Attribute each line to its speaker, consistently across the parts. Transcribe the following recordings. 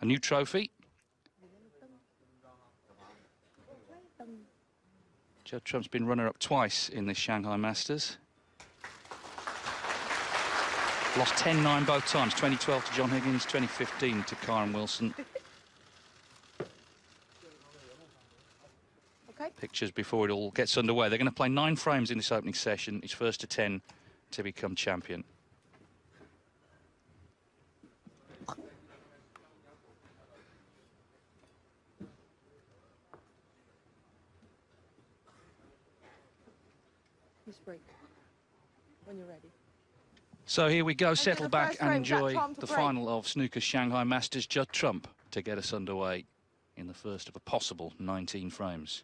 Speaker 1: new trophy. Judd Trump's been runner-up twice in this Shanghai Masters. Lost 10-9 both times, 2012 to John Higgins, 2015 to Kyron Wilson.
Speaker 2: Okay.
Speaker 1: Pictures before it all gets underway. They're going to play 9 frames in this opening session. It's first to 10 to become champion.
Speaker 2: Miss Break, when you're ready.
Speaker 1: So here we go, settle
Speaker 2: the
Speaker 1: back
Speaker 2: first
Speaker 1: and
Speaker 2: frame, is that
Speaker 1: enjoy
Speaker 2: time to
Speaker 1: the
Speaker 2: break?
Speaker 1: final of snooker's Shanghai Masters. Judd Trump to get us underway in the first of a possible 19 frames.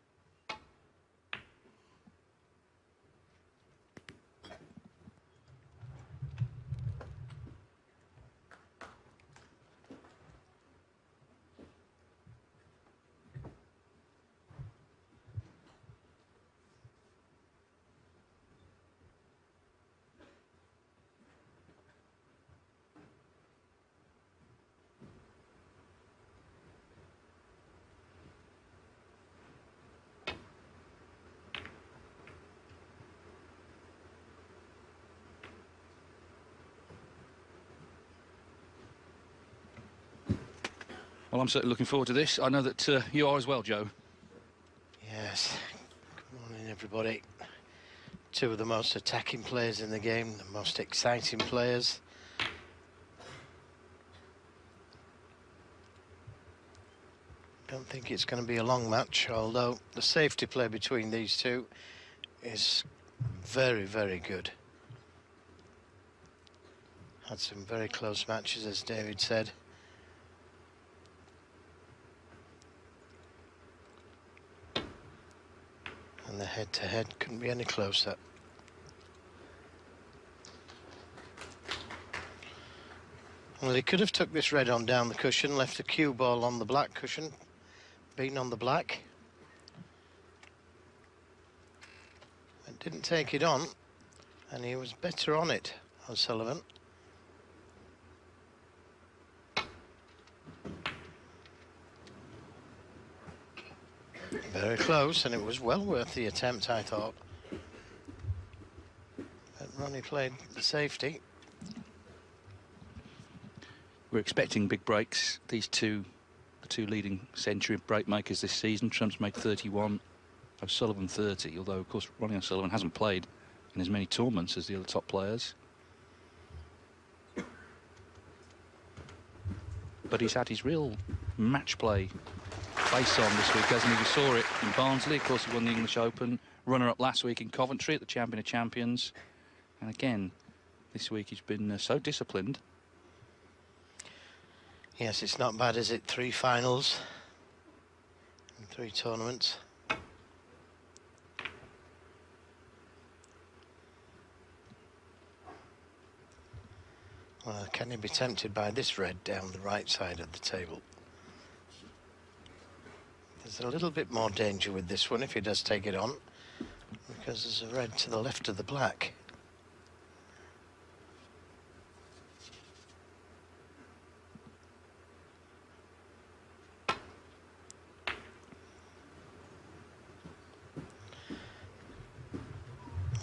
Speaker 1: Well, I'm certainly looking forward to this. I know that you are as well, Joe.
Speaker 3: Yes. Good morning, everybody. Two of the most attacking players in the game, the most exciting players. Don't think it's going to be a long match, although the safety play between these two is very, very good. Had some very close matches, as David said. And the head-to-head couldn't be any closer. Well, he could have took this red on down the cushion, left the cue ball on the black cushion, been on the black. And didn't take it on, and he was better on it, O'Sullivan. Very close, and it was well worth the attempt, I thought. But Ronnie played the safety.
Speaker 1: We're expecting big breaks. These two, the two leading century break makers this season. Trump's made 31, O'Sullivan 30, although, of course, Ronnie O'Sullivan hasn't played in as many tournaments as the other top players. But he's had his real match play face on this week, hasn't he? We saw it in Barnsley. Of course, he won the English Open. Runner-up last week in Coventry at the Champion of Champions. And again, this week he's been so disciplined.
Speaker 3: Yes, it's not bad, is it? 3 finals and 3 tournaments. Well, can he be tempted by this red down the right side of the table? There's a little bit more danger with this one if he does take it on, because there's a red to the left of the black.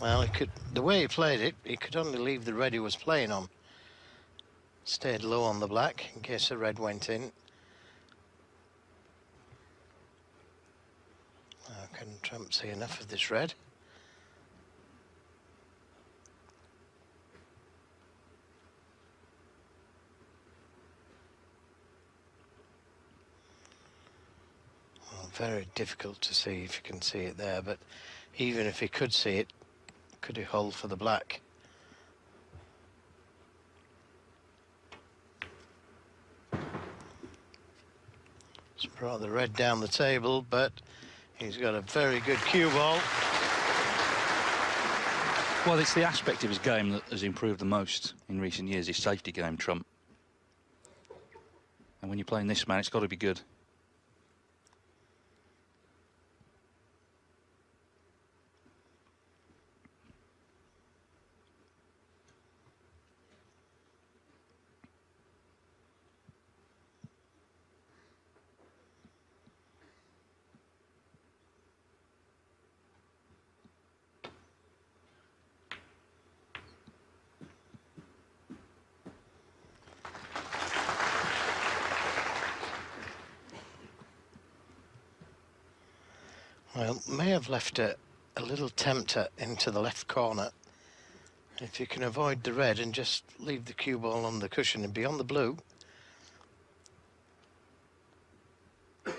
Speaker 3: Well, the way he played it, he could only leave the red he was playing on. Stayed low on the black in case the red went in. Can Trump see enough of this red? Well, very difficult to see if you can see it there, but even if he could see it, could he hold for the black? He's brought the red down the table, but he's got a very good cue ball.
Speaker 1: Well, it's the aspect of his game that has improved the most in recent years, his safety game, Trump. And when you're playing this man, it's got to be good.
Speaker 3: Well, may have left a little tempter into the left corner. If you can avoid the red and just leave the cue ball on the cushion and be on the blue. Oh,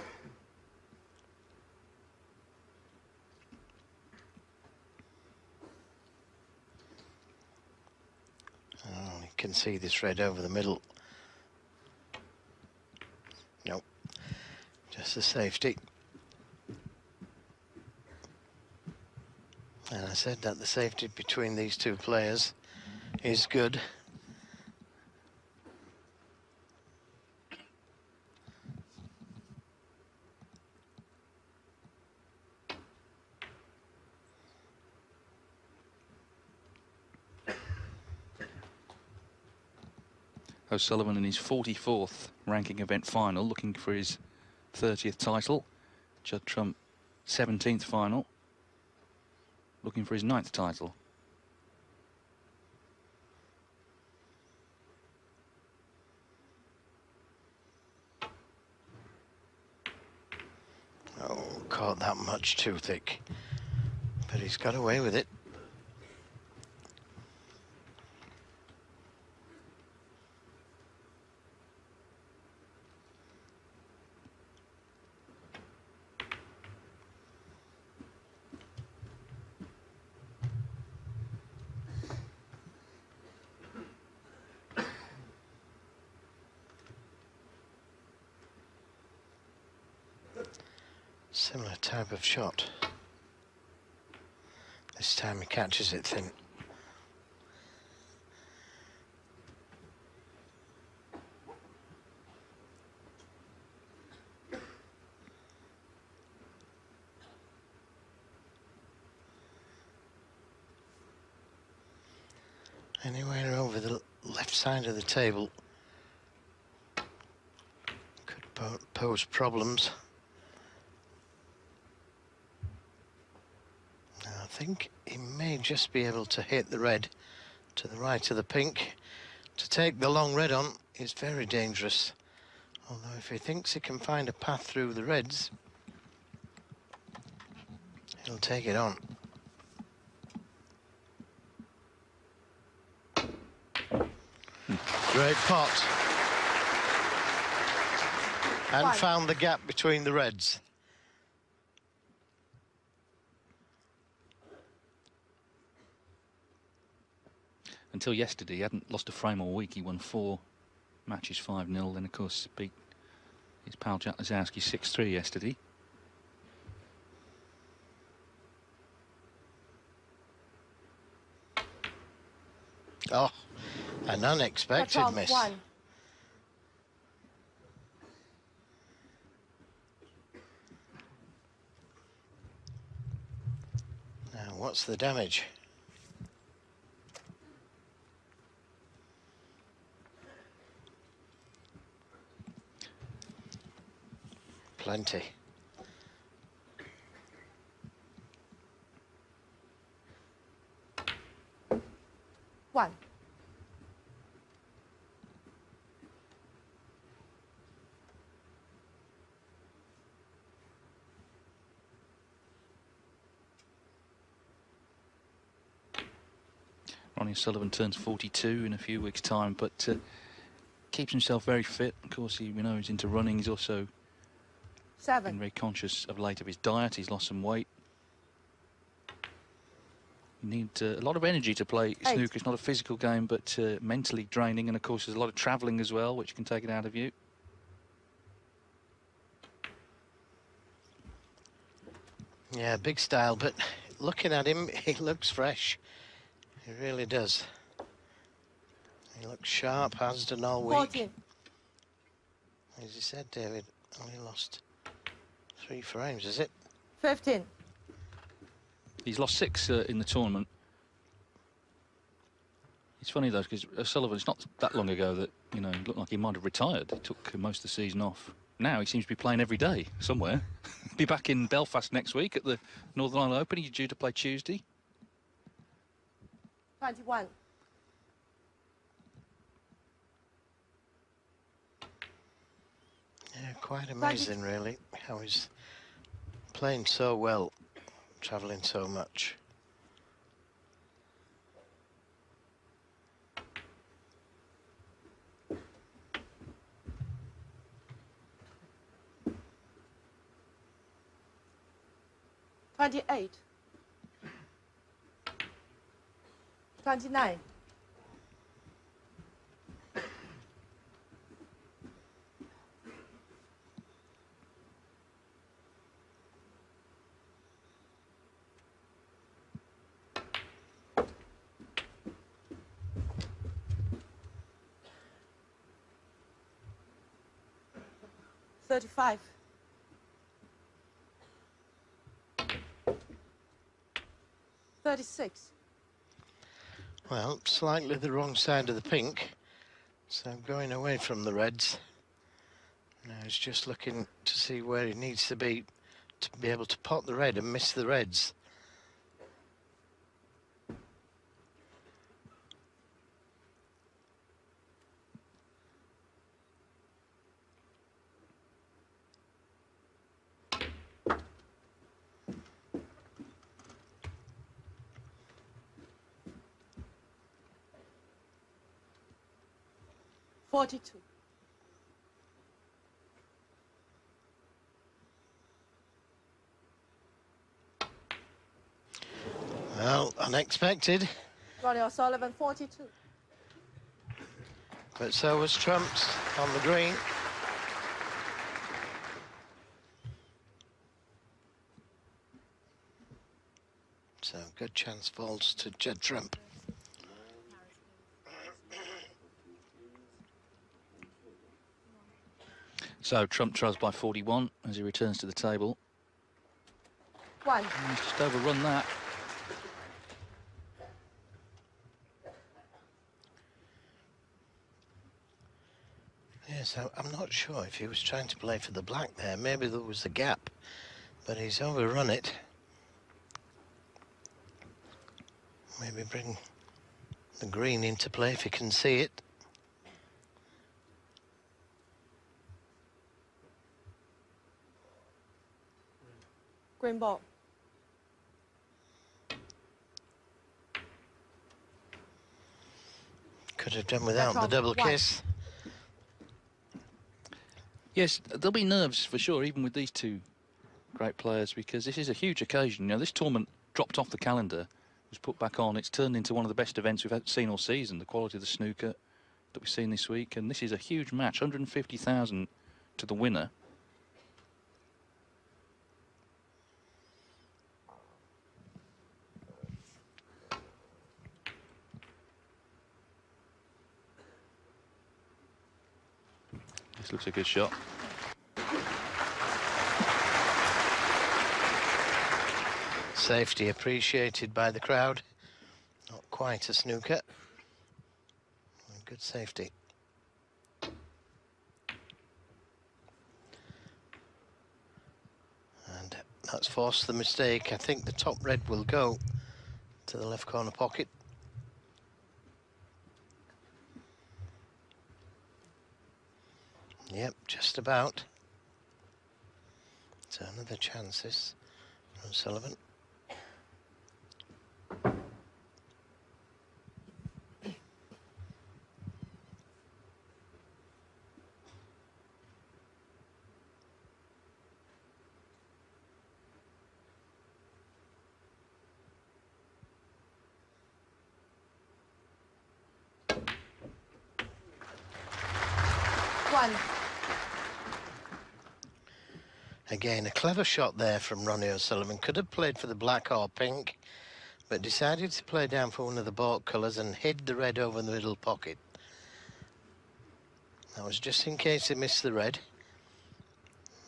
Speaker 3: you can see this red over the middle. Nope, just a safety. And I said that the safety between these two players is good.
Speaker 1: O'Sullivan in his 44th ranking event final, looking for his 30th title. Judd Trump, 17th final, looking for his 9th title.
Speaker 3: Oh, caught that much too thick. But he's got away with it. Similar type of shot. This time he catches it thin. Anywhere over the left side of the table could pose problems. Now, I think he may just be able to hit the red to the right of the pink. To take the long red on is very dangerous. Although if he thinks he can find a path through the reds, he'll take it on. Great pot. And
Speaker 2: Fine.
Speaker 3: found the gap between the reds.
Speaker 1: Until yesterday, he hadn't lost a frame all week. He won 4 matches 5-0. Then, of course, beat his pal Jack Lazowski 6-3 yesterday.
Speaker 3: Oh, an unexpected
Speaker 2: Cut-off
Speaker 3: miss.
Speaker 2: 1.
Speaker 3: Now, what's the damage? Plenty.
Speaker 2: One.
Speaker 1: Ronnie O'Sullivan turns 42 in a few weeks' time, but keeps himself very fit. Of course, we know he's into running. He's also
Speaker 2: 7.
Speaker 1: been very conscious of late of his diet. He's lost some weight. You need a lot of energy to play snooker. It's not a physical game, but mentally draining. And, of course, there's a lot of travelling as well, which can take it out of you.
Speaker 3: Yeah, big style, but looking at him, he looks fresh. He really does. He looks sharp, has done all week.
Speaker 2: 14.
Speaker 3: As you said, David, only lost 3 frames, is it?
Speaker 2: 15.
Speaker 1: He's lost 6 in the tournament. It's funny, though, because O'Sullivan, it's not that long ago that, you know, looked like he might have retired. He took most of the season off. Now he seems to be playing every day somewhere. Be back in Belfast next week at the Northern Ireland Open. He's due to play Tuesday.
Speaker 2: 21.
Speaker 3: Yeah, quite amazing, really, how he's playing so well, travelling so much.
Speaker 2: $28. $29. $35. $36.
Speaker 3: Well, slightly the wrong side of the pink, so going away from the reds. Now he's just looking to see where he needs to be able to pot the red and miss the reds.
Speaker 2: $42.
Speaker 3: Well, unexpected,
Speaker 2: Ronnie O'Sullivan, 42.
Speaker 3: but so was Trump's on the green. So good chance falls to Judd Trump.
Speaker 1: So Trump trails by 41 as he returns to the table.
Speaker 2: 1.
Speaker 1: And he's just overrun that.
Speaker 3: Yes, I'm not sure if he was trying to play for the black there. Maybe there was a gap, but he's overrun it. Maybe bring the green into play if he can see it.
Speaker 2: Green ball.
Speaker 3: Could have done without the
Speaker 2: That's
Speaker 3: double
Speaker 2: all. One.
Speaker 3: kiss.
Speaker 1: Yes, there'll be nerves for sure, even with these two great players, because this is a huge occasion. You know, this tournament dropped off the calendar, was put back on. It's turned into one of the best events we've seen all season, the quality of the snooker that we've seen this week. And this is a huge match, 150,000 to the winner. This looks a good shot.
Speaker 3: Safety appreciated by the crowd. Not quite a snooker. Good safety. And that's forced the mistake. I think the top red will go to the left corner pocket. Yep, just about. So another chance this from Sullivan.
Speaker 2: One.
Speaker 3: Again, a clever shot there from Ronnie O'Sullivan. Could have played for the black or pink, but decided to play down for one of the baulk colours and hid the red over the middle pocket. That was just in case he missed the red.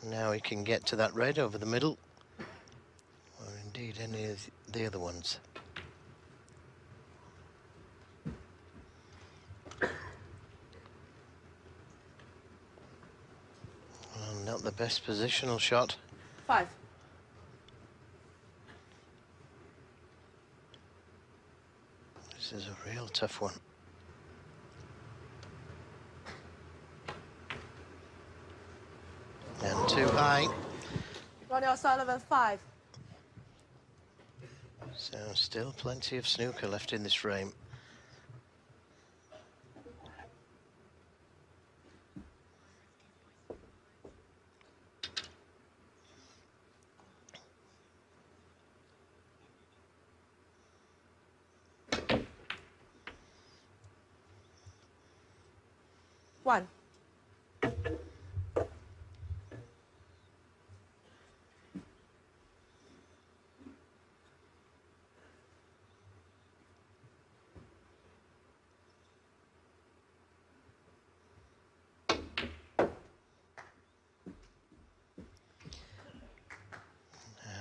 Speaker 3: Now he can get to that red over the middle, or indeed any of the other ones. Well, not the best positional shot.
Speaker 2: 5.
Speaker 3: This is a real tough one. And too high.
Speaker 2: Ronnie O'Sullivan, 5.
Speaker 3: So still plenty of snooker left in this frame.
Speaker 2: One.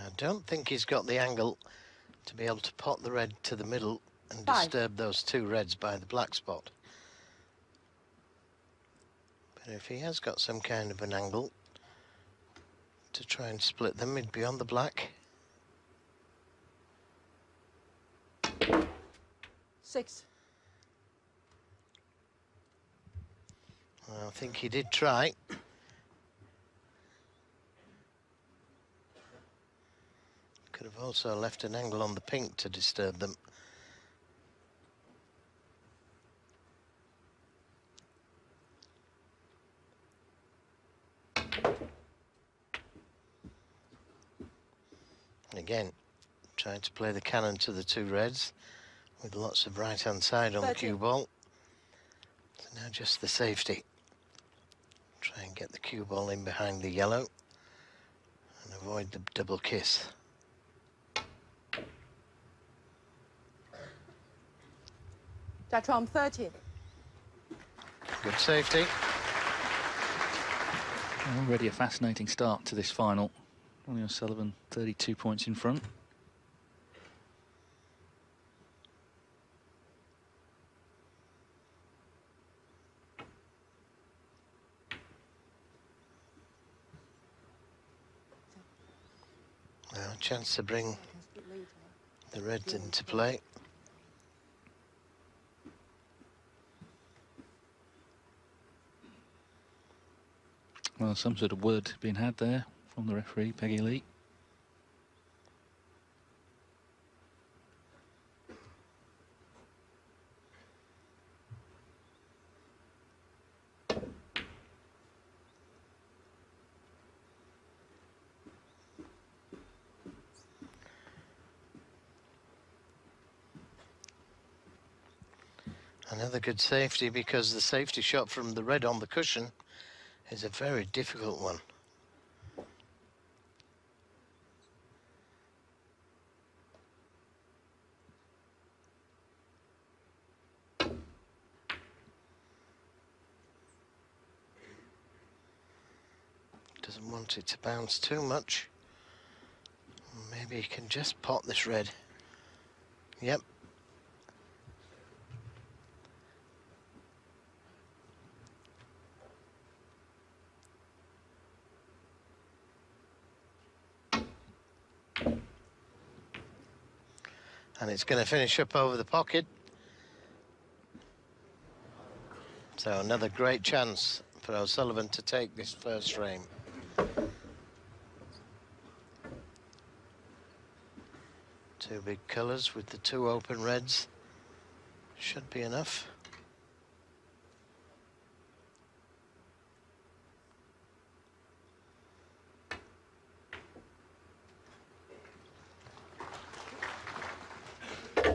Speaker 3: I don't think he's got the angle to be able to pot the red to the middle and
Speaker 2: 5.
Speaker 3: disturb those two reds by the black spot. But if he has got some kind of an angle to try and split them, he'd be on the black.
Speaker 2: 6.
Speaker 3: Well, I think he did try. Could have also left an angle on the pink to disturb them. And again, trying to play the cannon to the two reds with lots of right-hand side on the cue ball. So now just the safety. Try and get the cue ball in behind the yellow and avoid the double kiss.
Speaker 2: Jatrom, 13.
Speaker 3: Good safety.
Speaker 1: Already a fascinating start to this final. Ronnie O'Sullivan 32 points in front.
Speaker 3: Now a chance to bring the reds into play.
Speaker 1: Well, some sort of word being had there from the referee, Peggy Lee.
Speaker 3: Another good safety, because the safety shot from the red on the cushion is a very difficult one. Doesn't want it to bounce too much. Maybe he can just pot this red. Yep. And it's going to finish up over the pocket. So another great chance for O'Sullivan to take this first frame. Two big colours with the two open reds. Should be enough.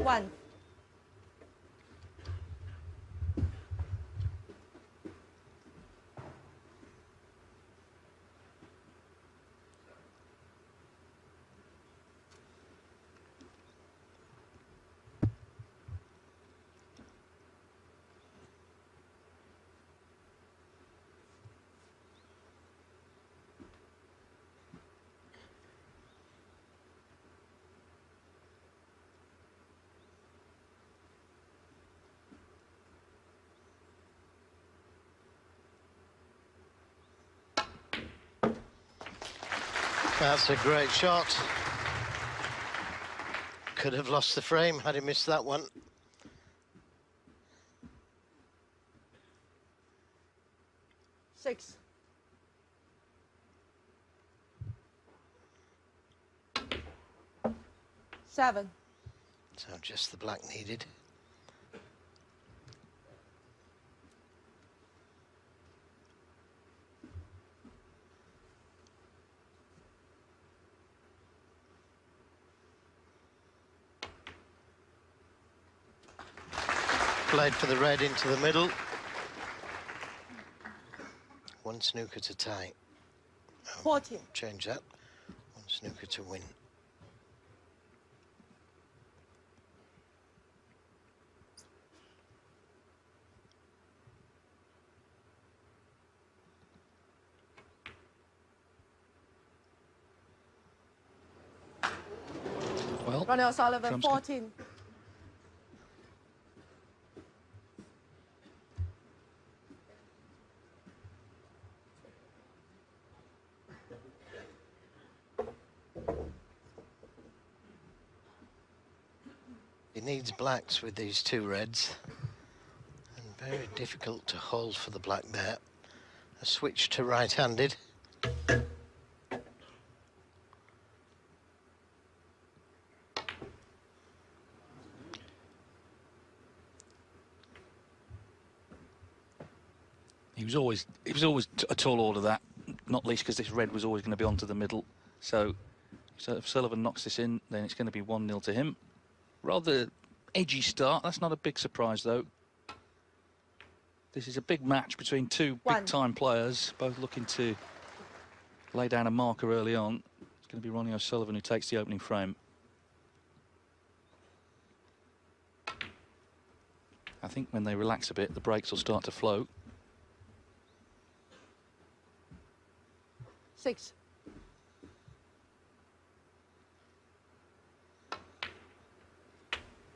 Speaker 2: One.
Speaker 3: That's a great shot. Could have lost the frame had he missed that one.
Speaker 2: Six. 7.
Speaker 3: So just the black needed. Played for the red into the middle. 1 snooker to tie.
Speaker 2: 14.
Speaker 3: Change that. 1 snooker to win.
Speaker 1: Well,
Speaker 2: Ronnie O'Sullivan,
Speaker 1: Trump's go-
Speaker 2: 14.
Speaker 3: He needs blacks with these 2 reds. And very difficult to hold for the black there. A switch to right-handed.
Speaker 1: He was always a tall order, that, not least because this red was always going to be onto the middle. So if Sullivan knocks this in, then it's going to be 1-0 to him. Rather edgy start. That's not a big surprise, though. This is a big match between 2 big-time players, both looking to lay down a marker early on. It's going to be Ronnie O'Sullivan who takes the opening frame. I think when they relax a bit, the breaks will start to flow.
Speaker 2: 6.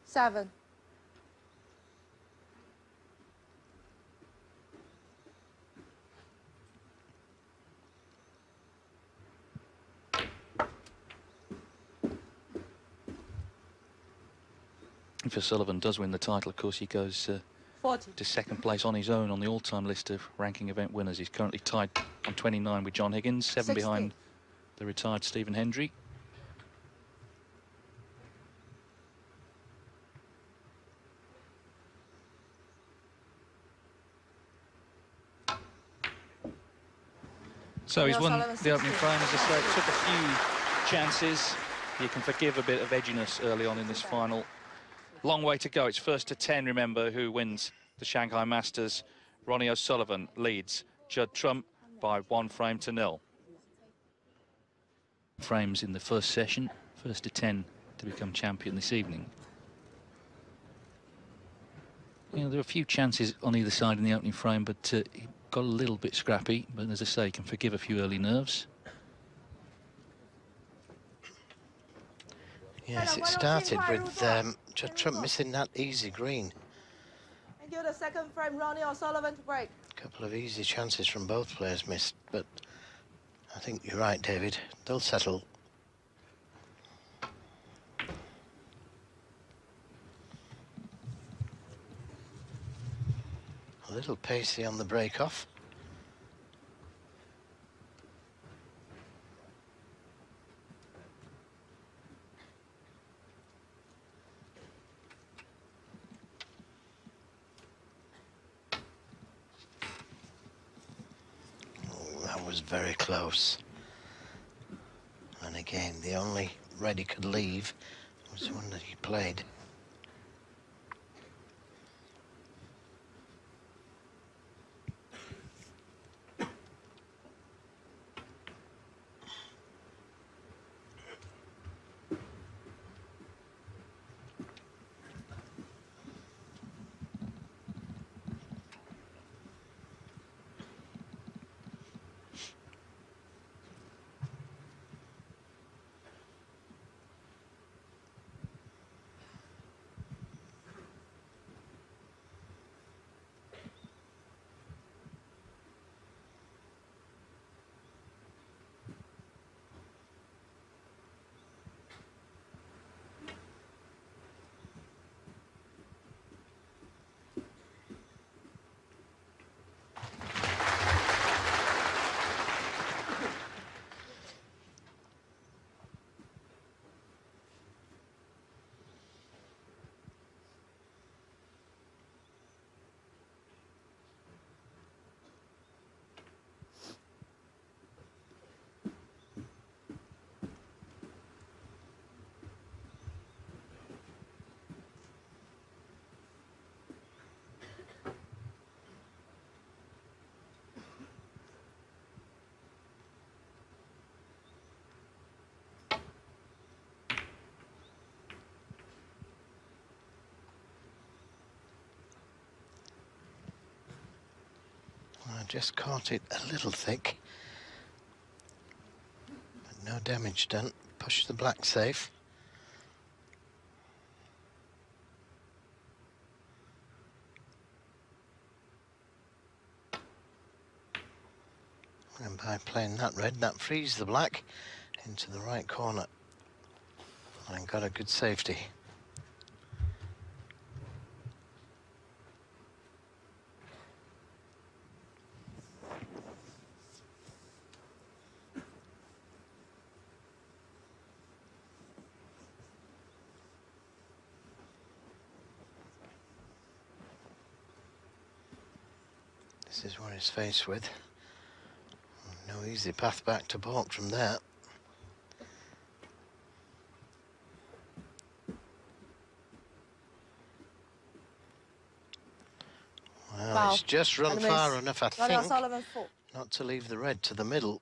Speaker 2: 7.
Speaker 1: If O'Sullivan does win the title, of course, he goes
Speaker 2: 40.
Speaker 1: to 2nd place on his own on the all-time list of ranking event winners. He's currently tied on 29 with John Higgins, 7
Speaker 2: 60.
Speaker 1: behind the retired Stephen Hendry. So he's won the opening frame, as I say. Took a few chances. You can forgive a bit of edginess early on in this final. Long way to go. It's 1st to 10, remember, who wins the Shanghai Masters. Ronnie O'Sullivan leads Judd Trump by 1 frame to 0. Frames in the first session, 1st to 10 to become champion this evening. You know, there are a few chances on either side in the opening frame, but he got a little bit scrappy. But as I say, can forgive a few early nerves.
Speaker 3: Yes, it started with Judd Trump missing that easy green.
Speaker 2: Thank you. The 2nd frame, Ronnie O'Sullivan to break.
Speaker 3: A couple of easy chances from both players missed, but I think you're right, David. They'll settle. A little pacey on the break-off. Oh, that was very close. And again, the only red he could leave was the one that he played. just caught it a little thick. But no damage done. Push the black safe. And by playing that red, that frees the black into the right corner. And got a good safety. This is what he's faced with. No easy path back to baulk from there. Well,
Speaker 2: Wow.
Speaker 3: it's just run
Speaker 2: Enemies.
Speaker 3: far enough, I
Speaker 2: Ronnie
Speaker 3: think,
Speaker 2: O'Sullivan 4.
Speaker 3: not to leave the red to the middle.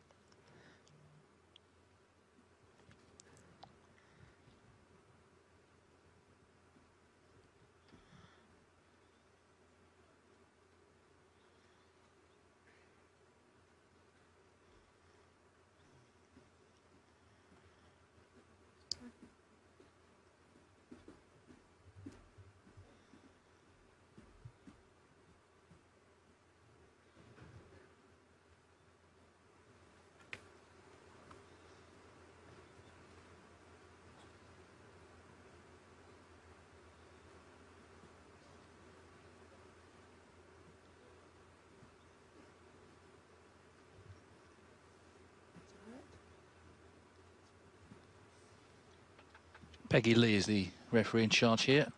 Speaker 1: Peggy Lee is the referee in charge here.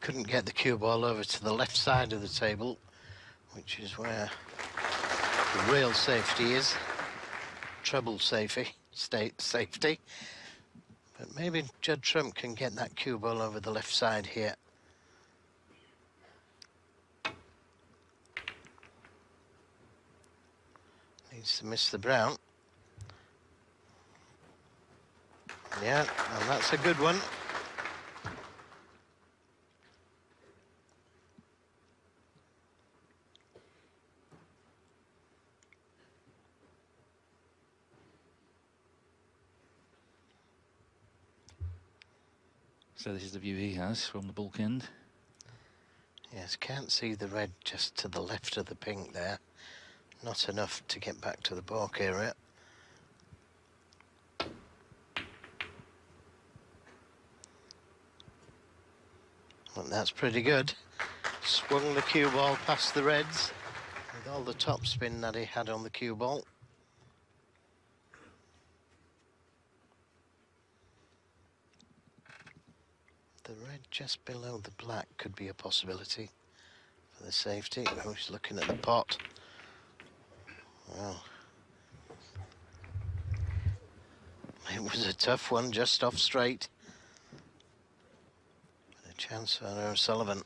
Speaker 3: Couldn't get the cue ball over to the left side of the table, which is where the real safety is. Treble safety, safety. But maybe Judd Trump can get that cue ball over the left side here. Needs to miss the brown. Yeah, and that's a good one.
Speaker 1: So this is the view he has from the bulk end.
Speaker 3: Yes, can't see the red just to the left of the pink there. Not enough to get back to the baulk area. Well, that's pretty good. Swung the cue ball past the reds with all the top spin that he had on the cue ball. The red just below the black could be a possibility for the safety. Oh, he's looking at the pot. Well, it was a tough one, just off straight. But a chance for O'Sullivan.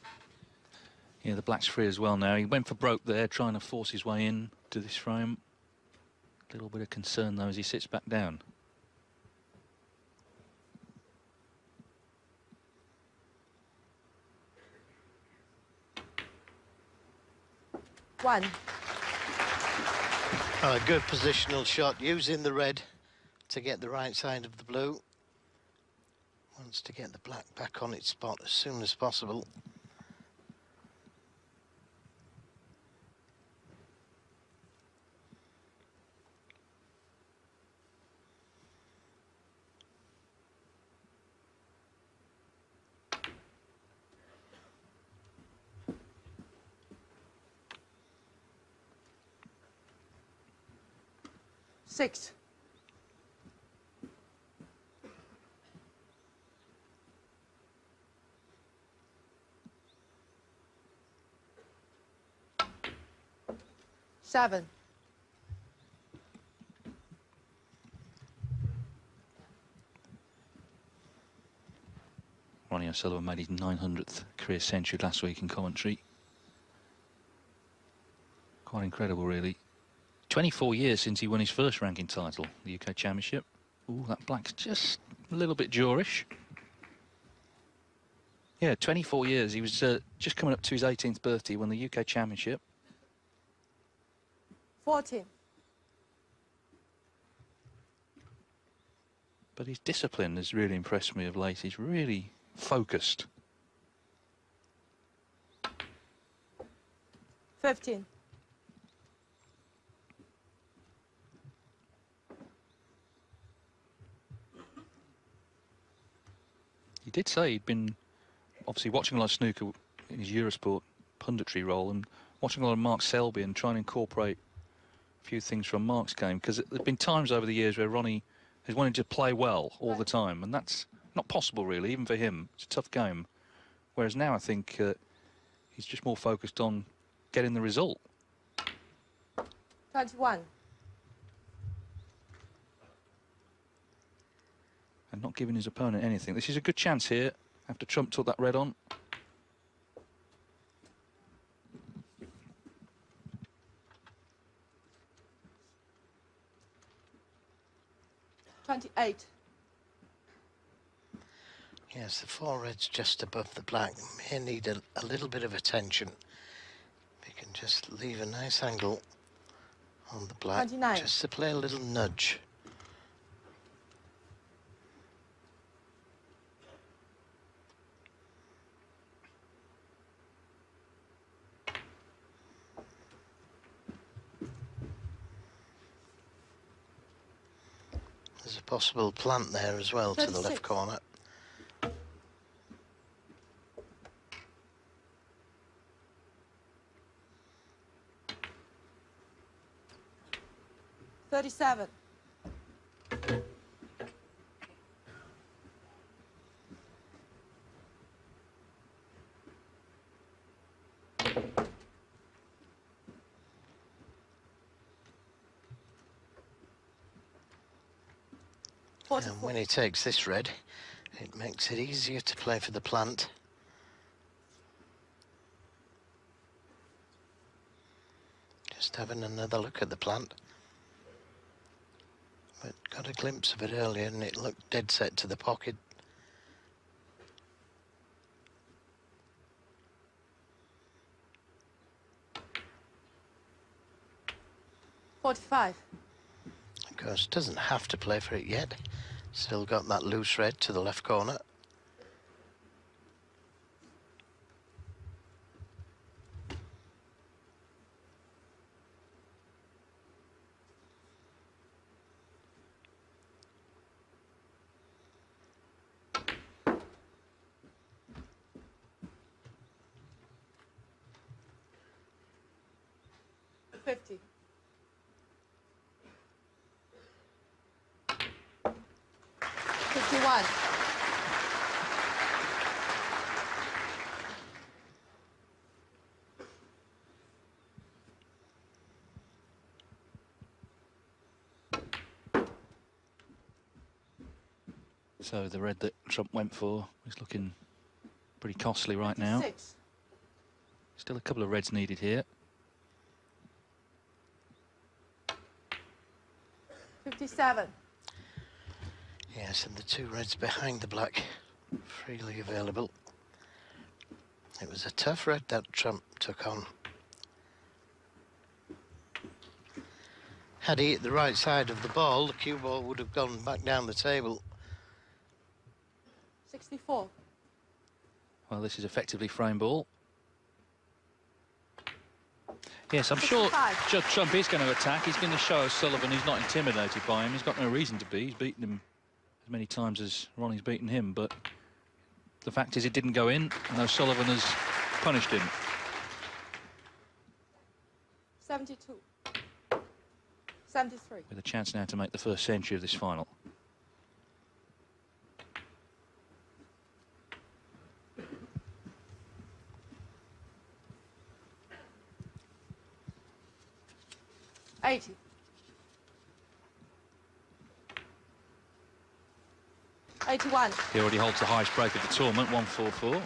Speaker 1: Yeah, the black's free as well now. He went for broke there, trying to force his way in to this frame. A little bit of concern though as he sits back down.
Speaker 2: One.
Speaker 3: Oh, a good positional shot, using the red to get the right side of the blue. Wants to get the black back on its spot as soon as possible.
Speaker 2: 37.
Speaker 1: Ronnie O'Sullivan made his 900th career century last week in Coventry. Quite incredible, really. 24 years since he won his first ranking title, the UK Championship. Ooh, that black's just a little bit Jorish. Yeah, 24 years. He was just coming up to his 18th birthday when the UK Championship.
Speaker 2: 14.
Speaker 1: But his discipline has really impressed me of late. He's really focused.
Speaker 2: 15.
Speaker 1: He did say he'd been obviously watching a lot of snooker in his Eurosport punditry role and watching a lot of Mark Selby and trying to incorporate a few things from Mark's game, because there have been times over the years where Ronnie has wanted to play well all the time, and that's not possible really, even for him. It's a tough game. Whereas now I think he's just more focused on getting the result.
Speaker 2: 21.
Speaker 1: And not giving his opponent anything. This is a good chance here after Trump took that red on.
Speaker 2: 28.
Speaker 3: Yes, the 4 red's just above the black. May need a little bit of attention. We can just leave a nice angle on the black.
Speaker 2: 29.
Speaker 3: Just to play a little nudge. There's a possible plant there as well
Speaker 2: 36.
Speaker 3: to the left corner.
Speaker 2: 37.
Speaker 3: And when he takes this red, it makes it easier to play for the plant. Just having another look at the plant. But got a glimpse of it earlier and it looked dead set to the pocket.
Speaker 2: $45.
Speaker 3: Of course, doesn't have to play for it yet. Still got that loose red to the left corner.
Speaker 2: $50. $51.
Speaker 1: So the red that Trump went for is looking pretty costly right now.
Speaker 2: 6.
Speaker 1: Still a couple of reds needed here.
Speaker 2: 57.
Speaker 3: Yes, and the 2 reds behind the black, freely available. It was a tough red that Trump took on. Had he hit the right side of the ball, the cue ball would have gone back down the table.
Speaker 2: 64.
Speaker 1: Well, this is effectively frame ball. Yes, I'm sure
Speaker 2: 65.
Speaker 1: Judd Trump is going to attack. He's going to show O'Sullivan he's not intimidated by him. He's got no reason to be. He's beaten him as many times as Ronnie's beaten him. But the fact is it didn't go in, and O'Sullivan has punished him.
Speaker 2: 72. 73.
Speaker 1: With a chance now to make the first century of this final.
Speaker 2: 80. 81.
Speaker 1: He already holds the highest break of the tournament, 144.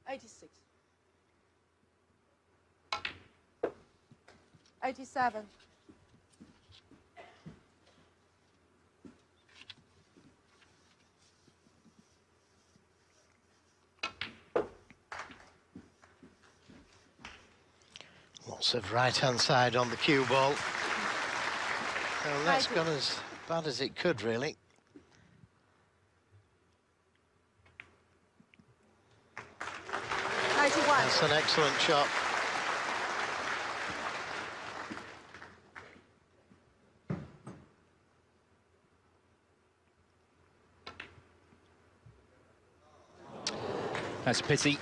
Speaker 2: $86. 87.
Speaker 3: Lots of right-hand side on the cue ball. Well, that's
Speaker 2: 90.
Speaker 3: gone as bad as it could, really. That's an excellent shot.
Speaker 1: That's a pity.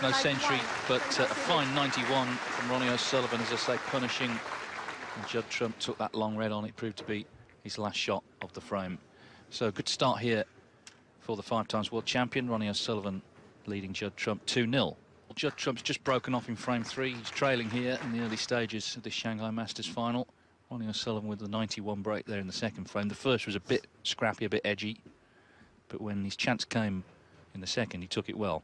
Speaker 1: No century, but a fine 91 from Ronnie O'Sullivan, as I say, punishing. And Judd Trump took that long red on. It proved to be his last shot of the frame. So good start here for the 5-times world champion. Ronnie O'Sullivan leading Judd Trump 2-0. Well, Judd Trump's just broken off in frame 3. He's trailing here in the early stages of this Shanghai Masters final. Ronnie O'Sullivan with the 91 break there in the second frame. The first was a bit scrappy, a bit edgy, but when his chance came in the second, he took it well.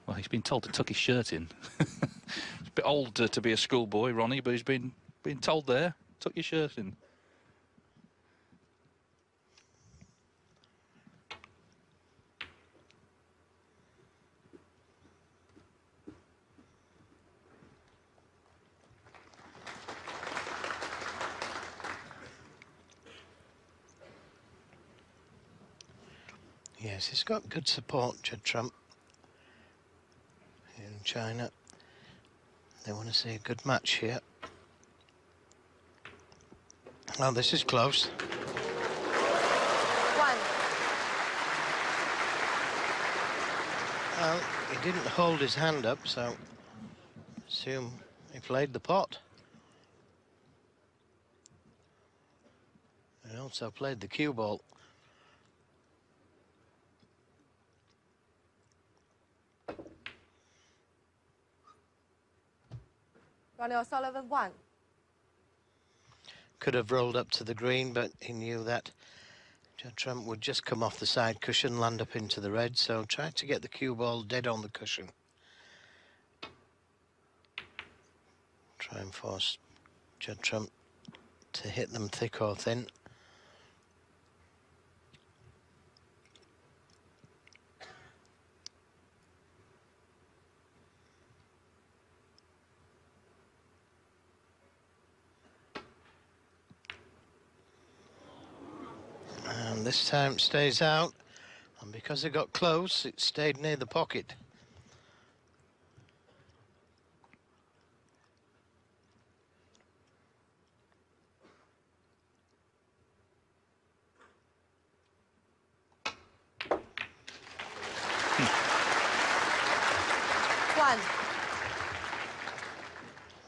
Speaker 1: Well, he's been told to tuck his shirt in. It's a bit old to be a schoolboy, Ronnie, but he's been told there, tuck your shirt in.
Speaker 3: Yes, he's got good support, Judd Trump, here in China. They want to see a good match here. Oh, this is close.
Speaker 2: 1.
Speaker 3: Well, he didn't hold his hand up, so assume he played the pot. And also played the cue ball.
Speaker 2: Ronnie O'Sullivan 1.
Speaker 3: Could have rolled up to the green, but he knew that Judd Trump would just come off the side cushion, land up into the red, so tried to get the cue ball dead on the cushion. Try and force Judd Trump to hit them thick or thin. And this time it stays out, and because it got close, it stayed near the pocket.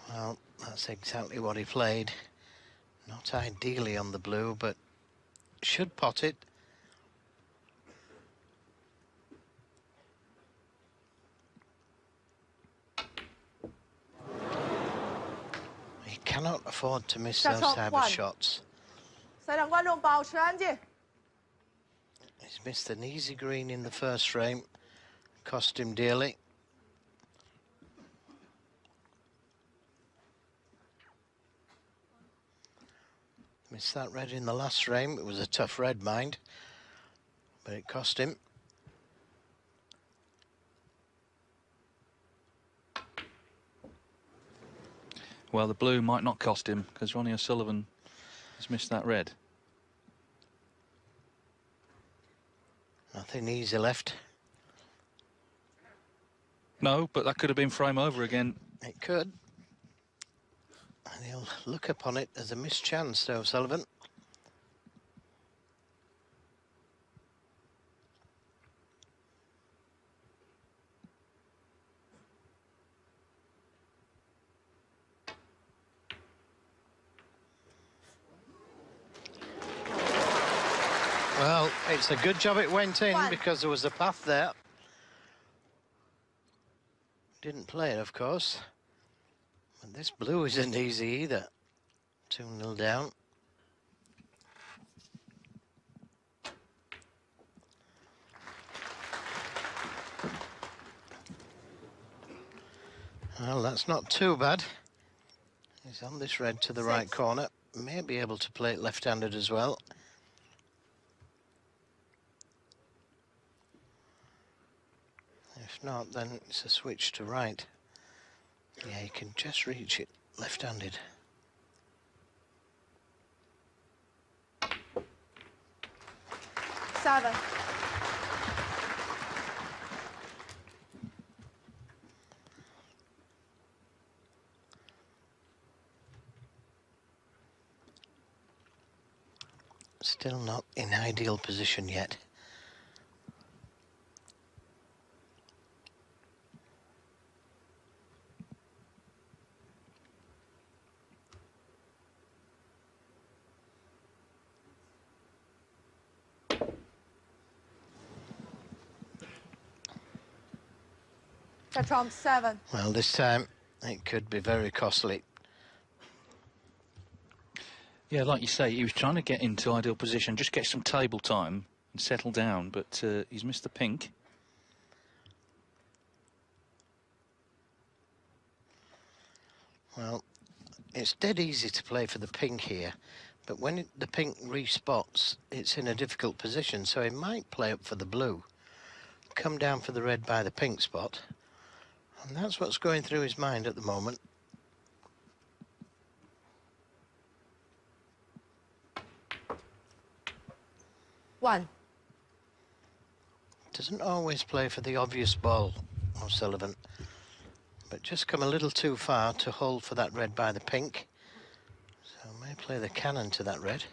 Speaker 3: Well, that's exactly what he played. Not ideally on the blue, but should pot it. He cannot afford to miss those type of shots.
Speaker 2: 在场观众保持安静。
Speaker 3: He's missed an easy green in the first frame, cost him dearly. Missed that red in the last frame. It was a tough red, mind, but it cost him.
Speaker 1: Well, the blue might not cost him, because Ronnie O'Sullivan has missed that red.
Speaker 3: Nothing easy left.
Speaker 1: No, but that could have been frame over again.
Speaker 3: It could. And he'll look upon it as a missed chance, O'Sullivan. Well, it's a good job it went in because there was a path there. Didn't play it, of course. But this blue isn't easy either. 2-0 down. Well, that's not too bad. He's on this red to the right corner. May be able to play it left-handed as well. If not, then it's a switch to right. Yeah, you can just reach it left-handed.
Speaker 2: Seven.
Speaker 3: Still not in ideal position yet.
Speaker 2: Trump 7.
Speaker 3: Well, this time it could be very costly.
Speaker 1: Yeah, like you say, he was trying to get into ideal position, just get some table time and settle down, but he's missed the pink.
Speaker 3: Well, it's dead easy to play for the pink here, but when the pink respots, it's in a difficult position, so he might play up for the blue, come down for the red by the pink spot, and that's what's going through his mind at the moment.
Speaker 2: One.
Speaker 3: Doesn't always play for the obvious ball, O'Sullivan, but just come a little too far to hold for that red by the pink, so may play the cannon to that red.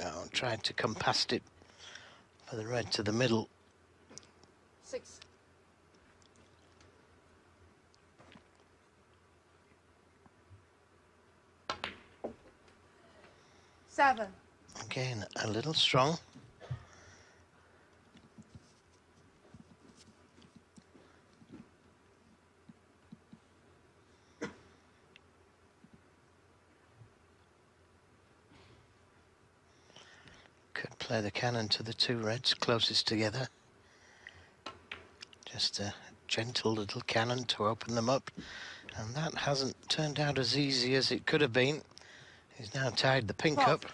Speaker 3: Oh, tried to come past it for the red to the middle.
Speaker 2: 6. Seven.
Speaker 3: Again, a little strong. Could play the cannon to the two reds closest together. Just a gentle little cannon to open them up. And that hasn't turned out as easy as it could have been. He's now tied the pink up.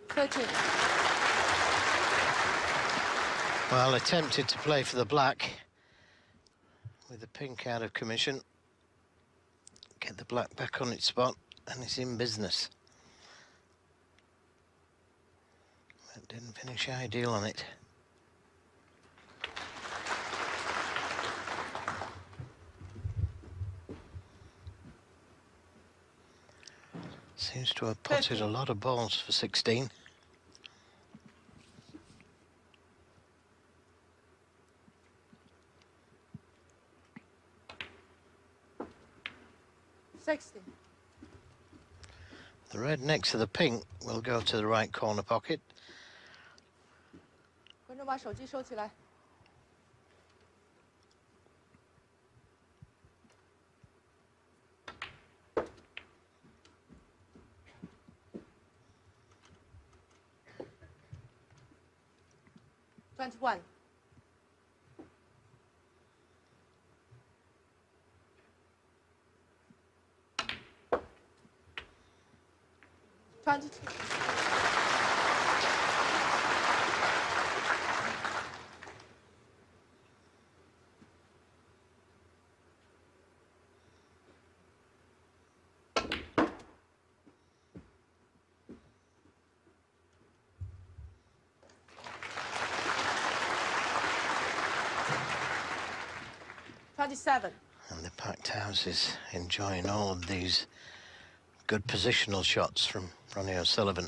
Speaker 2: 13.
Speaker 3: Well, attempted to play for the black with the pink out of commission. Get the black back on its spot and it's in business. But didn't finish ideal on it. Seems to have potted a lot of balls for 16. The red next to the pink will go to the right corner pocket.
Speaker 2: 观众把手机收起来。21. 22. 47.
Speaker 3: And the packed house is enjoying all of these good positional shots from Ronnie O'Sullivan.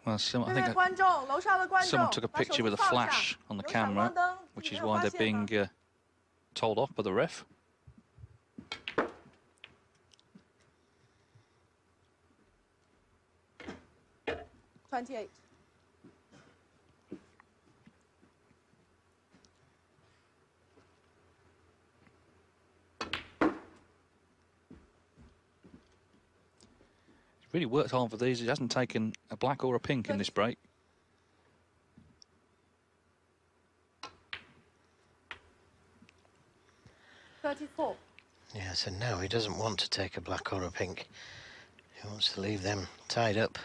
Speaker 1: Well, I
Speaker 2: 这
Speaker 1: think
Speaker 2: 位观众，楼上的观众，
Speaker 1: someone took a
Speaker 2: 把手
Speaker 1: picture
Speaker 2: 机
Speaker 1: with a
Speaker 2: 放下
Speaker 1: flash on the
Speaker 2: 有闪
Speaker 1: camera,
Speaker 2: 光灯，
Speaker 1: which
Speaker 2: 你
Speaker 1: is
Speaker 2: 没有
Speaker 1: why
Speaker 2: 发
Speaker 1: they're
Speaker 2: 现吗
Speaker 1: being told off by the ref.
Speaker 2: Twenty-eight.
Speaker 1: Really worked hard for these. He hasn't taken a black or a pink in this break.
Speaker 2: $34.
Speaker 3: Yes, and now he doesn't want to take a black or a pink. He wants to leave them tied up.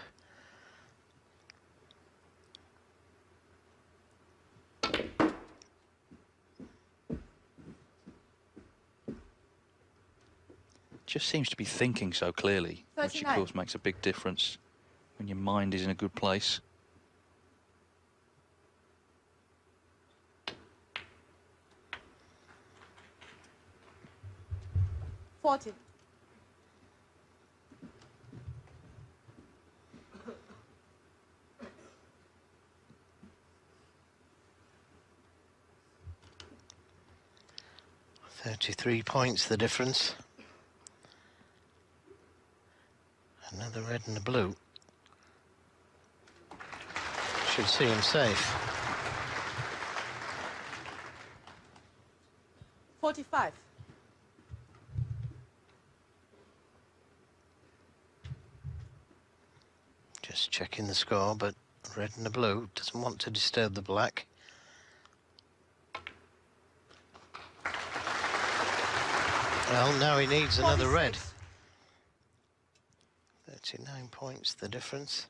Speaker 1: Just seems to be thinking so clearly, which of
Speaker 2: 39.
Speaker 1: course makes a big difference when your mind is in a good place.
Speaker 2: $40.
Speaker 3: $33 points the difference. Another red and a blue. Should see him safe.
Speaker 2: 45.
Speaker 3: Just checking the score, but red and a blue doesn't want to disturb the black. Well, now he needs another red. 39 points the difference.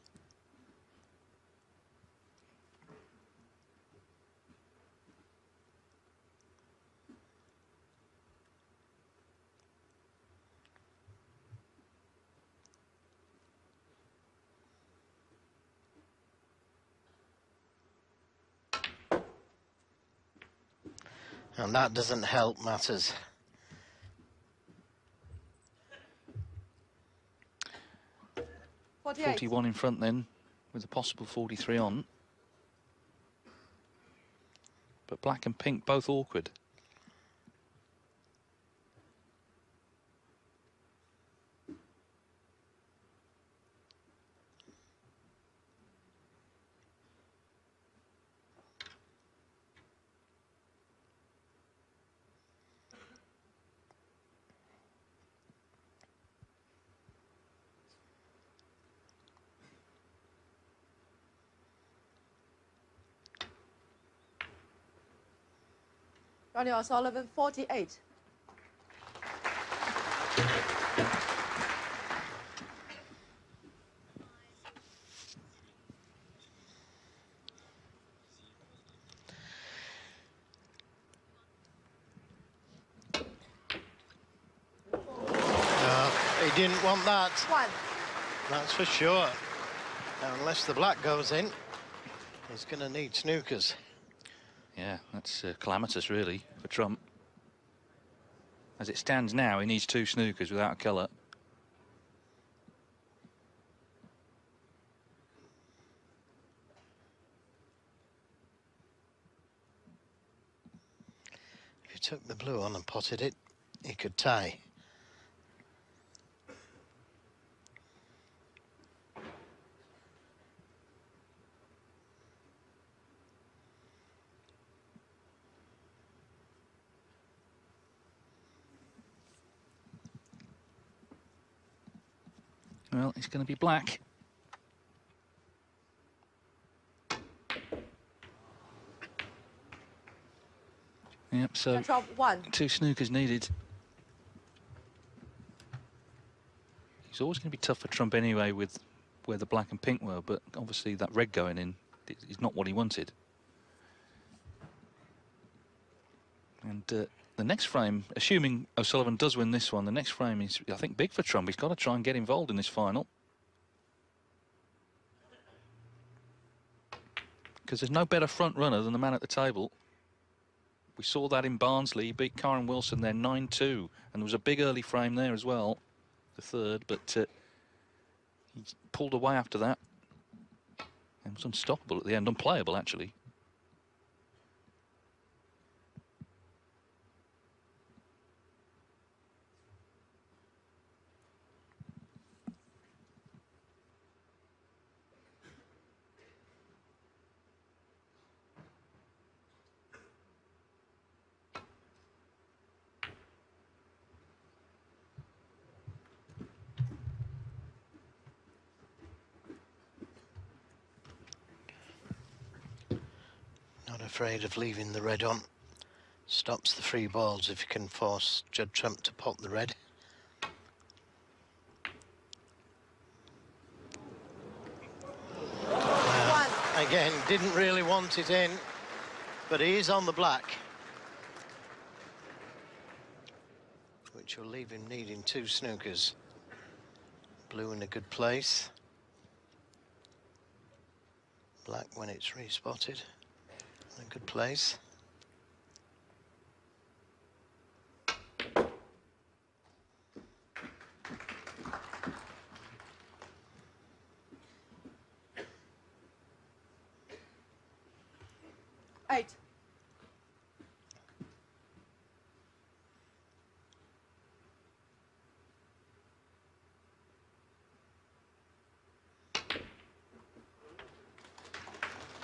Speaker 3: And that doesn't help matters.
Speaker 2: $48.
Speaker 1: 41 in front then, with a possible 43 on. But black and pink both awkward.
Speaker 2: Ronnie O'Sullivan, 48.
Speaker 3: He didn't want that.
Speaker 2: 1.
Speaker 3: That's for sure. Now, unless the black goes in, he's going to need snookers.
Speaker 1: Yeah, that's calamitous really for Trump. As it stands now, he needs 2 snookers without a colour.
Speaker 3: If he took the blue on and potted it, he could tie.
Speaker 1: Well, it's going to be black. Yep, so
Speaker 2: Drop 1.
Speaker 1: 2 snookers needed. It's always going to be tough for Trump anyway with where the black and pink were, but obviously that red going in is not what he wanted. And the next frame, assuming O'Sullivan does win this one, the next frame is, I think, big for Trump. He's got to try and get involved in this final. Because there's no better front runner than the man at the table. We saw that in Barnsley. He beat Karen Wilson there 9-2, and there was a big early frame there as well, the third, but he pulled away after that and was unstoppable at the end, unplayable actually.
Speaker 3: Not afraid of leaving the red on. Stops the free balls if you can force Judd Trump to pop the red. Again, didn't really want it in, but he is on the black, which will leave him needing 2 snookers. Blue in a good place. Black when it's respotted. In a good place.
Speaker 2: Eight.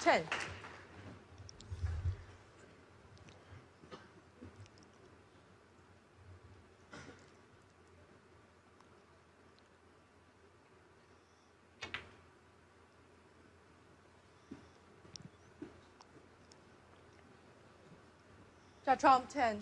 Speaker 2: Ten. Trump 10.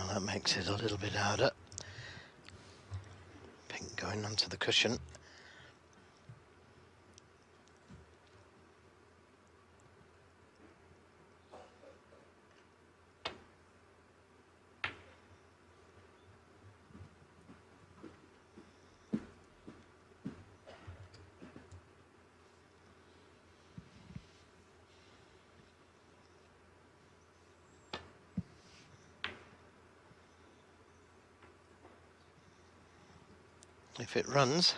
Speaker 3: That makes it a little bit harder. Pink going onto the cushion. If it runs,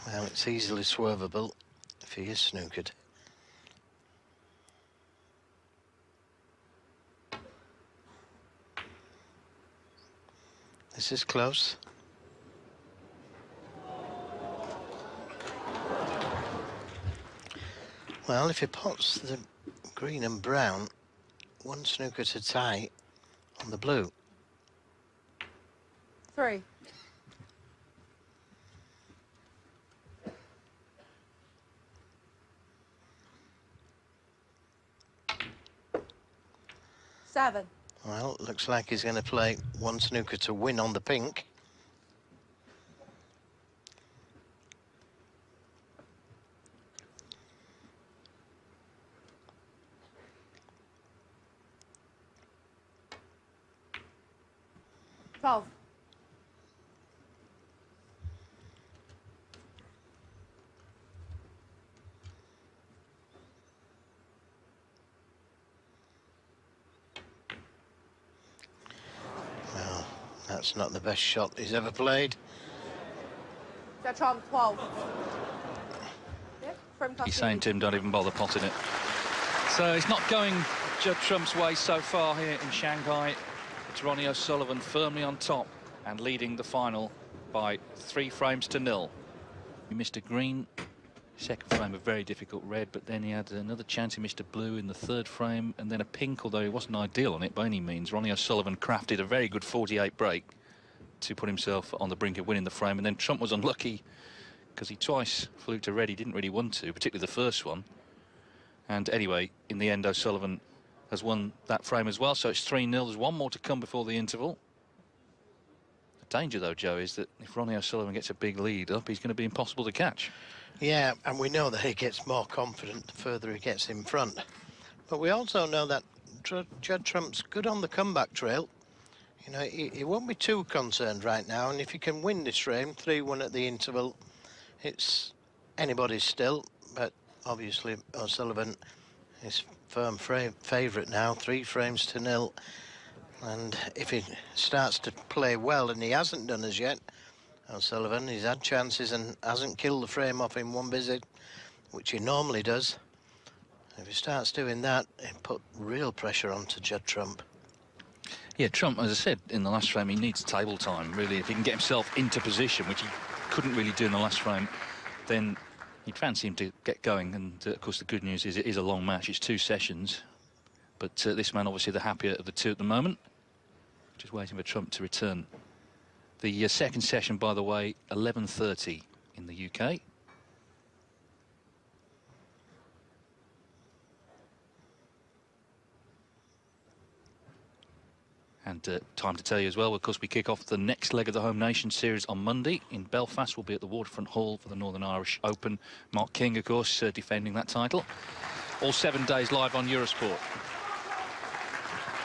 Speaker 3: well, it's easily swervable if he is snookered. This is close. Well, if he pots the green and brown, 1 snooker to tie on the blue.
Speaker 2: 3. Seven.
Speaker 3: Well, looks like he's going to play 1 snooker to win on the pink.
Speaker 2: Twelve.
Speaker 3: Well, that's not the best shot he's ever played.
Speaker 2: Trump 12.
Speaker 1: He's saying, Tim, don't even bother potting it. So it's not going Judd Trump's way so far here in Shanghai. It's Ronnie O'Sullivan firmly on top and leading the final by 3 frames to 0. He missed a green, second frame a very difficult red, but then he had another chance. He missed a blue in the 3rd frame, and then a pink, although he wasn't ideal on it by any means. Ronnie O'Sullivan crafted a very good 48 break to put himself on the brink of winning the frame, and then Trump was unlucky, because he twice flew to red. He didn't really want to, particularly the first one. And anyway, in the end, O'Sullivan has won that frame as well. So it's 3-0. There's one more to come before the interval. The danger, though, Joe, is that if Ronnie O'Sullivan gets a big lead up, he's going to be impossible to catch.
Speaker 3: Yeah, and we know that he gets more confident the further he gets in front. But we also know that Judd Trump's good on the comeback trail. You know, he won't be too concerned right now. And if he can win this frame, 3-1 at the interval, it's anybody's still. But obviously, O'Sullivan is firm favourite now, 3 frames to 0. And if he starts to play well, and he hasn't done as yet, O'Sullivan, he's had chances and hasn't killed the frame off in one visit, which he normally does. If he starts doing that, it put real pressure onto Judd Trump.
Speaker 1: Yeah, Trump, as I said in the last frame, he needs table time, really. If he can get himself into position, which he couldn't really do in the last frame, then you'd fancy him to get going. And, of course, the good news is it is a long match. It's 2 sessions. But this man, obviously, the happier of the 2 at the moment. Just waiting for Trump to return. The second session, by the way, 11:30 in the UK. And time to tell you as well, of course, we kick off the next leg of the Home Nation Series on Monday in Belfast. We'll be at the Waterfront Hall for the Northern Irish Open. Mark King, of course, defending that title. All 7 days live on Eurosport.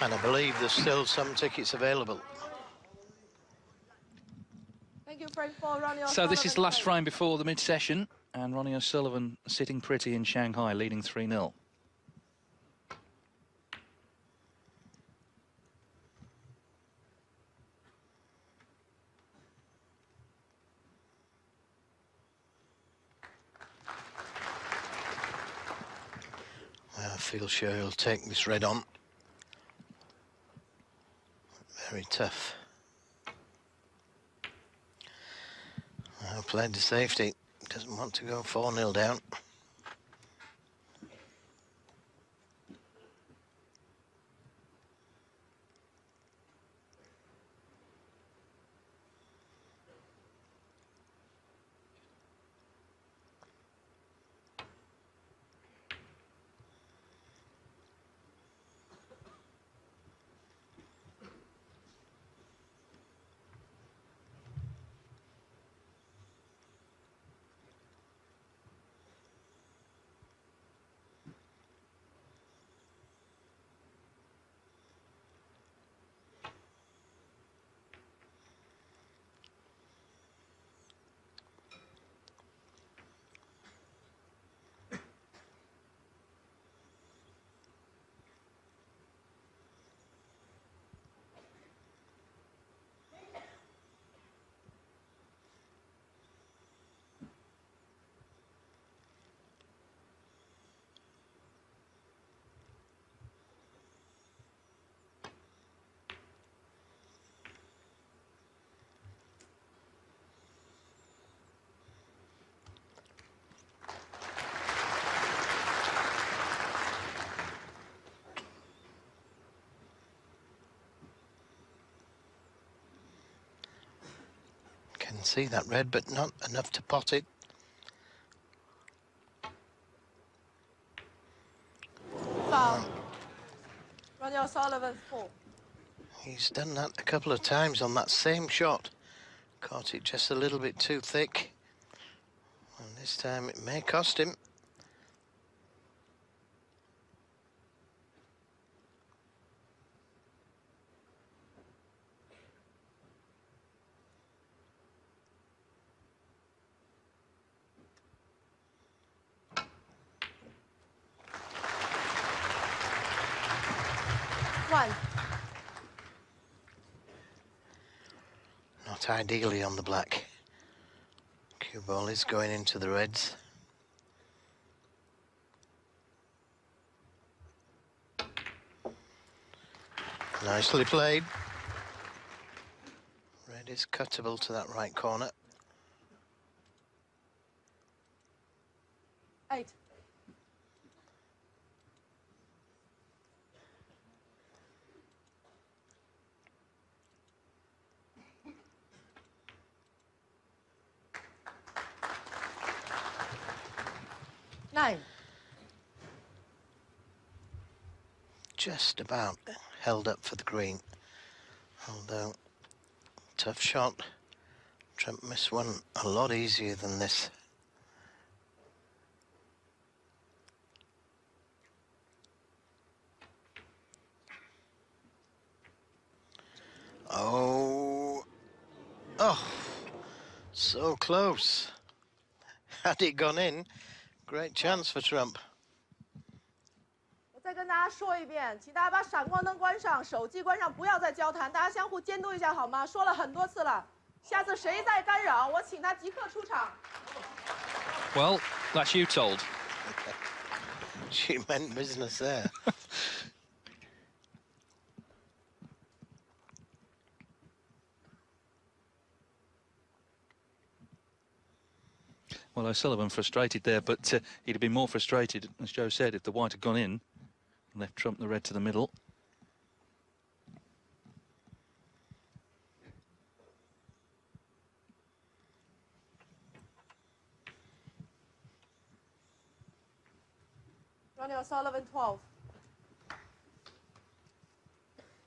Speaker 3: And I believe there's still some tickets available.
Speaker 2: Thank you, frame 4, Ronnie O'Sullivan.
Speaker 1: So this is the last frame before the mid-session, and Ronnie O'Sullivan sitting pretty in Shanghai, leading 3-0.
Speaker 3: I feel sure he'll take this red on. Very tough. Well, played to safety. Doesn't want to go 4-0 down. Can see that red, but not enough to pot it.
Speaker 2: Foul. Ronnie O'Sullivan 4.
Speaker 3: He's done that a couple of times on that same shot. Caught it just a little bit too thick. And this time it may cost him. Not ideally on the black. Cue ball is going into the reds. Nicely played. Red is cuttable to that right corner.
Speaker 2: 8. 9.
Speaker 3: Just about held up for the green. Although, tough shot. Trump missed one a lot easier than this. Oh, so close. Had it gone in, great chance for Trump.
Speaker 2: 我再跟大家说一遍，请大家把闪光灯关上，手机关上，不要再交谈，大家相互监督一下好吗？说了很多次了，下次谁再干扰，我请他即刻出场。
Speaker 1: Well, that's you told.
Speaker 3: She meant business there.
Speaker 1: Well, O'Sullivan frustrated there, but he'd have been more frustrated, as Joe said, if the white had gone in and left Trump the red to the middle.
Speaker 2: Ronnie O'Sullivan 12.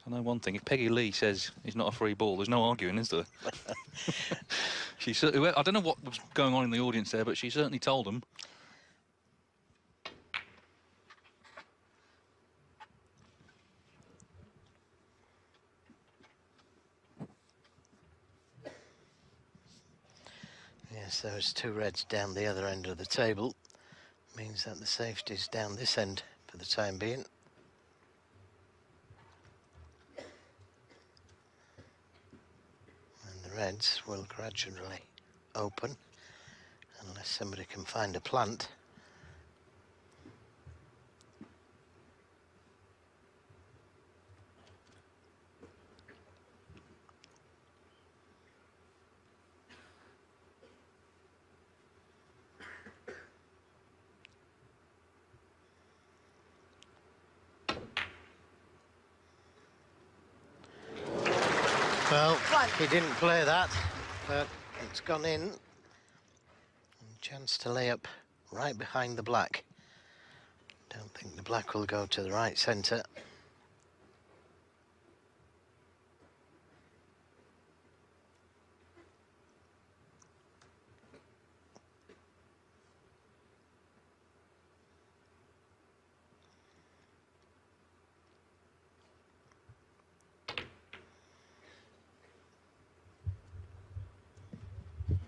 Speaker 1: I know one thing, if Peggy Lee says he's not a free ball, there's no arguing, is there? I don't know what was going on in the audience there, but she certainly told them.
Speaker 3: Yes, those two reds down the other end of the table means that the safety's down this end for the time being. And the reds will gradually open unless somebody can find a plant. Well, he didn't play that, but it's gone in. And chance to lay up right behind the black. Don't think the black will go to the right centre.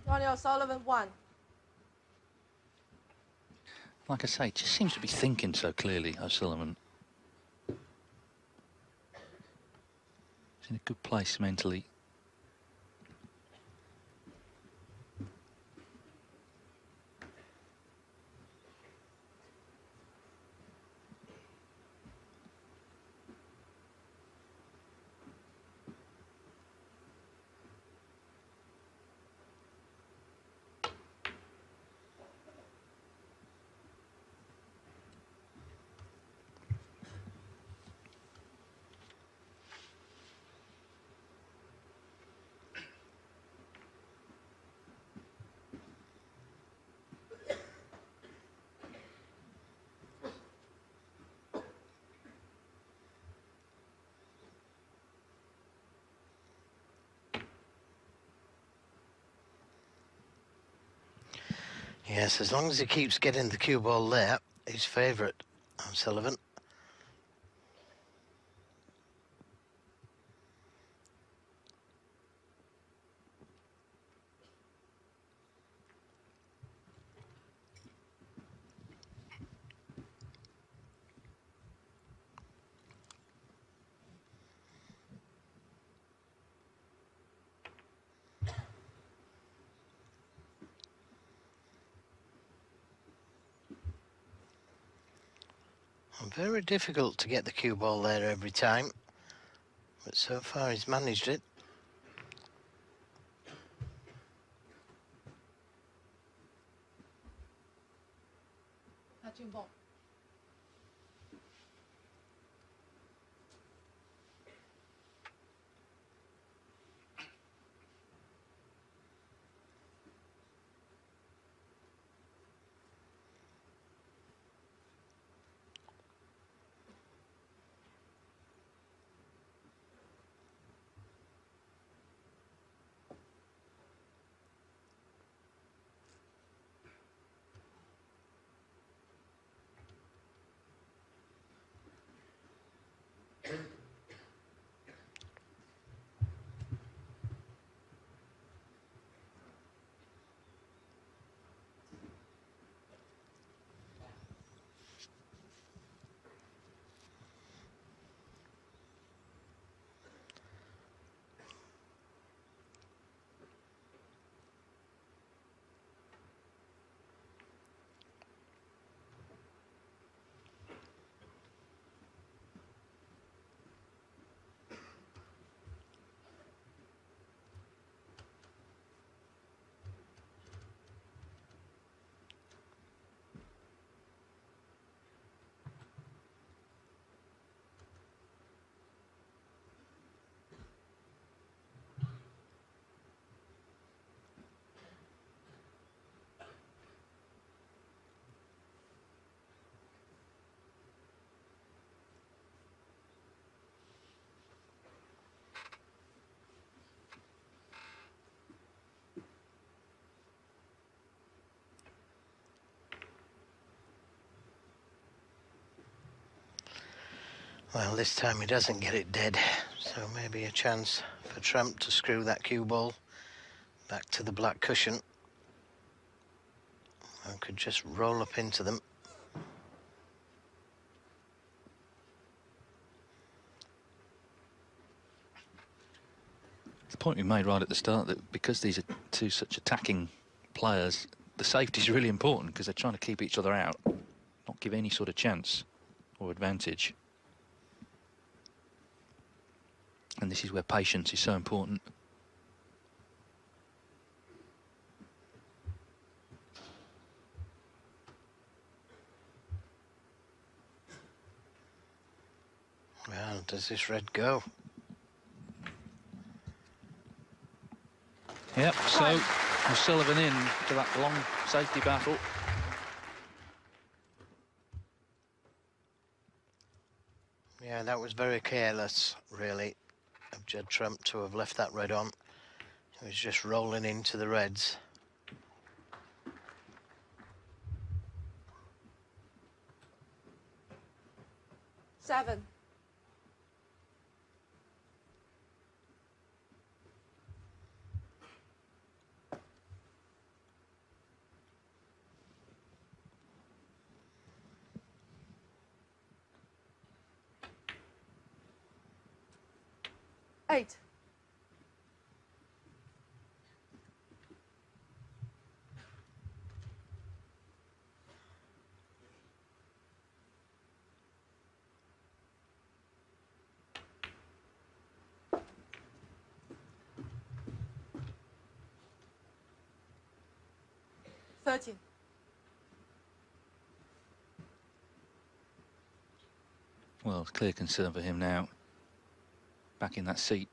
Speaker 2: Ronnie O'Sullivan 1.
Speaker 1: Like I say, just seems to be thinking so clearly, O'Sullivan. He's in a good place mentally.
Speaker 3: Yes, as long as he keeps getting the cue ball there, his favourite, O'Sullivan. Very difficult to get the cue ball there every time, but so far he's managed it.
Speaker 2: Touching ball.
Speaker 3: Well, this time he doesn't get it dead, so maybe a chance for Trump to screw that cue ball back to the black cushion. And could just roll up into them.
Speaker 1: The point we made right at the start that because these are two such attacking players, the safety is really important because they're trying to keep each other out, not give any sort of chance or advantage. And this is where patience is so important.
Speaker 3: Well, does this red go?
Speaker 1: Yep, so O'Sullivan in to that long safety battle.
Speaker 3: Yeah, that was very careless, really, of Judd Trump to have left that red on. He was just rolling into the reds.
Speaker 2: Seven. Eight. Thirteen.
Speaker 1: Well, clear concern for him now. Back in that seat.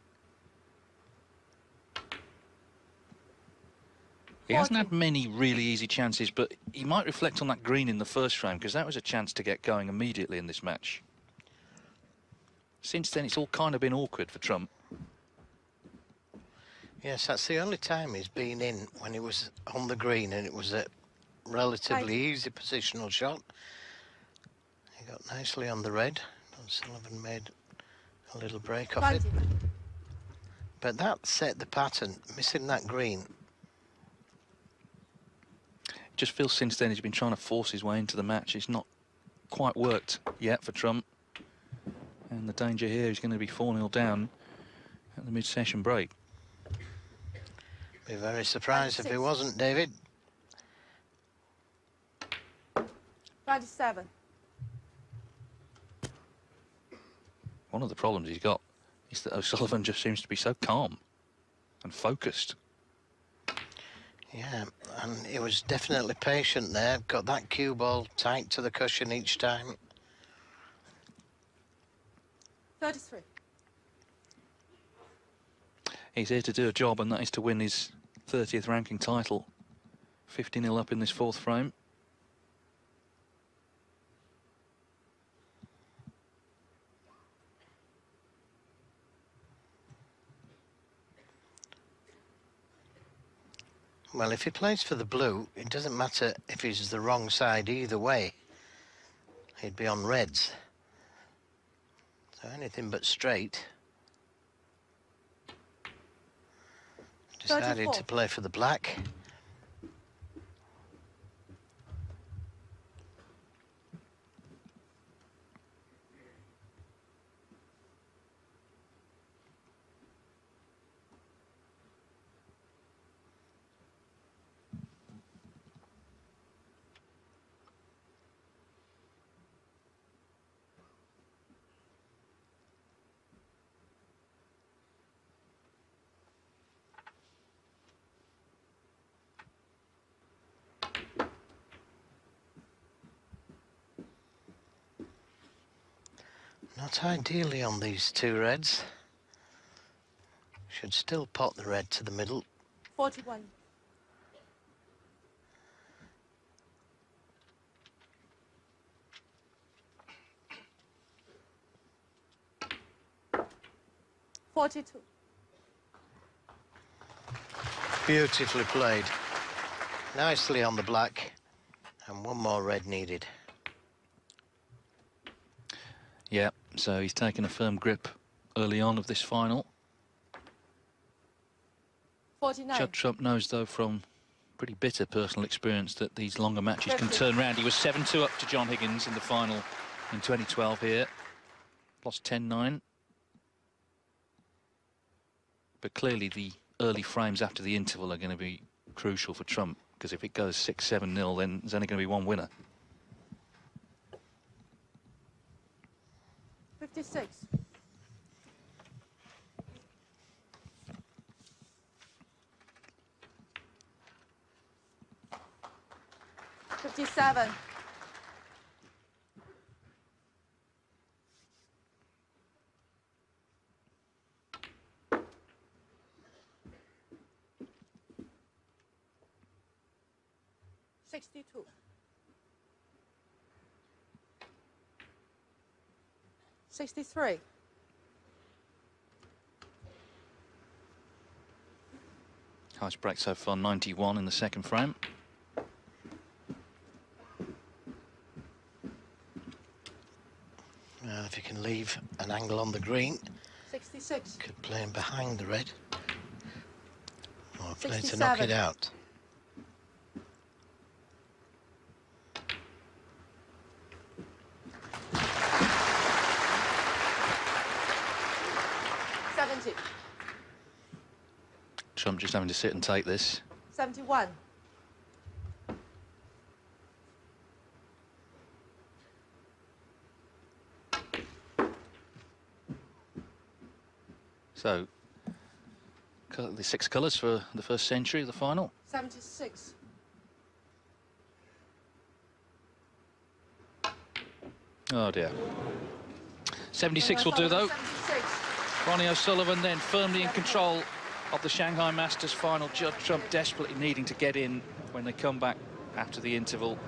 Speaker 1: He hasn't had many really easy chances, but he might reflect on that green in the first frame because that was a chance to get going immediately in this match. Since then, it's all kind of been awkward for Trump.
Speaker 3: Yes, that's the only time he's been in, when he was on the green, and it was a relatively easy positional shot. He got nicely on the red. O'Sullivan made a little break off it. But that set the pattern, missing that green.
Speaker 1: Just feels since then he's been trying to force his way into the match. It's not quite worked yet for Trump. And the danger here is going to be 4-0 down at the mid-session break.
Speaker 3: Be very surprised if he wasn't, David.
Speaker 2: 27.
Speaker 1: One of the problems he's got is that O'Sullivan just seems to be so calm and focused.
Speaker 3: Yeah, and he was definitely patient there. Got that cue ball tight to the cushion each time.
Speaker 2: 33.
Speaker 1: He's here to do a job, and that is to win his 30th ranking title. 50-0 up in this fourth frame.
Speaker 3: Well, if he plays for the blue, it doesn't matter if he's the wrong side either way. He'd be on reds. So anything but straight. Decided
Speaker 2: 34.
Speaker 3: to play for the black. Not ideally on these two reds. Should still pot the red to the middle.
Speaker 2: 41. $42.
Speaker 3: Beautifully played. Nicely on the black. And one more red needed.
Speaker 1: Yeah, So he's taken a firm grip early on of this final.
Speaker 2: 49.
Speaker 1: Judd Trump knows, though, from pretty bitter personal experience that these longer matches can turn round. He was 7-2 up to John Higgins in the final in 2012 here. Lost 10-9. But clearly the early frames after the interval are going to be crucial for Trump, because if it goes 6-7-0, then there's only going to be one winner.
Speaker 2: 56. 57. 62. 63.
Speaker 1: Highest break so far, 91 in the second frame.
Speaker 3: Well, if you can leave an angle on the green,
Speaker 2: 66.
Speaker 3: could play him behind the red, or play to
Speaker 2: 67.
Speaker 3: knock it out.
Speaker 1: Trump just having to sit and take this.
Speaker 2: 71.
Speaker 1: So, the 6 colours for the first century of the final.
Speaker 2: 76.
Speaker 1: Oh dear. 76 will do, though.
Speaker 2: 76.
Speaker 1: Ronnie O'Sullivan then firmly in control of the Shanghai Masters final. Judd Trump desperately needing to get in when they come back after the interval.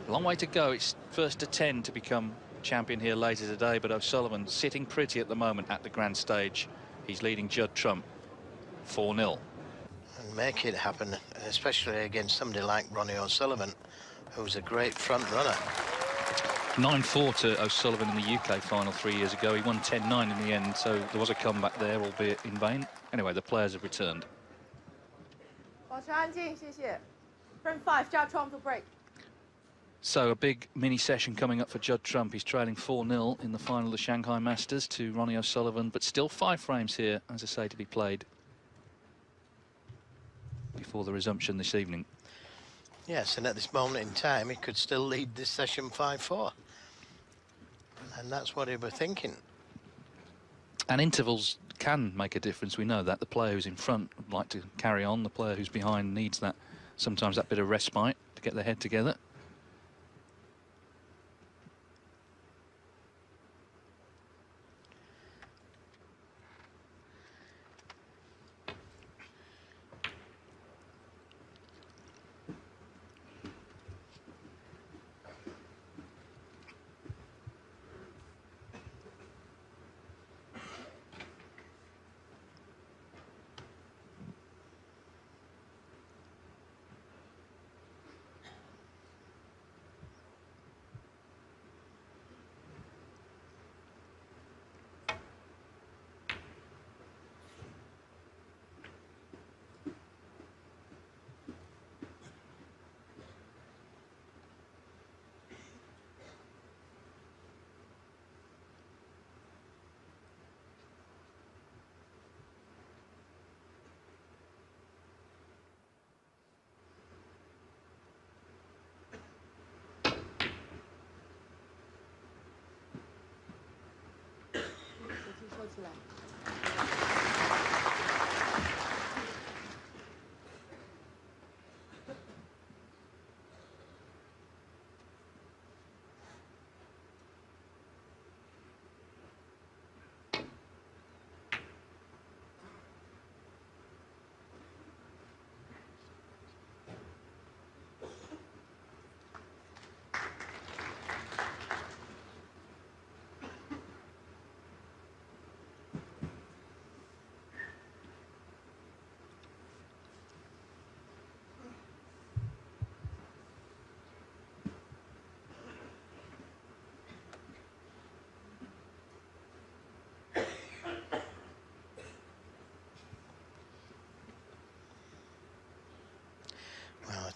Speaker 1: A long way to go. It's first to 10 to become champion here later today, but O'Sullivan sitting pretty at the moment at the grand stage. He's leading Judd Trump 4-0.
Speaker 3: And make it happen, especially against somebody like Ronnie O'Sullivan, who's a great front runner.
Speaker 1: 9-4 to O'Sullivan in the UK final 3 years ago. He won 10-9 in the end, so there was a comeback there, albeit in vain. Anyway, the players have returned.
Speaker 2: 保持安静，谢谢。Frame 5, Judd Trump to break.
Speaker 1: So a big mini session coming up for Judd Trump. He's trailing 4-0 in the final of the Shanghai Masters to Ronnie O'Sullivan, but still 5 frames here, as I say, to be played before the resumption this evening.
Speaker 3: Yes, and at this moment in time, he could still lead this session 5-4. And that's what he was thinking.
Speaker 1: And intervals can make a difference. We know that. The player who's in front would like to carry on. The player who's behind needs that, sometimes that bit of respite to get their head together.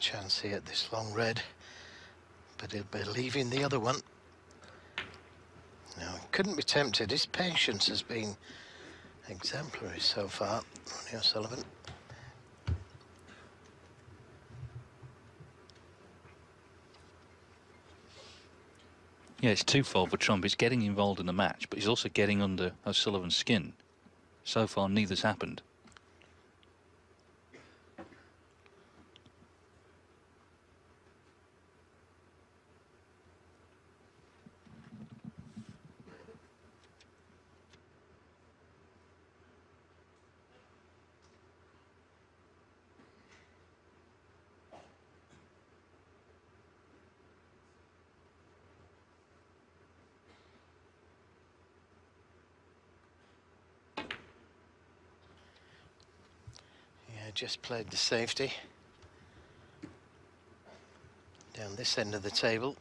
Speaker 3: chance here at this long red, but he'll be leaving the other one. No, he couldn't be tempted. His patience has been exemplary so far, Ronnie O'Sullivan.
Speaker 1: Yeah, it's twofold for Trump. He's getting involved in the match, but he's also getting under O'Sullivan's skin. So far, neither's happened.
Speaker 3: Just played the safety down this end of the table.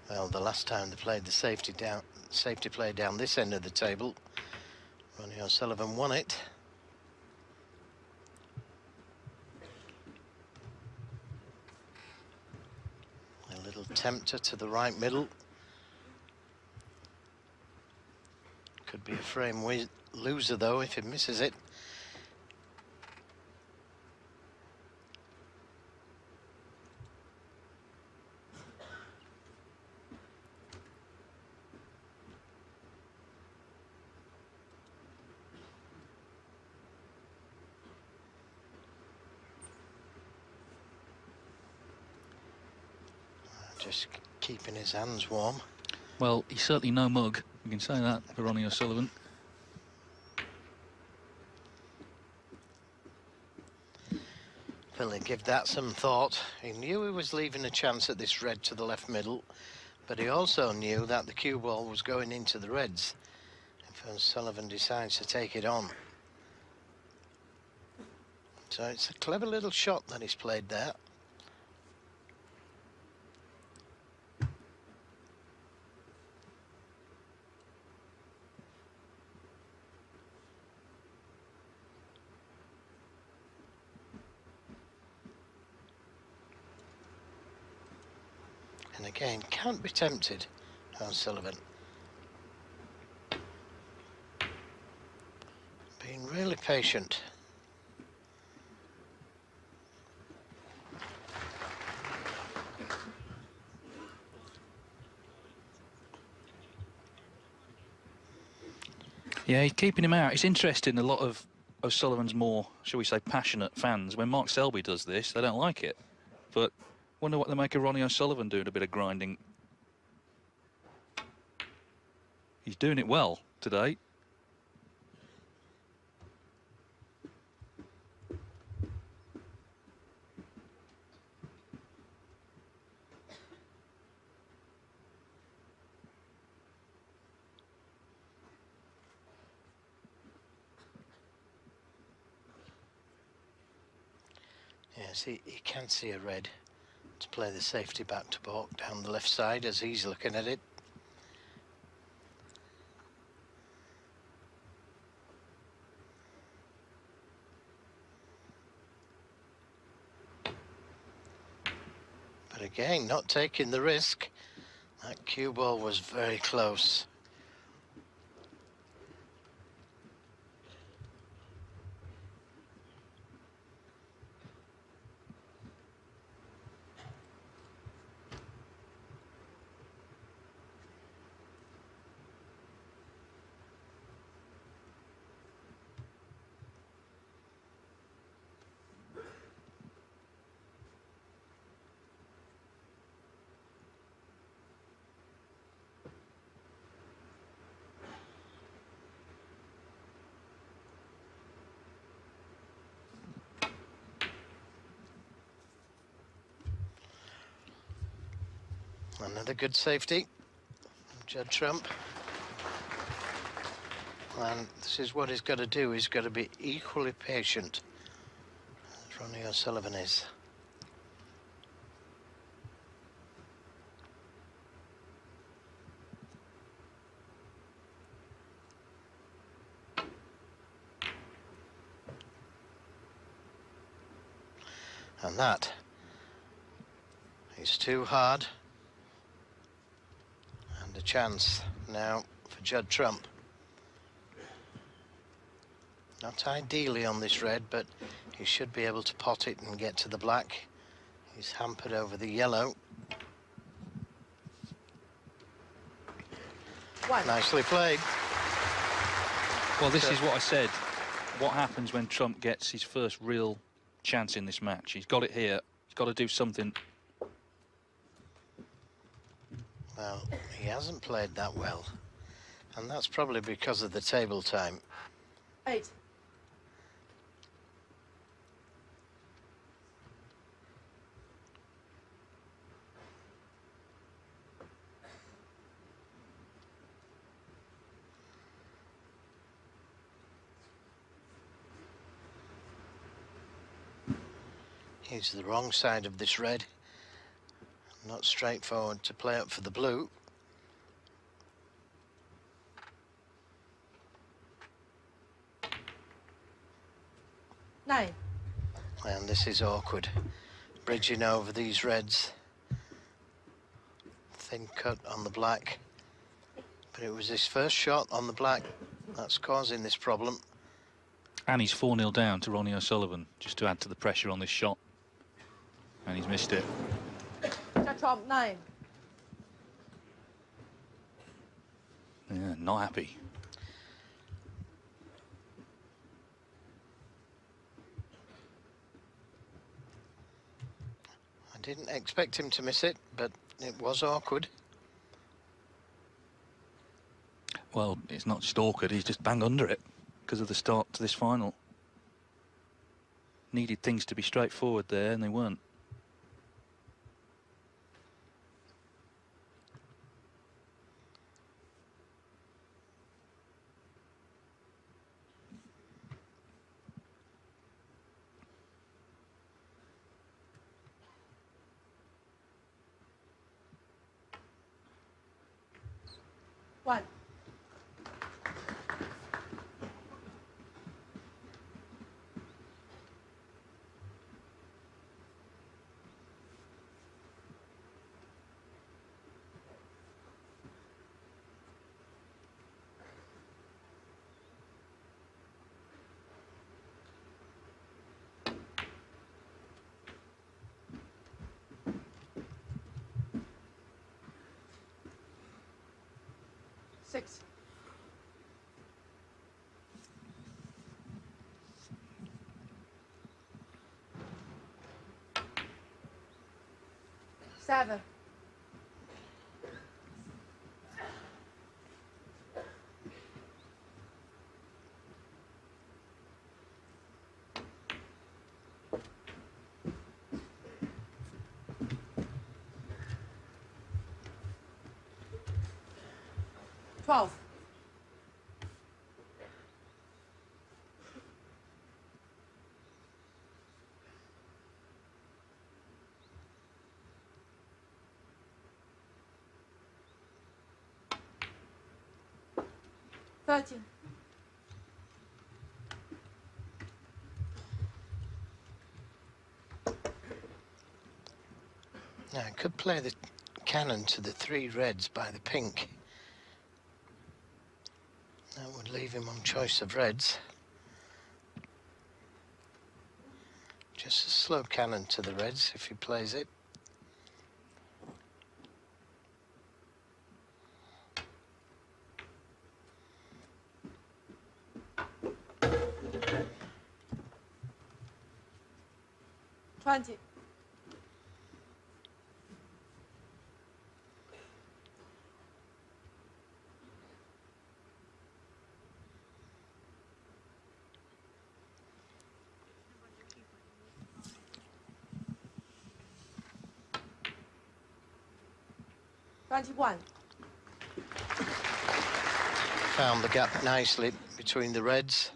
Speaker 3: Well, the last time they played the safety play down this end of the table, Ronnie O'Sullivan won it. A little tempter to the right middle. Could be a frame loser though if he misses it. Just keeping his hands warm.
Speaker 1: Well, he's certainly no mug. You can say that for Ronnie O'Sullivan.
Speaker 3: Well, he gave that some thought. He knew he was leaving a chance at this red to the left middle, but he also knew that the cue ball was going into the reds if O'Sullivan decides to take it on. So it's a clever little shot that he's played there. And again, can't be tempted, O'Sullivan. Being really patient.
Speaker 1: Yeah, he's keeping him out. It's interesting, a lot of O'Sullivan's more, shall we say, passionate fans, when Mark Selby does this, they don't like it. But wonder what they make of Ronnie O'Sullivan doing a bit of grinding. He's doing it well today.
Speaker 3: Yes, he can see a red to play the safety back to balk down the left side as he's looking at it. But again, not taking the risk. That cue ball was very close. Another good safety. Judd Trump. And this is what he's got to do. He's got to be equally patient as Ronnie O'Sullivan is. And that is too hard. And a chance now for Judd Trump. Not ideally on this red, but he should be able to pot it and get to the black. He's hampered over the yellow. Nicely played.
Speaker 1: Well, this is what I said. What happens when Trump gets his first real chance in this match? He's got it here. He's got to do something.
Speaker 3: Well, he hasn't played that well. And that's probably because of the table time.
Speaker 2: 8.
Speaker 3: He's the wrong side of this red. Not straightforward to play up for the blue.
Speaker 2: Nine.
Speaker 3: And this is awkward. Bridging over these reds. Thin cut on the black. But it was his first shot on the black that's causing this problem.
Speaker 1: And he's 4-0 down to Ronnie O'Sullivan, just to add to the pressure on this shot. And he's missed it.
Speaker 2: Judd Trump, 9.
Speaker 1: Yeah, not happy.
Speaker 3: I didn't expect him to miss it, but it was awkward.
Speaker 1: Well, it's not just awkward, he's just bang under it because of the start to this final. Needed things to be straightforward there, and they weren't.
Speaker 2: One. Six. Seven. Twelve. Thirteen.
Speaker 3: Now, I could play the cannon to the 3 reds by the pink. That would leave him on choice of reds. Just a slow cannon to the reds if he plays it.
Speaker 2: Twenty. 21.
Speaker 3: Found the gap nicely between the reds.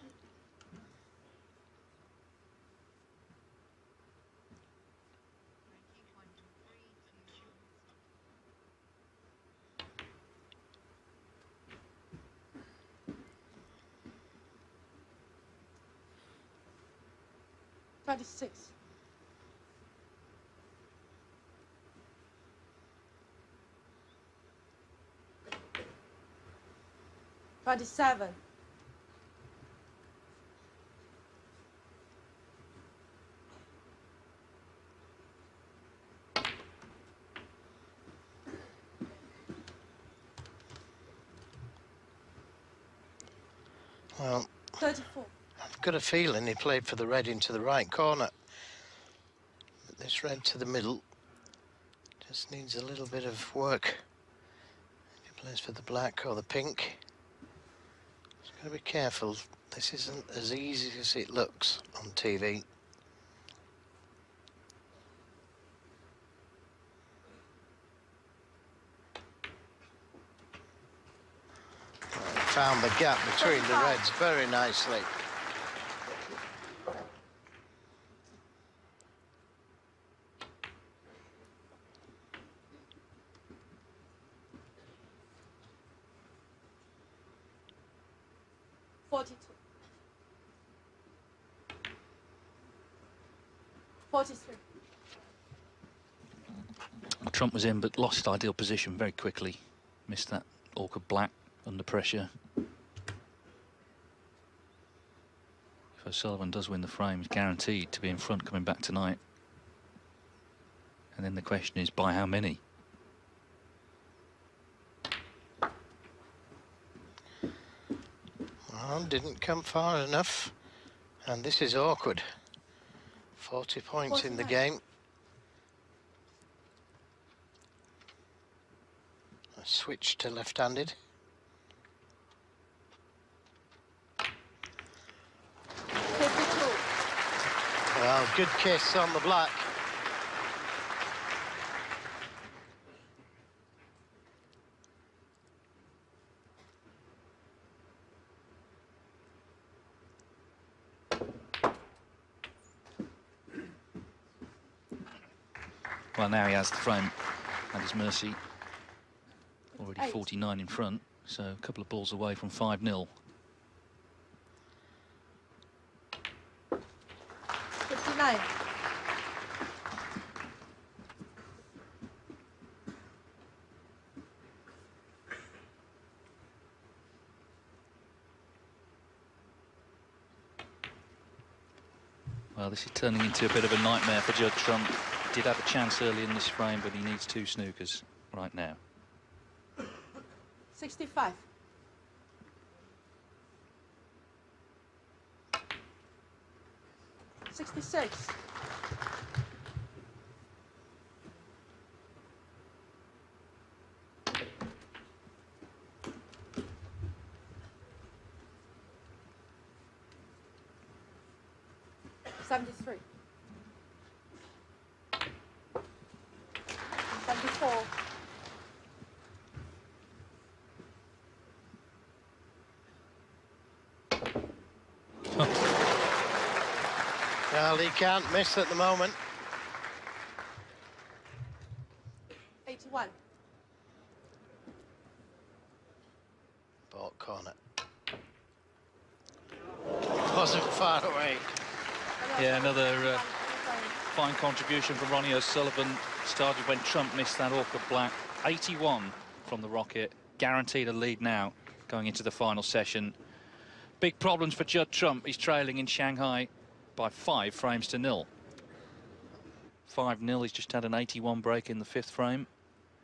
Speaker 2: Twenty-six. 27. 34.
Speaker 3: I've got a feeling he played for the red into the right corner. But this red to the middle just needs a little bit of work. If he plays for the black or the pink, he's got to be careful. This isn't as easy as it looks on TV. Found the gap between the reds very nicely.
Speaker 1: Trump was in but lost ideal position very quickly. Missed that awkward black under pressure. If O'Sullivan does win the frame, he's guaranteed to be in front coming back tonight. And then the question is, by how many?
Speaker 3: Well, didn't come far enough. And this is awkward. 40 points in the game. A switch to left-handed. Well, good kiss on the black.
Speaker 1: Well, now he has the frame at his mercy. Already 49 in front, so a couple of balls away from 5-0.
Speaker 2: 59.
Speaker 1: Well, this is turning into a bit of a nightmare for Judd Trump. He did have a chance early in this frame, but he needs 2 snookers right now.
Speaker 2: 65. 66. 73. 74.
Speaker 3: Well, he can't miss at the moment.
Speaker 2: 81.
Speaker 3: Ball corner. Wasn't far away.
Speaker 1: Yeah, another fine contribution from Ronnie O'Sullivan. Started when Trump missed that awkward black. 81 from the Rocket. Guaranteed a lead now going into the final session. Big problems for Judd Trump. He's trailing in Shanghai by 5 frames to 0. 5-0. He's just had an 81 break in the 5th frame.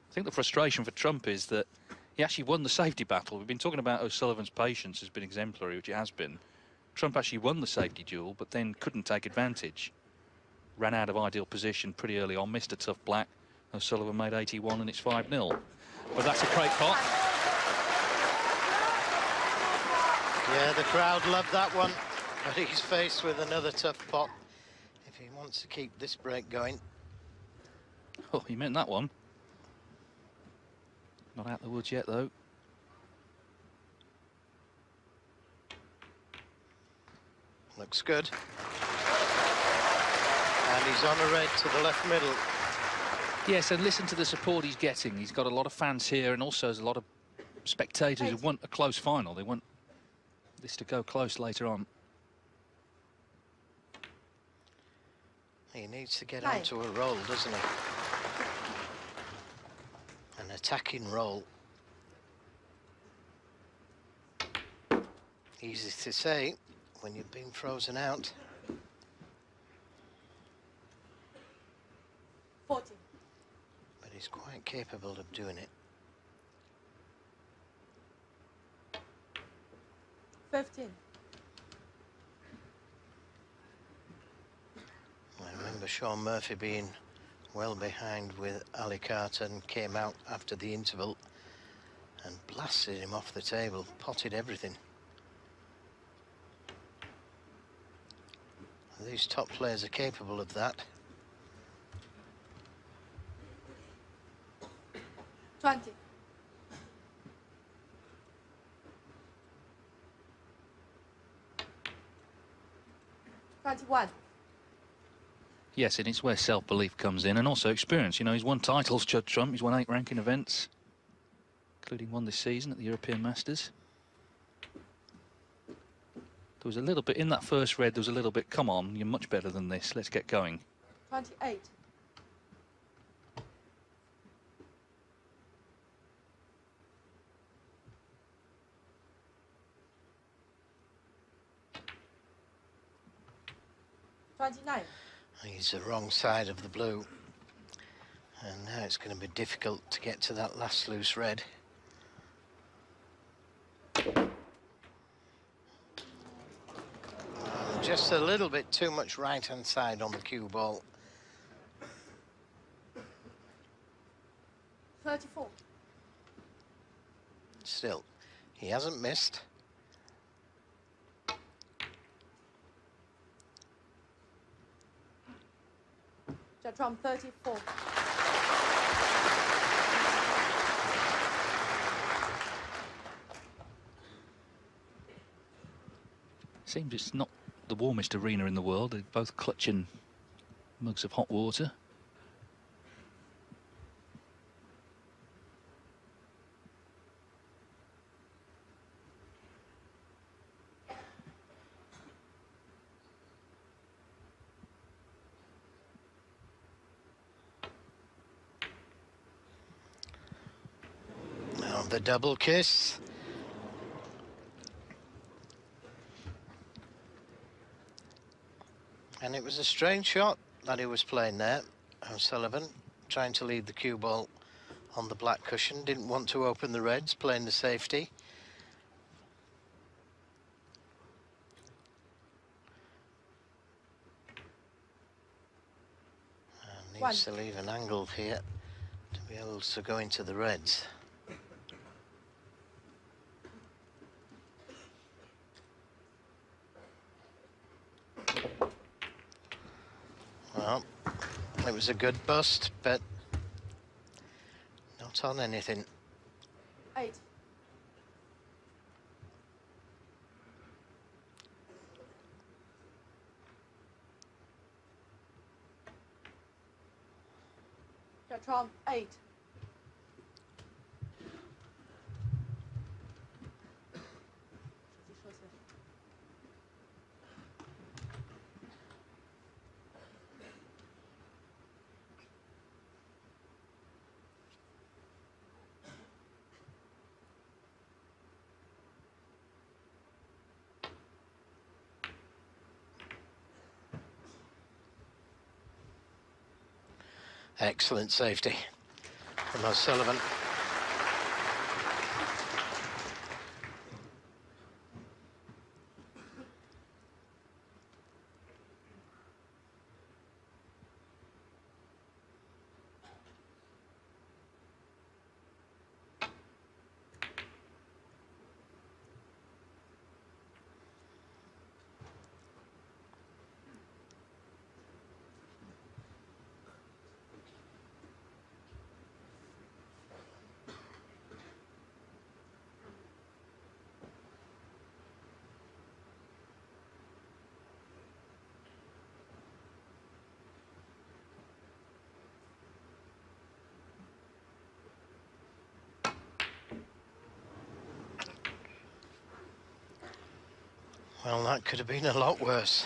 Speaker 1: I think the frustration for Trump is that he actually won the safety battle. We've been talking about O'Sullivan's patience has been exemplary, which it has been. Trump actually won the safety duel, but then couldn't take advantage. Ran out of ideal position pretty early on, missed a tough black. O'Sullivan made 81 and it's 5-0. But that's a great pot.
Speaker 3: Yeah, the crowd loved that one, but he's faced with another tough pot if he wants to keep this break going.
Speaker 1: Oh, he meant that one. Not out the woods yet, though.
Speaker 3: Looks good. And he's on a red to the left middle.
Speaker 1: Yes, and listen to the support he's getting. He's got a lot of fans here, and also there's a lot of spectators who want a close final. They want this to go close later on.
Speaker 3: He needs to get onto a roll, doesn't he? An attacking roll. Easy to say when you've been frozen out.
Speaker 2: 14.
Speaker 3: But he's quite capable of doing it.
Speaker 2: 15.
Speaker 3: I remember Sean Murphy being well behind with Ali Carter and came out after the interval and blasted him off the table, potted everything. These top players are capable of that.
Speaker 2: 20. $21.
Speaker 1: Yes, and it's where self-belief comes in, and also experience. You know, he's won titles, Judd Trump. He's won 8 ranking events, including one this season at the European Masters. There was a little bit, in that first red, there was a little bit, come on, you're much better than this, let's get going.
Speaker 2: 28. $29.
Speaker 3: He's the wrong side of the blue. And now it's going to be difficult to get to that last loose red. Just a little bit too much right-hand side on the cue ball.
Speaker 2: 34.
Speaker 3: Still, he hasn't missed.
Speaker 2: Judd Trump 34.
Speaker 1: Seems it's not the warmest arena in the world. They're both clutching mugs of hot water.
Speaker 3: Now the double kiss. And it was a strange shot that he was playing there, O'Sullivan, trying to leave the cue ball on the black cushion, didn't want to open the reds, playing the safety. And needs to leave an angle here to be able to go into the reds. Well, it was a good bust, but not on anything.
Speaker 2: 8. Judd Trump 8.
Speaker 3: Excellent safety from O'Sullivan. Well, that could have been a lot worse.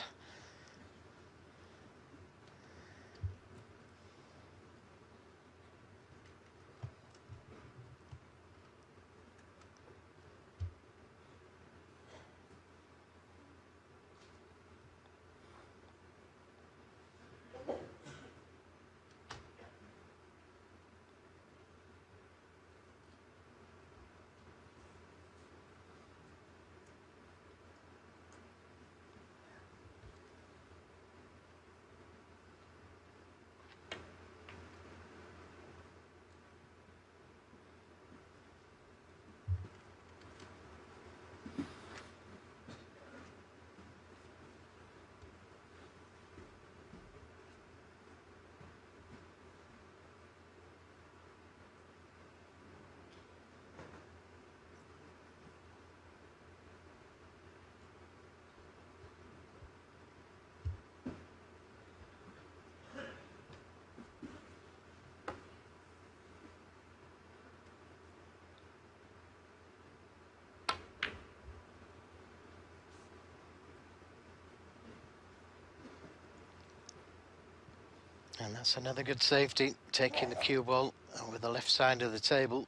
Speaker 3: And that's another good safety, taking the cue ball over the left side of the table.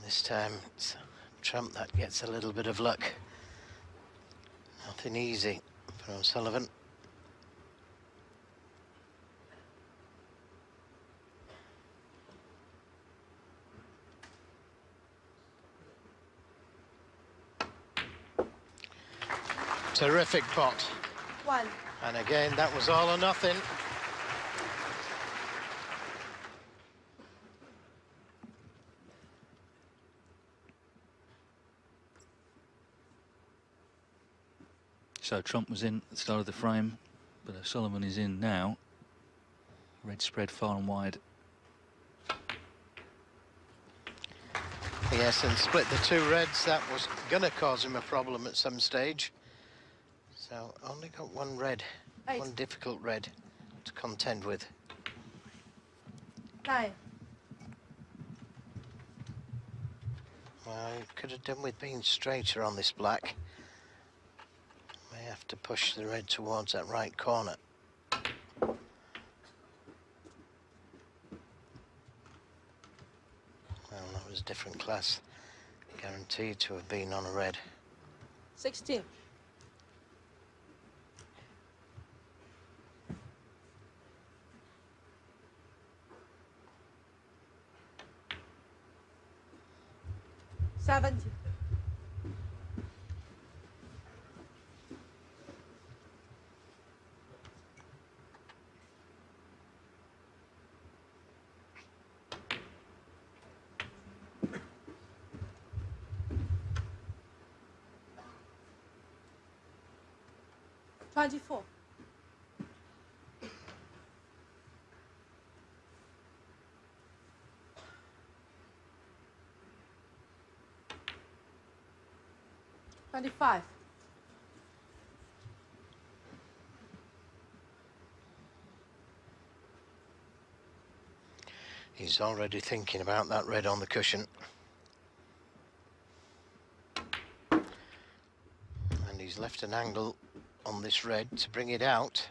Speaker 3: This time it's Trump that gets a little bit of luck. Nothing easy for O'Sullivan. Terrific pot.
Speaker 2: 1.
Speaker 3: And again, that was all or nothing.
Speaker 1: So Trump was in at the start of the frame, but O'Sullivan is in now. Red spread far and wide.
Speaker 3: Yes, and split the two reds. That was going to cause him a problem at some stage. So only got one red,
Speaker 2: 8.
Speaker 3: one difficult red to contend with.
Speaker 2: 9.
Speaker 3: Well, he could have done with being straighter on this black. May have to push the red towards that right corner. Well, that was a different class. Guaranteed to have been on a red.
Speaker 2: 16. 70. 24. 25.
Speaker 3: 'He's already thinking about that red on the cushion. And he's left an angle on this red to bring it out.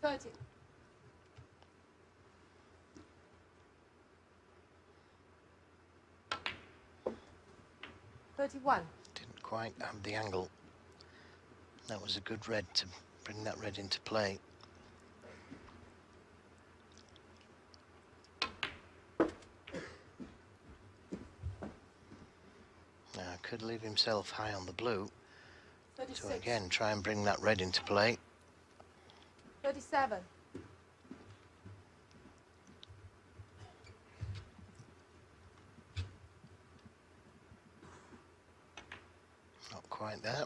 Speaker 2: 30. 31.
Speaker 3: Didn't quite have the angle. That was a good red to bring that red into play. Now, could leave himself high on the blue
Speaker 2: 36.
Speaker 3: to again try and bring that red into play.
Speaker 2: 37.
Speaker 3: quite there.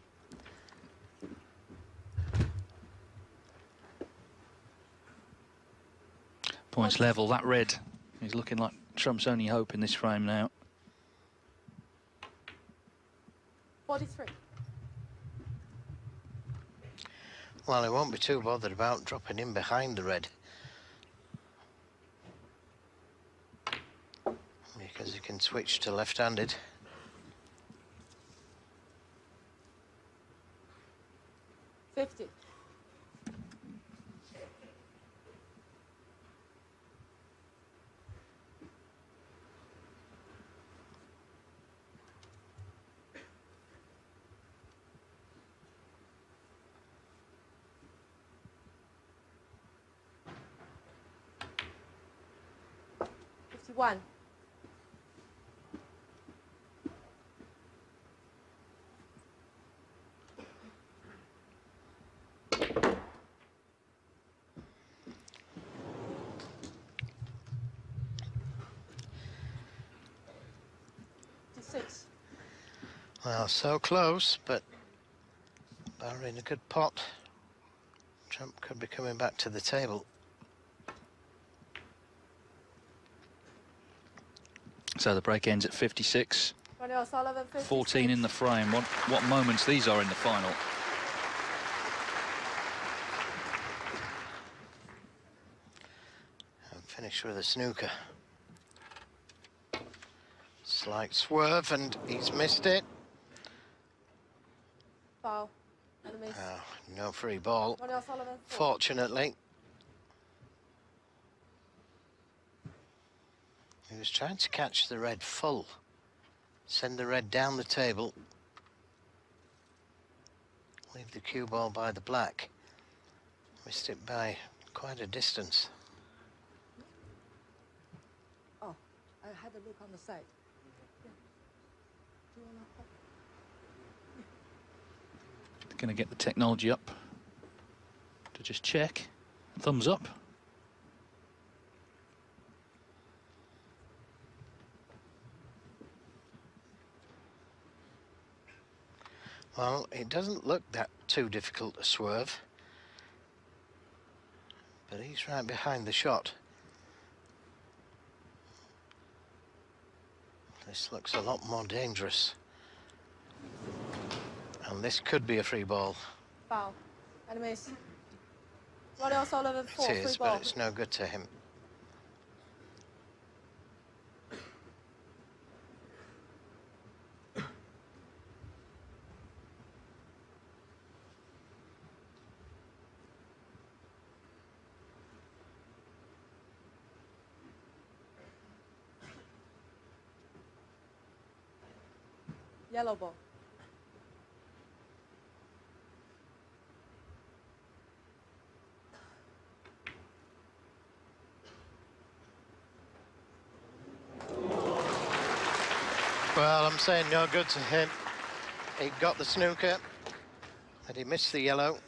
Speaker 1: Points level. That red is looking like Trump's only hope in this frame now.
Speaker 2: 43.
Speaker 3: Well, he won't be too bothered about dropping in behind the red, because he can switch to left-handed.
Speaker 2: 50. One. Six.
Speaker 3: Well, so close, but barring a good pot, Trump could be coming back to the table.
Speaker 1: So the break ends at 56.
Speaker 2: Ronnie O'Sullivan, 56.
Speaker 1: 14 in the frame. What moments these are in the final.
Speaker 3: And finish with a snooker. Slight swerve, and he's missed it.
Speaker 2: Foul. And a miss.
Speaker 3: Oh, no free ball,
Speaker 2: Ronnie O'Sullivan, 4.
Speaker 3: fortunately. He was trying to catch the red full, send the red down the table, leave the cue ball by the black. Missed it by quite a distance.
Speaker 2: Oh, I had a look on the side. Yeah. Do you wanna pop?
Speaker 1: Going to get the technology up to just check. Thumbs up.
Speaker 3: Well, it doesn't look that too difficult to swerve, but he's right behind the shot. This looks a lot more dangerous, and this could be a free ball.
Speaker 2: Foul. And a miss. Ronnie O'Sullivan, 4.
Speaker 3: It is,
Speaker 2: Free ball.
Speaker 3: but it's no good to him.
Speaker 2: Yellow ball.
Speaker 3: Well, I'm saying no good to him. He got the snooker, but he missed the yellow.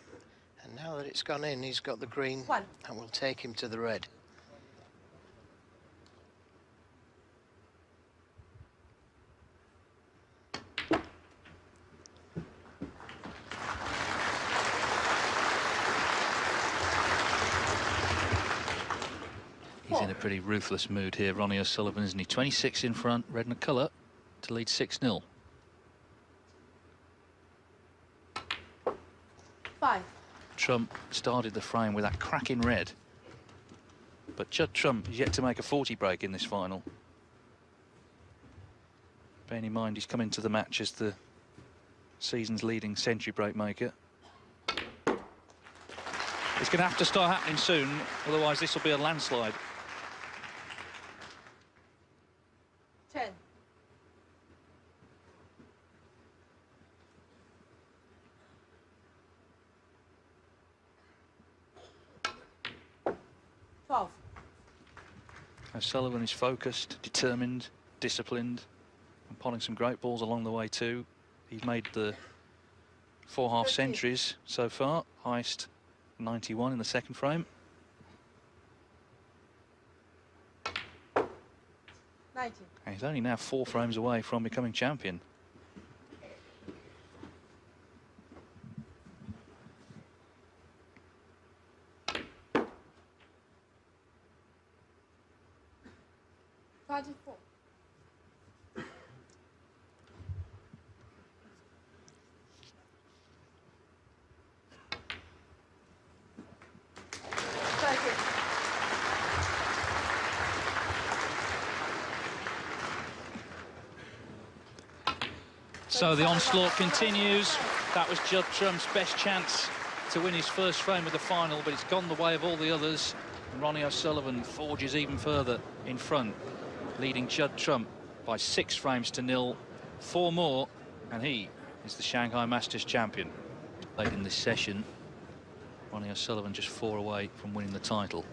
Speaker 3: And now that it's gone in, he's got the green.
Speaker 2: 1.
Speaker 3: And will take him to the red.
Speaker 1: He's in a pretty ruthless mood here, Ronnie O'Sullivan, isn't he? 26 in front, red and a colour, to lead 6-0.
Speaker 2: 5.
Speaker 1: Trump started the frame with that cracking red. But Judd Trump is yet to make a 40 break in this final. Bearing in mind he's come into the match as the season's leading century break maker. It's going to have to start happening soon, otherwise this will be a landslide.
Speaker 2: 10.
Speaker 1: O'Sullivan is focused, determined, disciplined, and potting some great balls along the way too. He's made the 4 half centuries so far, highest 91 in the second frame.
Speaker 2: 90.
Speaker 1: And he's only now 4 frames away from becoming champion.
Speaker 2: 24.
Speaker 1: So the onslaught continues. That was Judd Trump's best chance to win his first frame of the final, but it's gone the way of all the others. Ronnie O'Sullivan forges even further in front, leading Judd Trump by 6 frames to 0. 4 more, and he is the Shanghai Masters champion. Late in this session, Ronnie O'Sullivan just 4 away from winning the title.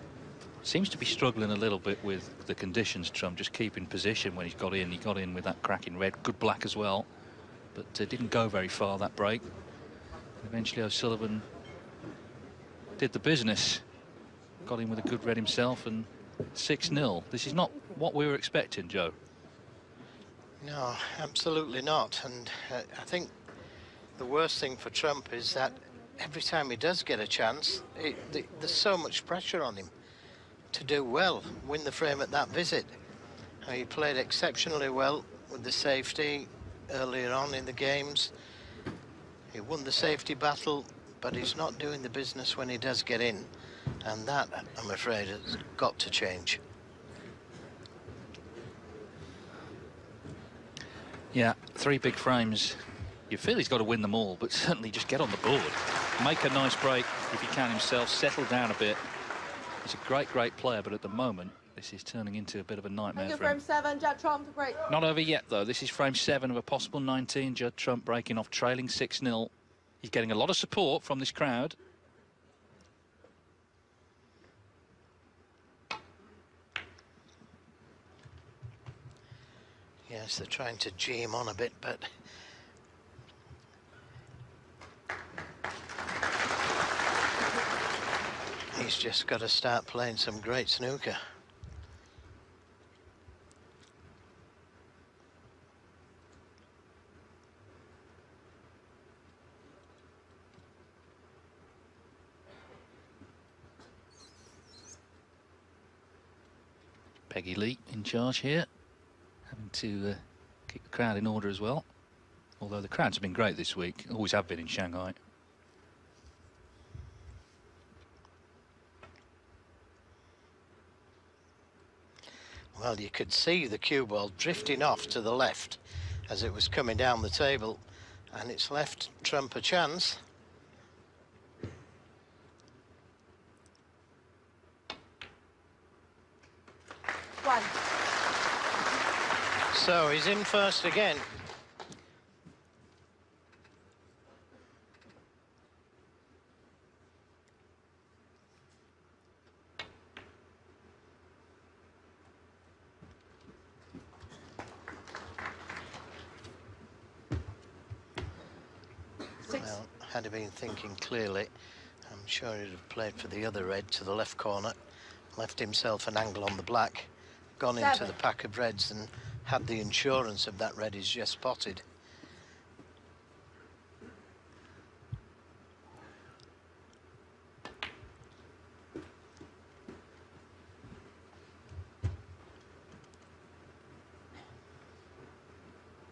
Speaker 1: Seems to be struggling a little bit with the conditions, Trump, just keeping position when he's got in. He got in with that cracking red, good black as well, but didn't go very far that break. Eventually O'Sullivan did the business, got in with a good red himself, and 6-0. This is not what we were expecting, Joe.
Speaker 3: No, absolutely not. And I think the worst thing for Trump is that every time he does get a chance, there's so much pressure on him to do well, win the frame at that visit. He played exceptionally well with the safety earlier on in the games. He won the safety battle, but he's not doing the business when he does get in. And that, I'm afraid, has got to change.
Speaker 1: Yeah, 3 big frames. You feel he's got to win them all, but certainly just get on the board. Make a nice break if he can himself, settle down a bit. He's a great, great player, but at the moment, this is turning into a bit of a nightmare for him.
Speaker 2: Frame 7, Judd Trump to break.
Speaker 1: Not over yet, though. This is frame 7 of a possible 19. Judd Trump breaking off, trailing 6-0. He's getting a lot of support from this crowd.
Speaker 3: Yes, they're trying to gee him on a bit, but he's just got to start playing some great snooker.
Speaker 1: Peggy Lee in charge here, having to keep the crowd in order as well. Although the crowds have been great this week, always have been in Shanghai.
Speaker 3: Well, you could see the cue ball drifting off to the left as it was coming down the table, and it's left Trump a chance.
Speaker 2: One.
Speaker 3: So he's in first again. Well, had he been thinking clearly, I'm sure he'd have played for the other red to the left corner, left himself an angle on the black, gone into the pack of reds and had the insurance of that red he's just spotted.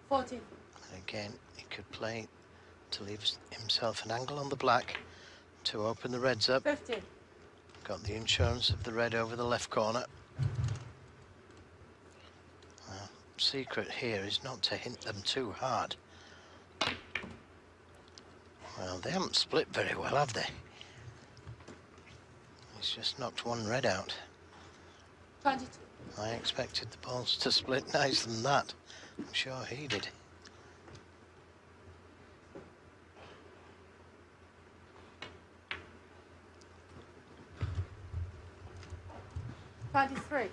Speaker 2: And
Speaker 3: again, he could play to leave himself an angle on the black to open the reds up.
Speaker 2: 15.
Speaker 3: Got the insurance of the red over the left corner. Secret here is not to hint them too hard. Well, they haven't split very well, have they? He's just knocked one red out.
Speaker 2: 22.
Speaker 3: I expected the balls to split nicer than that. I'm sure he did.
Speaker 2: Three.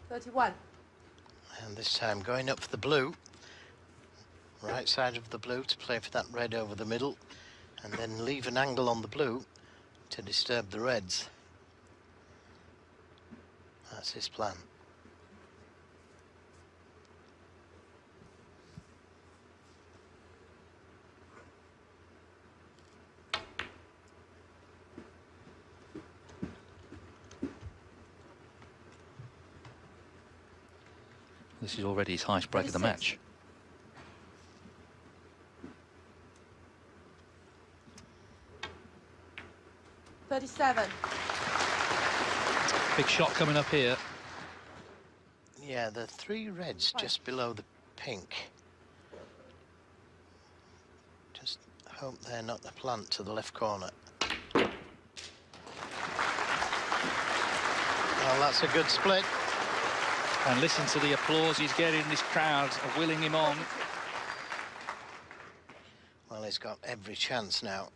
Speaker 2: 31.
Speaker 3: And this time going up for the blue. Right side of the blue to play for that red over the middle, and then leave an angle on the blue to disturb the reds. That's his plan.
Speaker 1: This is already his highest break of the match. Big shot coming up here.
Speaker 3: Yeah, the 3 reds just below the pink. Just hope they're not the plant to the left corner. Well, that's a good split.
Speaker 1: And listen to the applause he's getting. This crowd are willing him on.
Speaker 3: Well, he's got every chance now.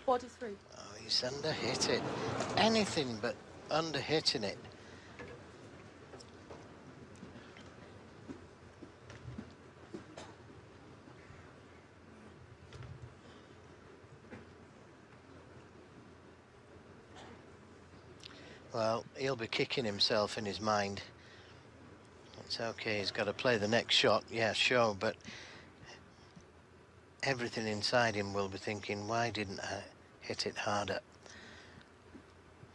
Speaker 2: Oh,
Speaker 3: he's under-hit it. Anything but under-hitting it. Well, he'll be kicking himself in his mind. It's okay, he's got to play the next shot, yeah, sure, but everything inside him will be thinking, why didn't I hit it harder?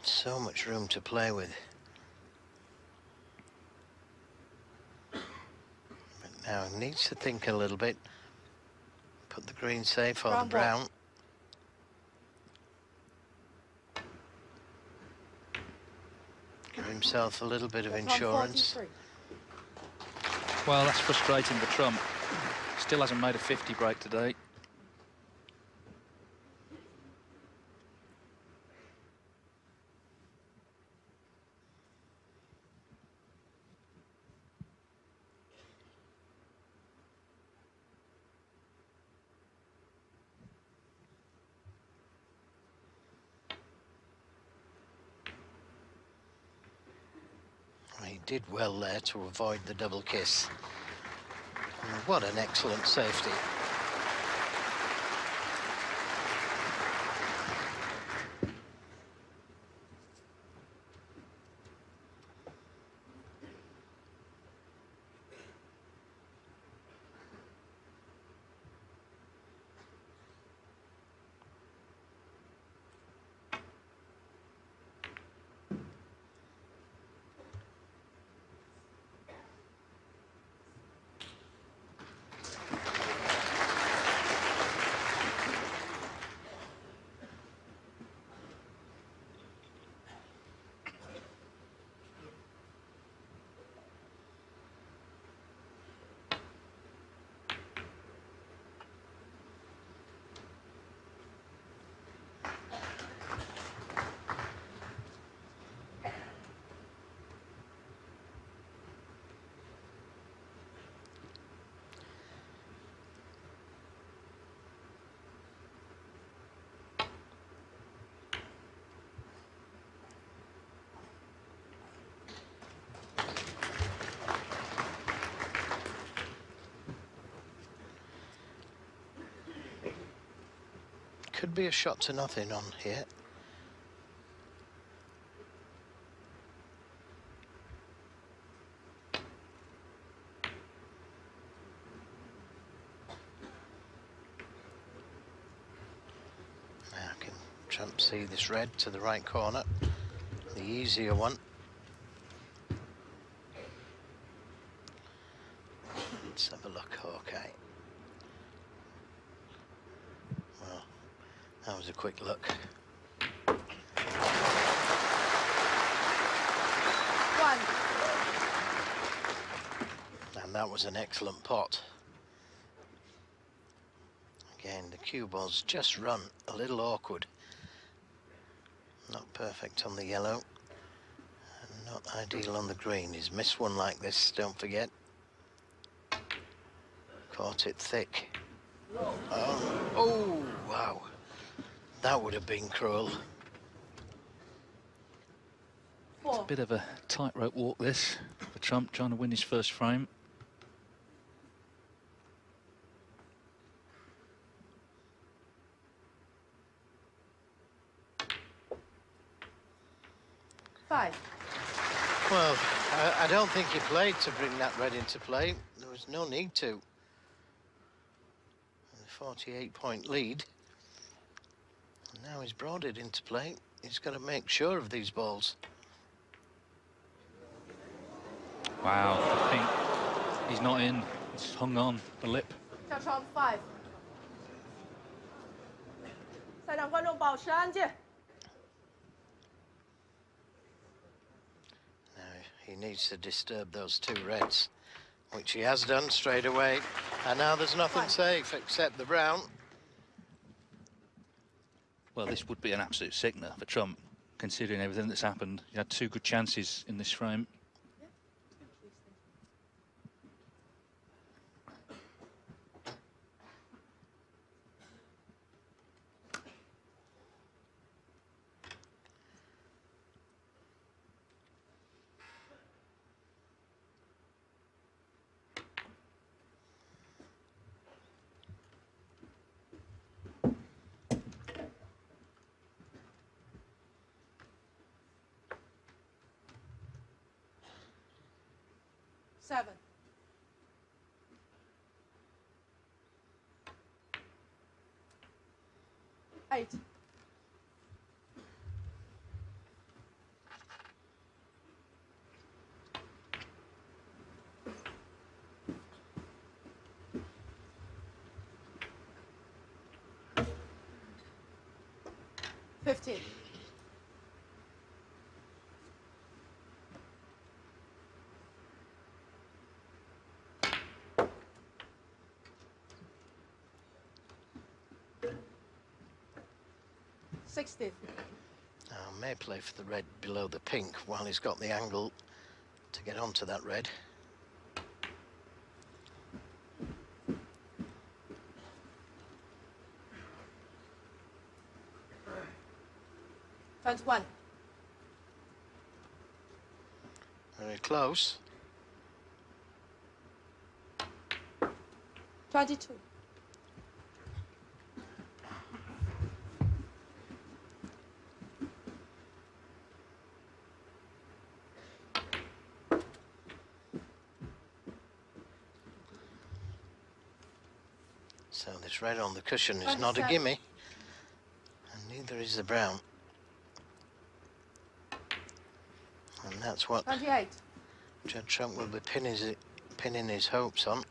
Speaker 3: So much room to play with. But now he needs to think a little bit. Put the green safe or the brown. Give himself a little bit of insurance.
Speaker 1: Well, that's frustrating for Trump. Still hasn't made a 50 break today.
Speaker 3: He did well there to avoid the double kiss. And what an excellent safety. Could be a shot to nothing on here. Now can Trump see this red to the right corner, the easier one. Let's have a look, okay. Well, that was a quick look. And that was an excellent pot. Again, the cue ball's just run a little awkward. Not perfect on the yellow. And not ideal on the green. He's missed one like this, don't forget. Caught it thick. Oh, wow. That would have been cruel.
Speaker 1: It's a bit of a tightrope walk, this, for Trump, trying to win his first frame.
Speaker 2: Five.
Speaker 3: Well, I don't think he played to bring that red into play. There was no need to. A 48-point lead. And now he's brought it into play. He's got to make sure of these balls.
Speaker 1: Wow, the pink. He's not in. It's hung on the lip.
Speaker 2: 下场 five。赛场观众保持安静。
Speaker 3: Now he needs to disturb those two reds, which he has done straight away. And now there's nothing safe except the brown.
Speaker 1: Well, this would be an absolute sickener for Trump, considering everything that's happened. He had two good chances in this frame.
Speaker 2: Seven. Eight. $15. $16.
Speaker 3: Now may play for the red below the pink while he's got the angle to get onto that red.
Speaker 2: $21.
Speaker 3: Very close.
Speaker 2: 22.
Speaker 3: So this red on the cushion is not a gimme, and neither is the brown. And that's what
Speaker 2: 28.
Speaker 3: Judd Trump will be pinning his hopes on.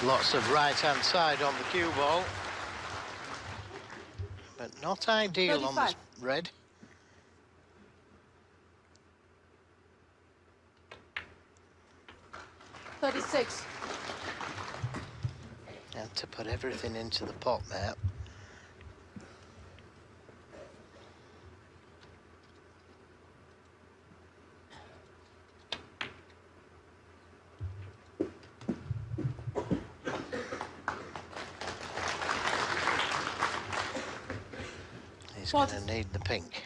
Speaker 3: Lots of right-hand side on the cue ball, but not ideal on this red.
Speaker 2: $36.
Speaker 3: And to put everything into the pot there. He's going to need the pink.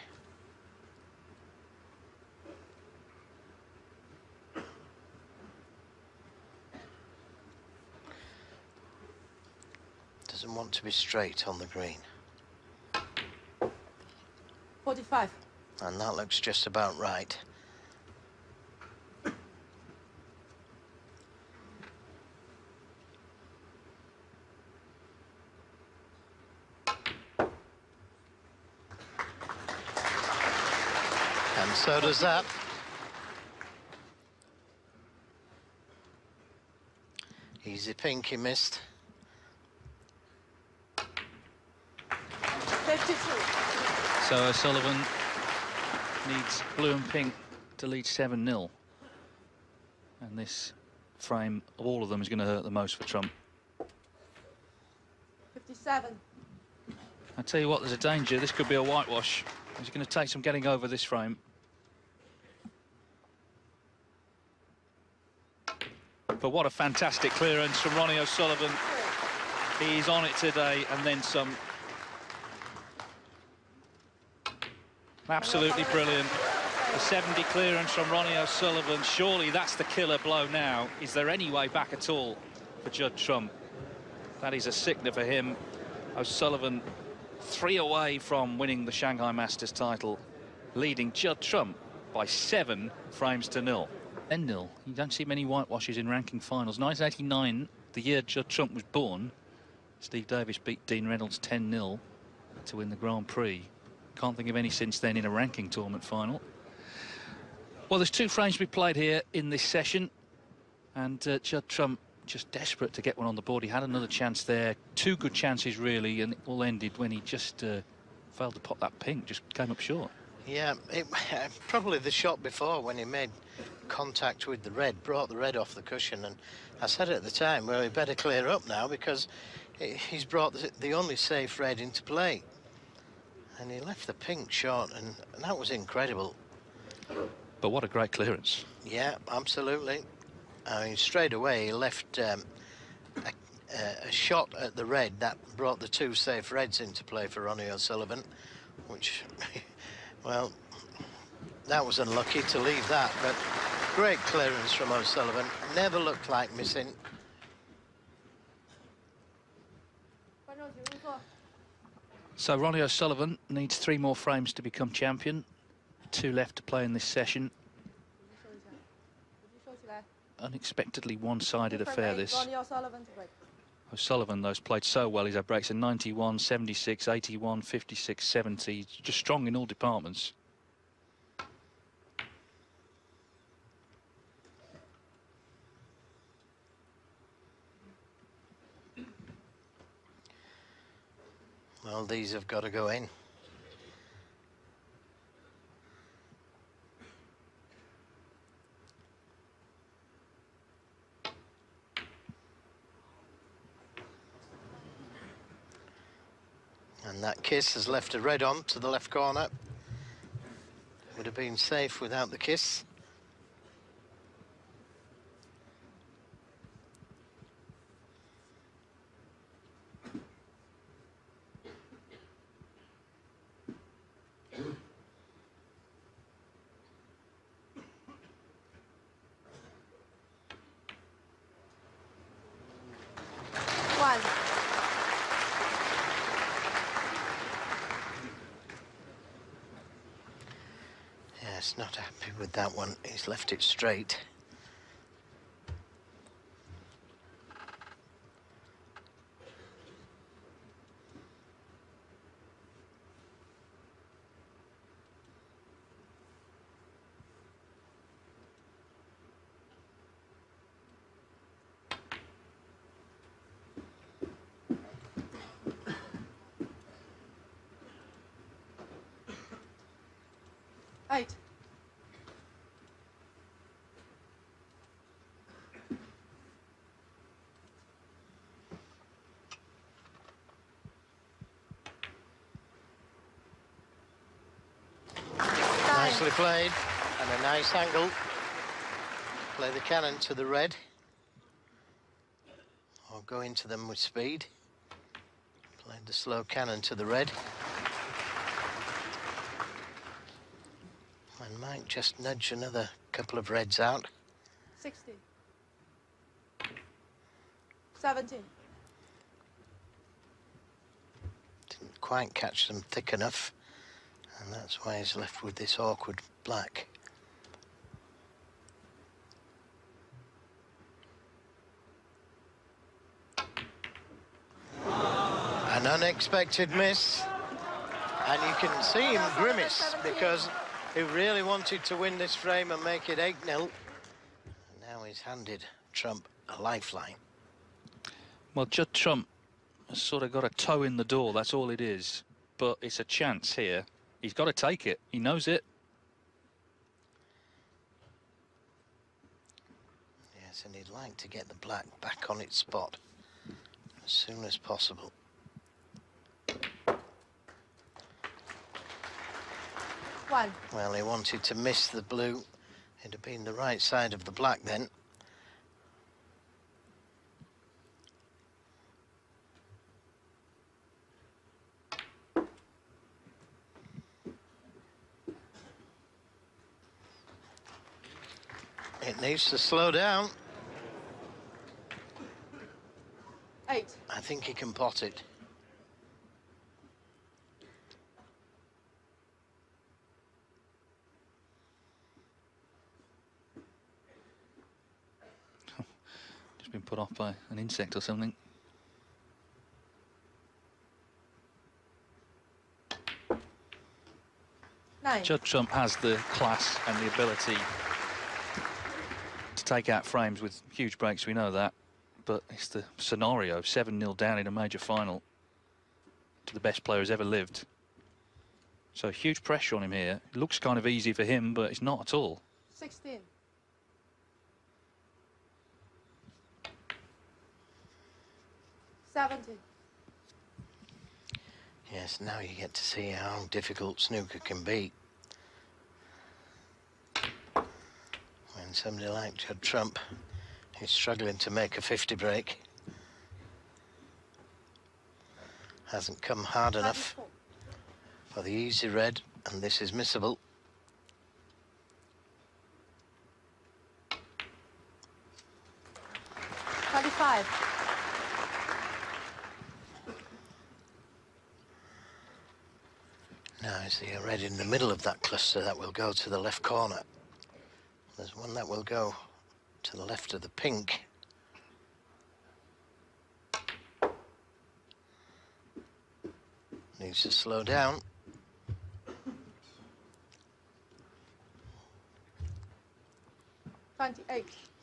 Speaker 3: Doesn't want to be straight on the green.
Speaker 2: 45.
Speaker 3: And that looks just about right. And so does that. Easy pink he missed.
Speaker 2: 52.
Speaker 1: So O'Sullivan needs blue and pink to lead 7-0. And this frame of all of them is going to hurt the most for Trump.
Speaker 2: 57.
Speaker 1: I tell you what, there's a danger. This could be a whitewash. He's going to take some getting over this frame. But what a fantastic clearance from Ronnie O'Sullivan. He's on it today, and then some. Absolutely brilliant. The 70 clearance from Ronnie O'Sullivan. Surely that's the killer blow now. Is there any way back at all for Judd Trump? That is a sickener for him. O'Sullivan 3 away from winning the Shanghai Masters title, leading Judd Trump by 7 frames to 0. 10-0. You don't see many whitewashes in ranking finals. 1989, the year Judd Trump was born, Steve Davis beat Dean Reynolds 10-0 to win the Grand Prix. Can't think of any since then in a ranking tournament final. Well, there's 2 frames to be played here in this session, and Judd Trump just desperate to get one on the board. He had another chance there, 2 good chances really, and it all ended when he just failed to pop that pink, just came up short.
Speaker 3: Yeah, probably the shot before when he made contact with the red, brought the red off the cushion, and I said at the time, well, he better clear up now because he's brought the only safe red into play. And he left the pink short, and that was incredible.
Speaker 1: But what a great clearance.
Speaker 3: Yeah, absolutely. I mean, straight away he left a shot at the red that brought the 2 safe reds into play for Ronnie O'Sullivan, which, well, that was unlucky to leave that, but great clearance from O'Sullivan. Never looked like missing.
Speaker 1: So Ronnie O'Sullivan needs 3 more frames to become champion. 2 left to play in this session. Unexpectedly one-sided affair, this. O'Sullivan, though, has played so well. He's had breaks in 91, 76, 81, 56, 70. Just strong in all departments.
Speaker 3: Well, these have got to go in. And that kiss has left a red on to the left corner. Would have been safe without the kiss. Yes, not happy with that one. He's left it straight. Nicely played, and a nice angle. Play the cannon to the red, or go into them with speed. Played the slow cannon to the red. And might just nudge another couple of reds out.
Speaker 2: 60. 17.
Speaker 3: Didn't quite catch them thick enough. And that's why he's left with this awkward black. An unexpected miss. And you can see him grimace because he really wanted to win this frame and make it 8-0. And now he's handed Trump a lifeline.
Speaker 1: Well, Judd Trump has sort of got a toe in the door, that's all it is. But it's a chance here. He's got to take it. He knows it.
Speaker 3: Yes, and he'd like to get the black back on its spot as soon as possible.
Speaker 2: One.
Speaker 3: Well, he wanted to miss the blue. It'd have been the right side of the black then. It needs to slow down.
Speaker 2: 8.
Speaker 3: I think he can pot it.
Speaker 1: Just been put off by an insect or something. Judd Trump has the class and the ability to take out frames with huge breaks, we know that. But it's the scenario, 7-0 down in a major final to the best player who's ever lived. So huge pressure on him here. It looks kind of easy for him, but it's not at all.
Speaker 2: 16.
Speaker 3: Yes, now you get to see how difficult snooker can be. When somebody like Judd Trump is struggling to make a 50 break. Hasn't come hard enough for the easy red, and this is missable. Now is the red in the middle of that cluster that will go to the left corner. There's one that will go to the left of the pink. Needs to slow down.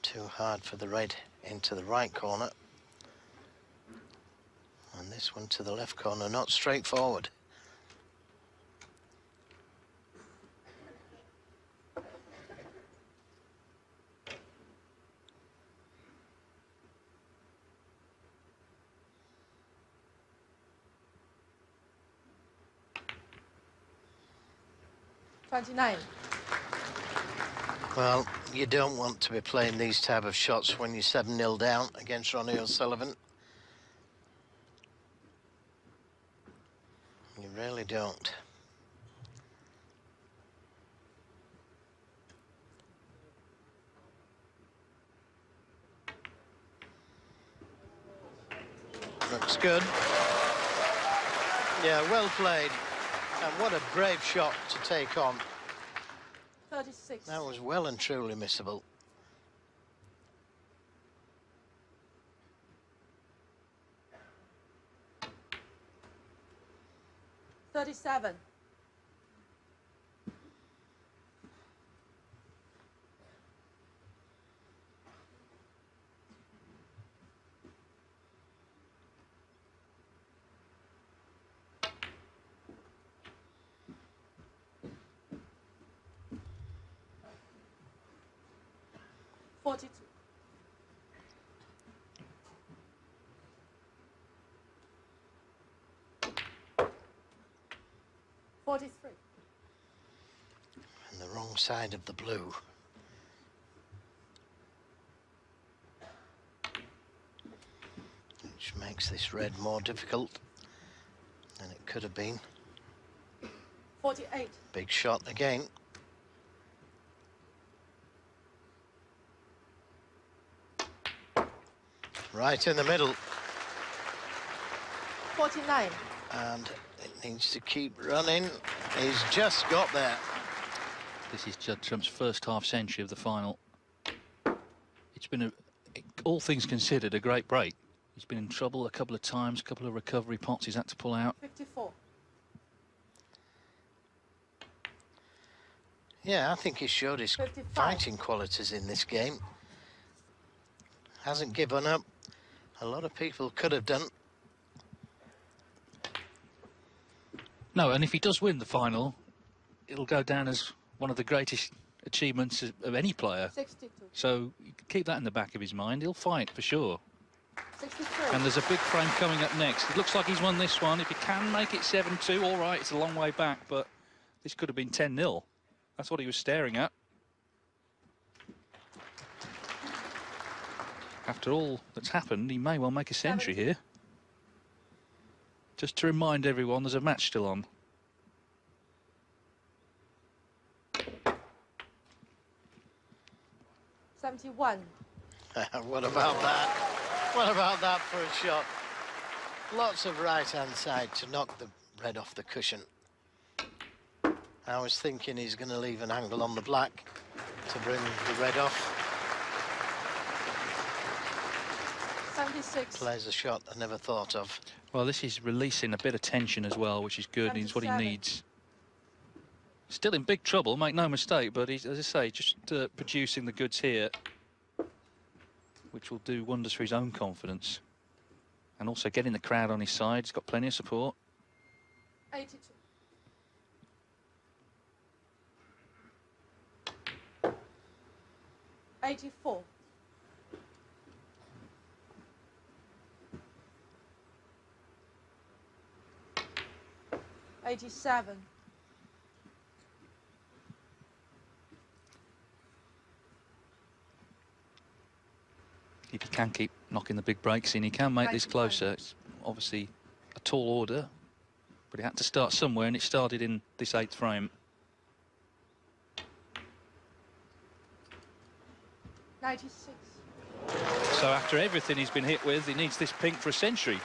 Speaker 3: Too hard for the red into the right corner. And this one to the left corner, not straightforward. Well, you don't want to be playing these type of shots when you're 7-0 down against Ronnie O'Sullivan. You really don't. Looks good. Yeah, well played. And what a brave shot to take on.
Speaker 2: 36.
Speaker 3: That was well and truly missable.
Speaker 2: $37. 42. 43.
Speaker 3: And the wrong side of the blue. Which makes this red more difficult than it could have been.
Speaker 2: 48.
Speaker 3: Big shot again. Right in the middle.
Speaker 2: 49.
Speaker 3: And it needs to keep running. He's just got there.
Speaker 1: This is Judd Trump's first half century of the final. It's been, all things considered, a great break. He's been in trouble a couple of times, a couple of recovery pots he's had to pull out.
Speaker 2: 54.
Speaker 3: Yeah, I think he showed his
Speaker 2: 55.
Speaker 3: fighting qualities in this game. Hasn't given up. A lot of people could have done.
Speaker 1: No, and if he does win the final, it'll go down as one of the greatest achievements of any player.
Speaker 2: 62.
Speaker 1: So keep that in the back of his mind. He'll fight for sure.
Speaker 2: 63.
Speaker 1: And there's a big frame coming up next. It looks like he's won this one. If he can make it 7-2, all right, it's a long way back, but this could have been 10-0. That's what he was staring at. After all that's happened, he may well make a century here. Just to remind everyone, there's a match still on.
Speaker 2: 71.
Speaker 3: What about that? What about that for a shot? Lots of right-hand side to knock the red off the cushion. I was thinking he's going to leave an angle on the black to bring the red off.
Speaker 2: 76.
Speaker 3: Plays a shot I never thought of.
Speaker 1: Well, this is releasing a bit of tension as well, which is good, and it's what he
Speaker 2: 77.
Speaker 1: needs. Still in big trouble, make no mistake, but he's, as I say, just producing the goods here, which will do wonders for his own confidence. And also getting the crowd on his side. He's got plenty of support.
Speaker 2: 82. '84. '87.
Speaker 1: If he can keep knocking the big breaks in, he can make this closer. It's obviously a tall order, but he had to start somewhere, and it started in this 8th frame.
Speaker 2: 96.
Speaker 1: So after everything he's been hit with, he needs this pink for a century.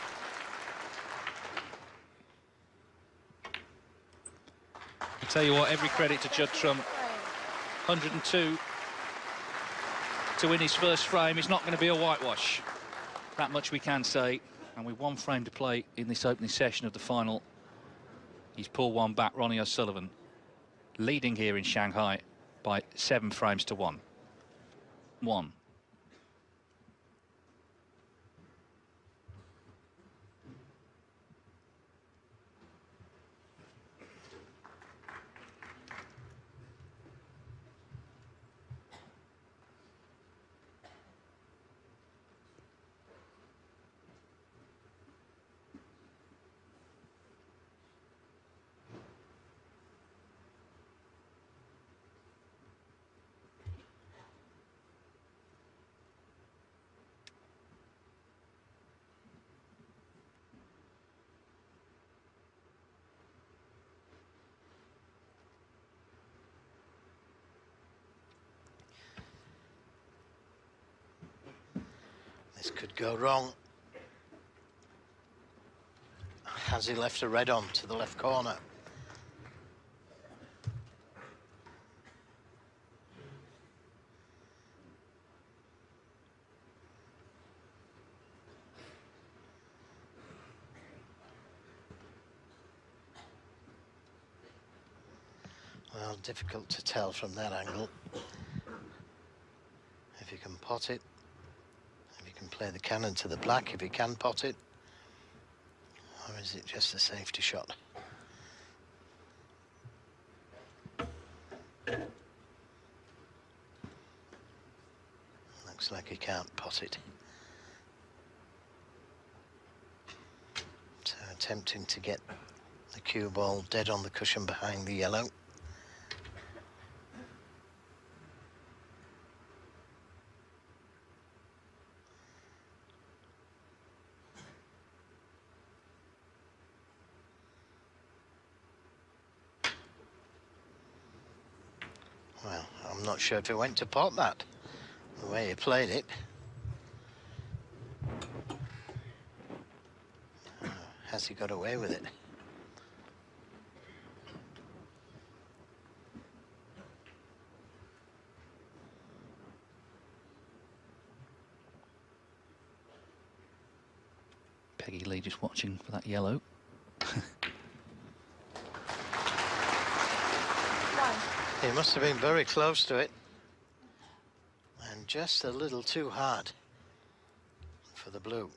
Speaker 1: I tell you what, every credit to Judd Trump. 102 to win his first frame. It's not going to be a whitewash. That much we can say. And with 1 frame to play in this opening session of the final, he's pulled one back. Ronnie O'Sullivan leading here in Shanghai by 7 frames to 1.
Speaker 3: This could go wrong. Has he left a red on to the left corner? Well, difficult to tell from that angle. If you can pot it, if you can play the cannon to the black, if he can pot it, or is it just a safety shot? Looks like he can't pot it. So attempting to get the cue ball dead on the cushion behind the yellow. Well, I'm not sure if he went to pot that, the way he played it. Has he got away with it?
Speaker 1: Peggy Lee just watching for that yellow.
Speaker 3: He must have been very close to it. And just a little too hard for the blue.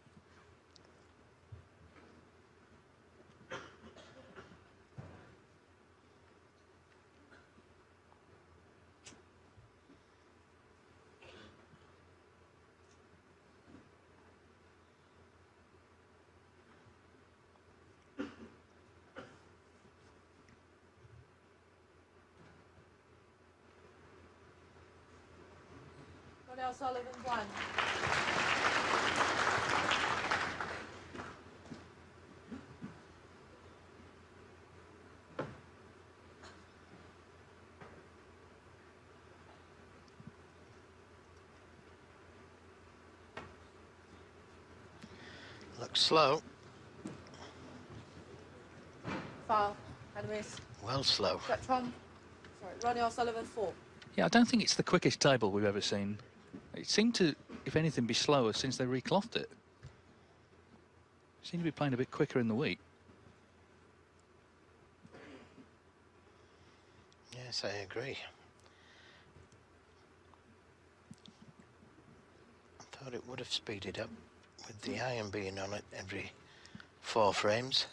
Speaker 2: Ronnie O'Sullivan 1.
Speaker 3: Looks slow.
Speaker 2: Foul. Had a miss.
Speaker 3: Well slow.
Speaker 2: Sorry, Ronnie O'Sullivan 4.
Speaker 1: Yeah, I don't think it's the quickest table we've ever seen. It seemed to, if anything, be slower since they reclothed it. Seem to be playing a bit quicker in the week.
Speaker 3: Yes, I agree. I thought it would have speeded up with the iron being on it every 4 frames.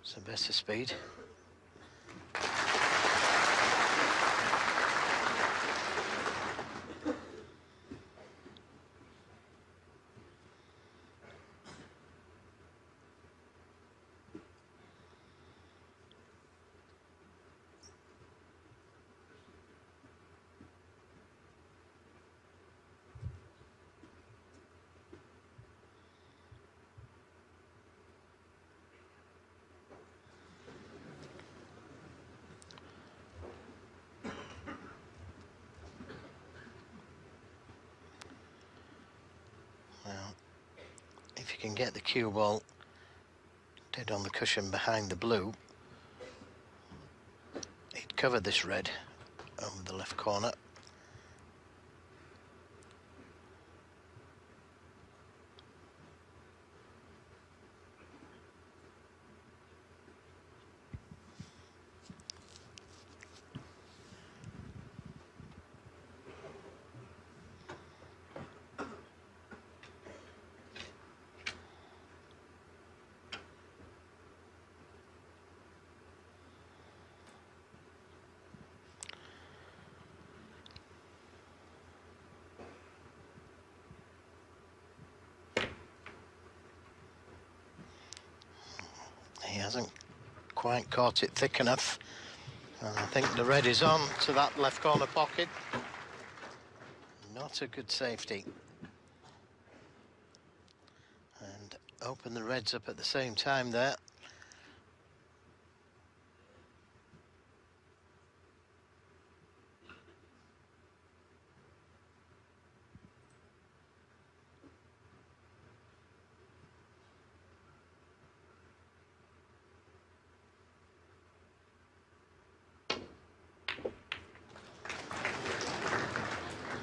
Speaker 3: It's a better speed. Well, if you can get the cue ball dead on the cushion behind the blue, he'd cover this red over the left corner. He hasn't quite caught it thick enough. And I think the red is on to that left corner pocket. Not a good safety. And open the reds up at the same time there.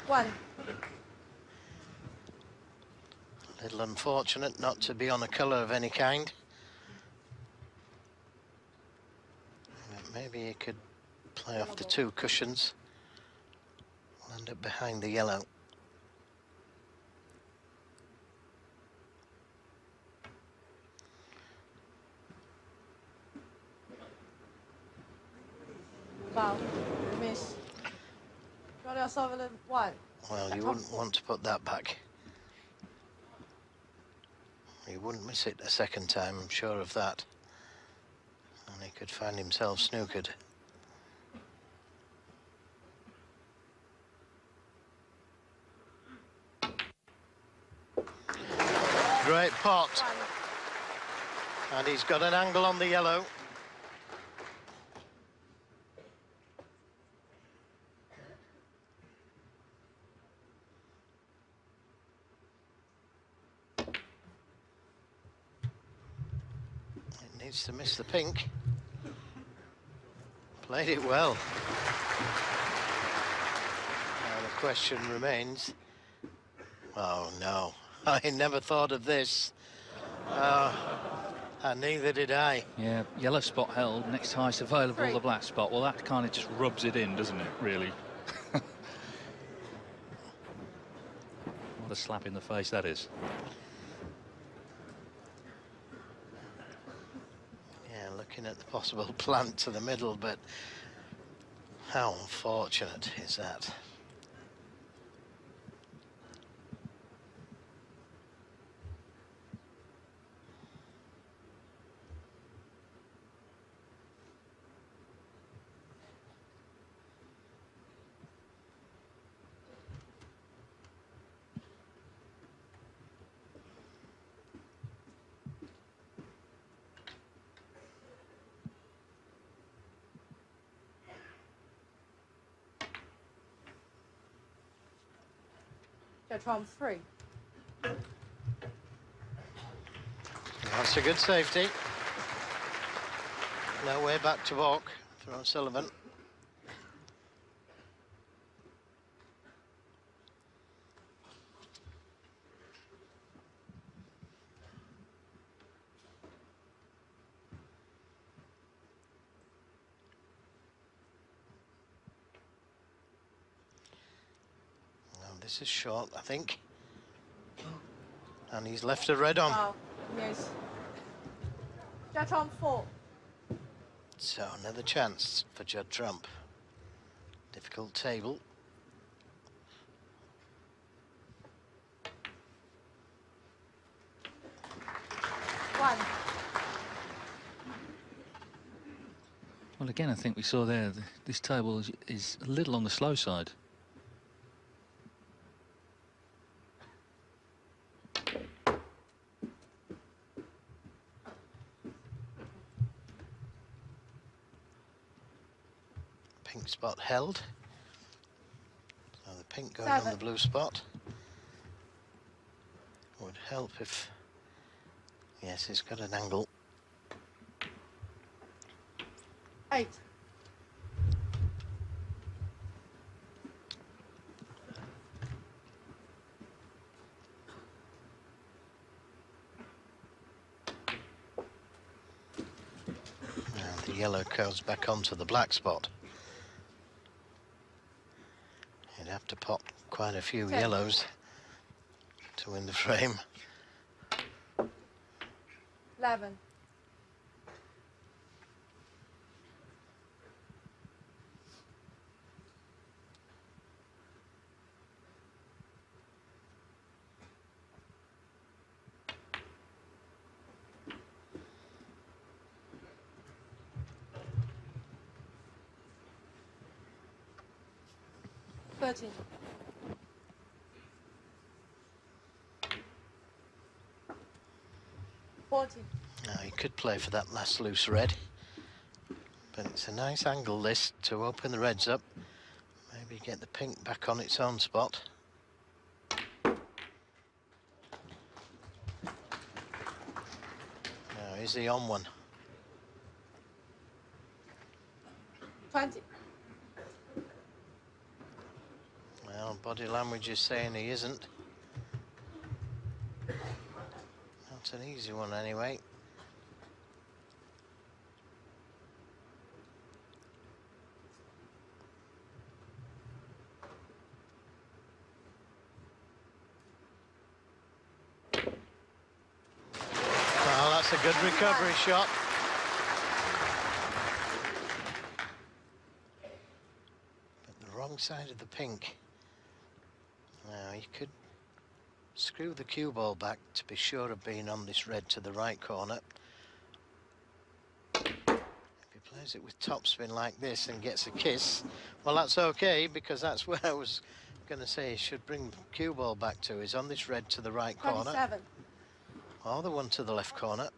Speaker 2: One.
Speaker 3: A little unfortunate not to be on a colour of any kind. But maybe he could play off the 2 cushions. Land up behind the yellow.
Speaker 2: Foul. Miss. Ronnie O'Sullivan 1.
Speaker 3: Well, you wouldn't want to put that back. He wouldn't miss it a second time, I'm sure of that. And he could find himself snookered. Great pot. And he's got an angle on the yellow. It needs to miss the pink. Played it well. Now the question remains. Oh no, I never thought of this. And neither did I.
Speaker 1: Yeah, yellow spot held, next highest available,
Speaker 2: 3.
Speaker 1: the black spot. Well, that kind of just rubs it in, doesn't it, really? What a slap in the face that is.
Speaker 3: Yeah, looking at the possible plant to the middle, but how unfortunate is that?
Speaker 2: Get trump 3.
Speaker 3: That's a good safety. No way back to walk for O'Sullivan. This is short, I think. And he's left a red on.
Speaker 2: Oh, yes. Get trump 4.
Speaker 3: So another chance for Judd Trump. Difficult table.
Speaker 2: One.
Speaker 1: Well, again, I think we saw there, this table is a little on the slow side.
Speaker 3: Pink spot held. So the pink going
Speaker 2: 7.
Speaker 3: on the blue spot. Would help if... Yes, it's got an angle.
Speaker 2: 8.
Speaker 3: And the yellow goes back onto the black spot. You'd have to pop quite a few
Speaker 2: 10.
Speaker 3: yellows to win the frame.
Speaker 2: 11.13. 14.
Speaker 3: Now he could play for that last loose red, but it's a nice angle this to open the reds up. Maybe get the pink back on its own spot. Now is he on one?
Speaker 2: 20.
Speaker 3: Well, body language is saying he isn't. Not an easy one anyway. Well, that's a good recovery shot. But the wrong side of the pink. Now you could screw the cue ball back to be sure of being on this red to the right corner. If he plays it with topspin like this and gets a kiss, well, that's okay, because that's where I was going to say he should bring the cue ball back to, is on this red to the right corner,
Speaker 2: 27.
Speaker 3: or the one to the left corner.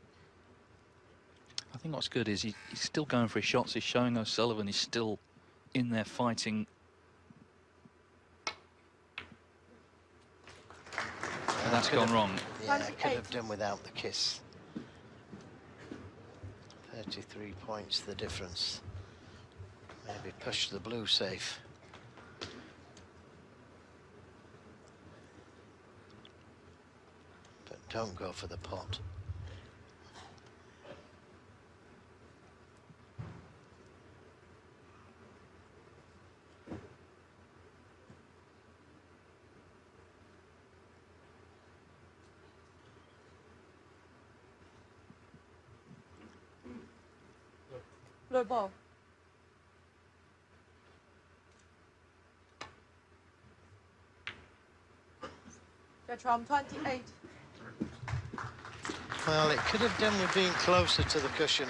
Speaker 1: I think what's good is he's still going for his shots. He's showing O'Sullivan he's still in there fighting. And that's gone wrong.
Speaker 3: Yeah, I could have done without the kiss. 33 points the difference. Maybe push the blue safe. But don't go for the pot.
Speaker 2: Blue ball. Get trump 28.
Speaker 3: Well, it could have done with being closer to the cushion.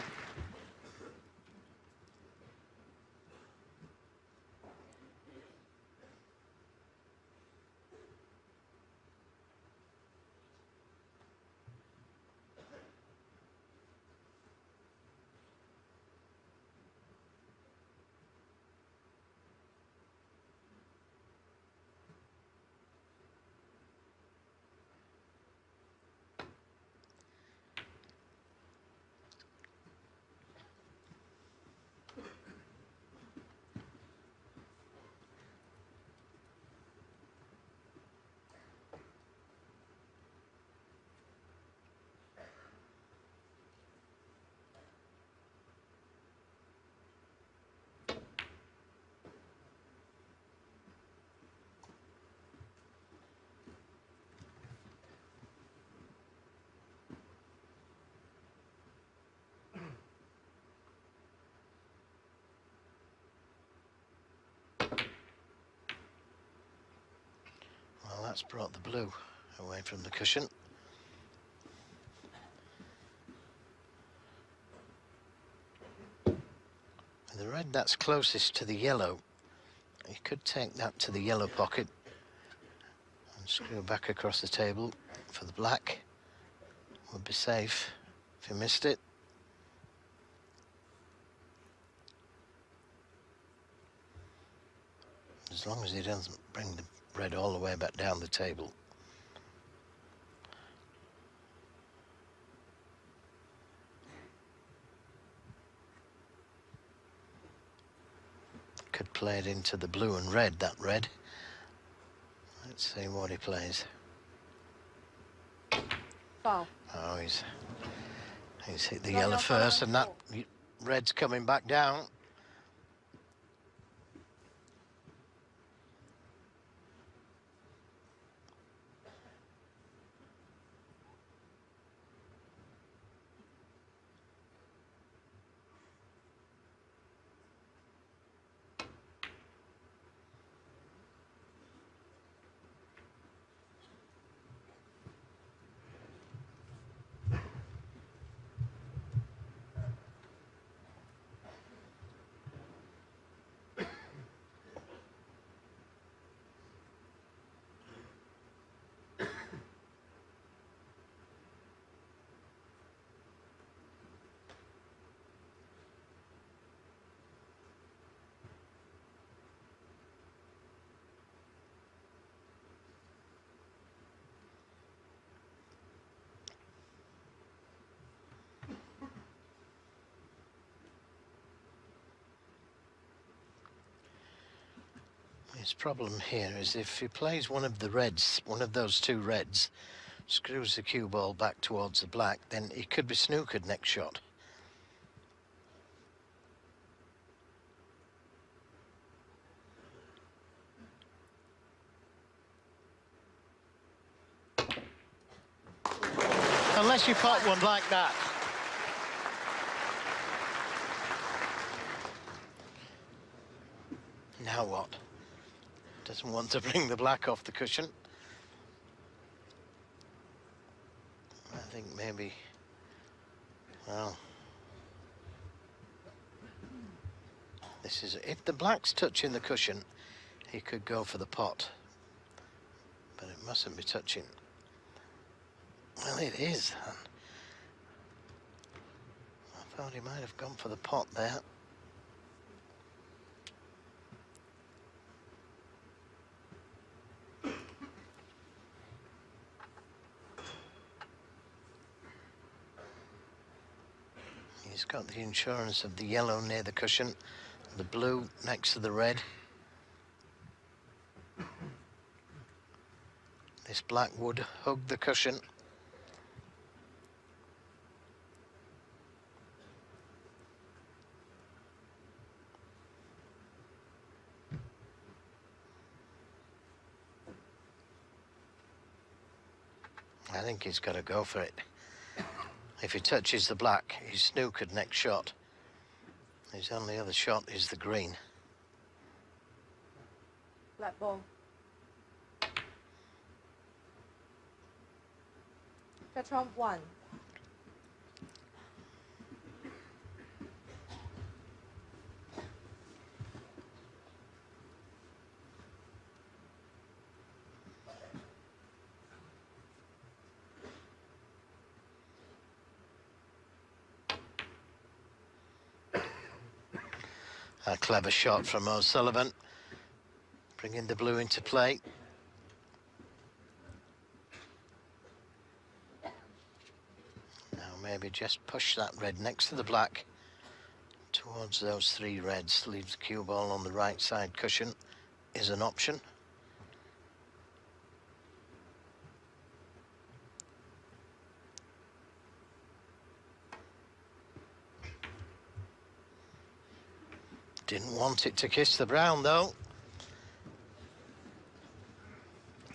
Speaker 3: That's brought the blue away from the cushion. The red that's closest to the yellow, you could take that to the yellow pocket and screw back across the table for the black. Would be safe if you missed it. As long as he doesn't bring the red all the way back down the table. Could play it into the blue and red, that red. Let's see what he plays.
Speaker 2: Foul.
Speaker 3: Oh, he's hit the yellow first, and that red's coming back down. His problem here is if he plays one of the reds, one of those two reds, screws the cue ball back towards the black, then he could be snookered next shot. Unless you pop one like that. Now what? Doesn't want to bring the black off the cushion. I think maybe, well, this is, if the black's touching the cushion, he could go for the pot. But it mustn't be touching. Well, it is. I thought he might have gone for the pot there. He's got the insurance of the yellow near the cushion, the blue next to the red. This black would hug the cushion. I think he's got to go for it. If he touches the black, he's snookered next shot. His only other shot is the green.
Speaker 2: Black ball. Catch on 1.
Speaker 3: A clever shot from O'Sullivan, bringing the blue into play. Now maybe just push that red next to the black towards those three reds. Leave the cue ball on the right side cushion is an option. Didn't want it to kiss the brown, though.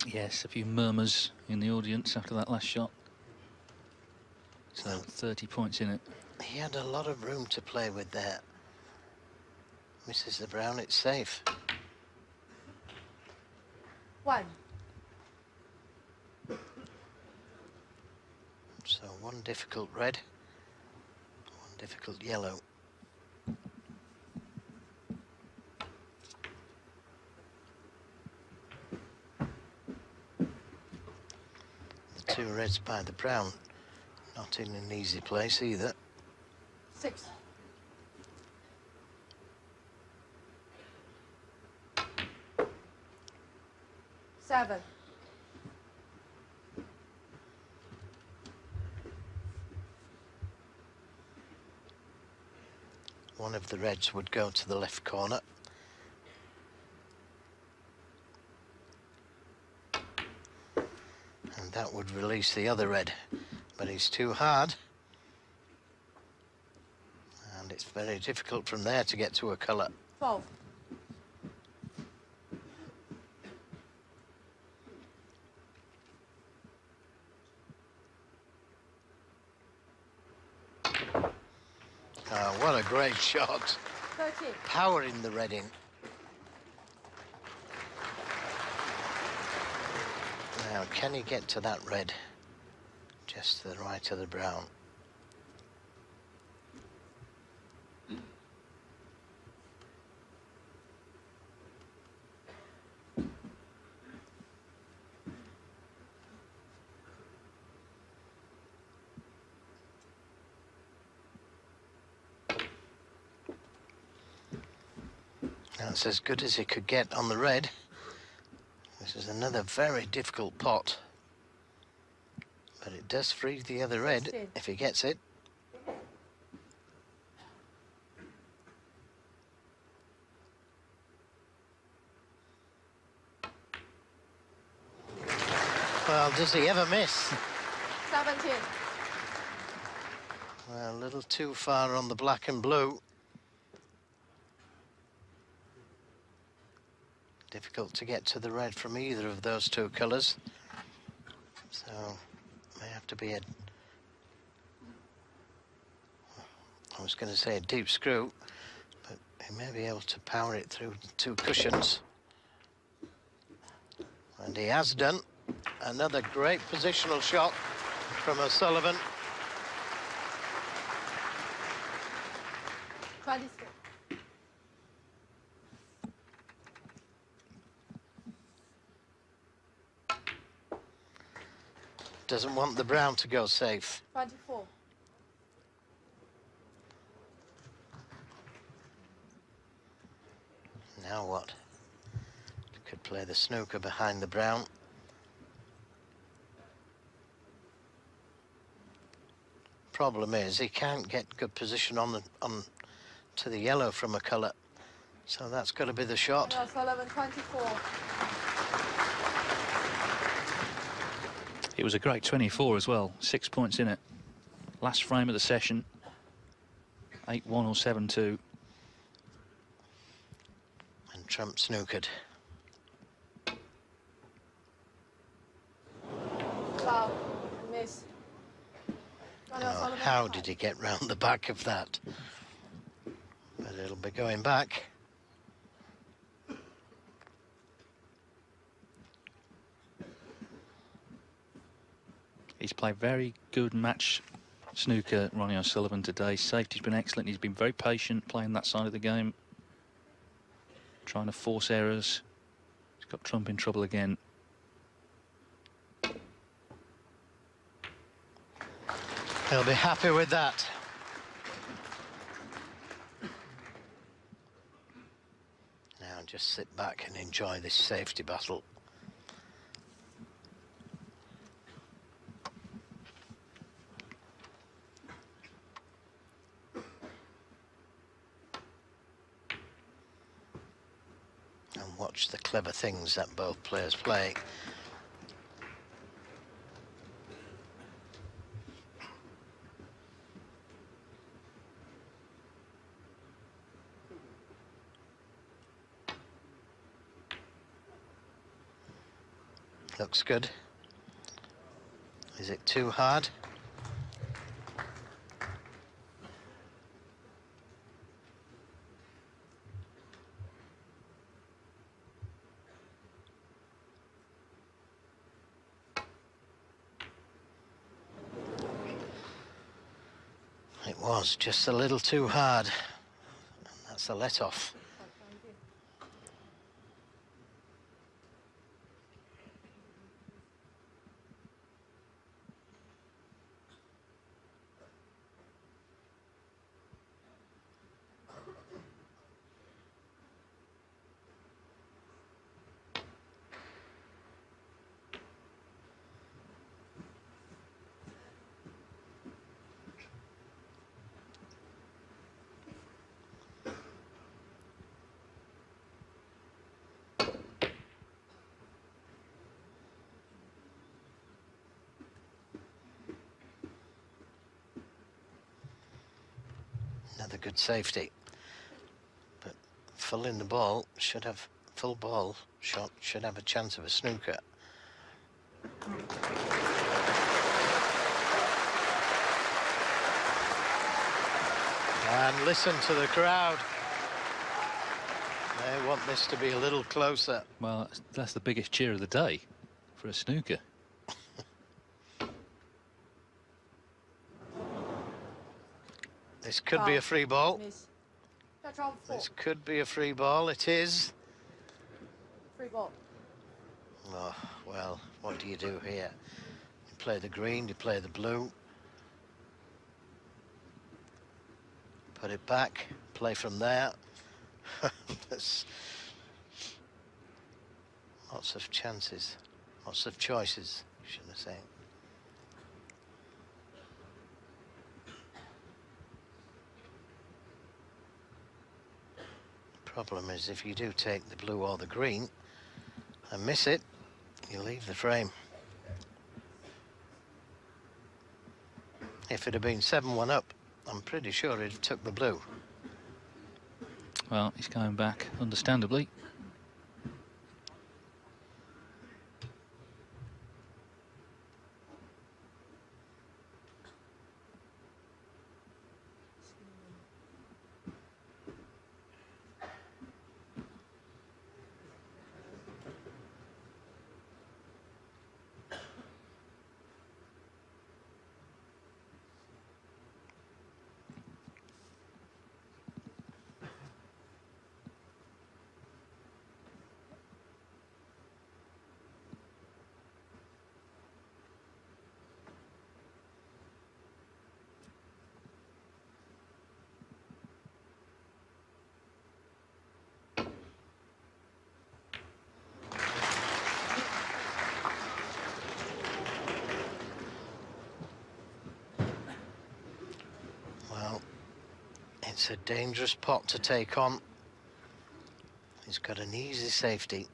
Speaker 1: Yes, a few murmurs in the audience after that last shot. So 30 points in it.
Speaker 3: He had a lot of room to play with there. Misses the brown, it's safe.
Speaker 2: 1.
Speaker 3: So one difficult red, one difficult yellow. The two reds by the brown, not in an easy place either.
Speaker 2: 6. 7.
Speaker 3: One of the reds would go to the left corner. And that would release the other red, but he's too hard. And it's very difficult from there to get to a colour.
Speaker 2: 12.
Speaker 3: Oh, what a great shot.
Speaker 2: 13.
Speaker 3: Powering the red in. Now, can he get to that red? Just to the right of the brown. That's as good as he could get on the red. This is another very difficult pot. But it does free the other red
Speaker 2: 16.
Speaker 3: if he gets it. Well, does he ever miss?
Speaker 2: 17.
Speaker 3: Well, a little too far on the black and blue. Difficult to get to the red from either of those two colours. So, may have to be a... I was going to say a deep screw, but he may be able to power it through the two cushions. And he has done. Another great positional shot from O'Sullivan.
Speaker 2: 26.
Speaker 3: Doesn't want the brown to go safe.
Speaker 2: 24.
Speaker 3: Now what? Could play the snooker behind the brown. Problem is he can't get good position on to the yellow from a colour. So that's got to be the shot.
Speaker 2: O'Sullivan, 24.
Speaker 1: It was a great 24 as well. 6 points in it. Last frame of the session. 8-1 or 7-2.
Speaker 3: And Trump snookered.
Speaker 2: Foul. Miss.
Speaker 3: Oh, how did he get round the back of that? But it'll be going back.
Speaker 1: He's played very good match snooker, Ronnie O'Sullivan, today. Safety's been excellent. He's been very patient playing that side of the game. Trying to force errors. He's got Trump in trouble again.
Speaker 3: He'll be happy with that. Now just sit back and enjoy this safety battle. And watch the clever things that both players play. Looks good. Is it too hard? was just a little too hard. And that's a let-off. Another good safety, but full in the ball should have full ball shot, should have a chance of a snooker. And listen to the crowd. They want this to be a little closer.
Speaker 1: Well, that's the biggest cheer of the day for a snooker.
Speaker 3: This could be a free ball.
Speaker 2: Miss. That's round 4.
Speaker 3: This could be a free ball. It is.
Speaker 2: Free ball.
Speaker 3: Oh, well, what do you do here? You play the green, you play the blue. Put it back, play from there. There's lots of chances, lots of choices, should I say. Problem is, if you do take the blue or the green and miss it, you leave the frame. If it had been 7-1 up, I'm pretty sure he'd have took the blue.
Speaker 1: Well, he's going back, understandably.
Speaker 3: It's a dangerous pot to take on. He's got an easy safety.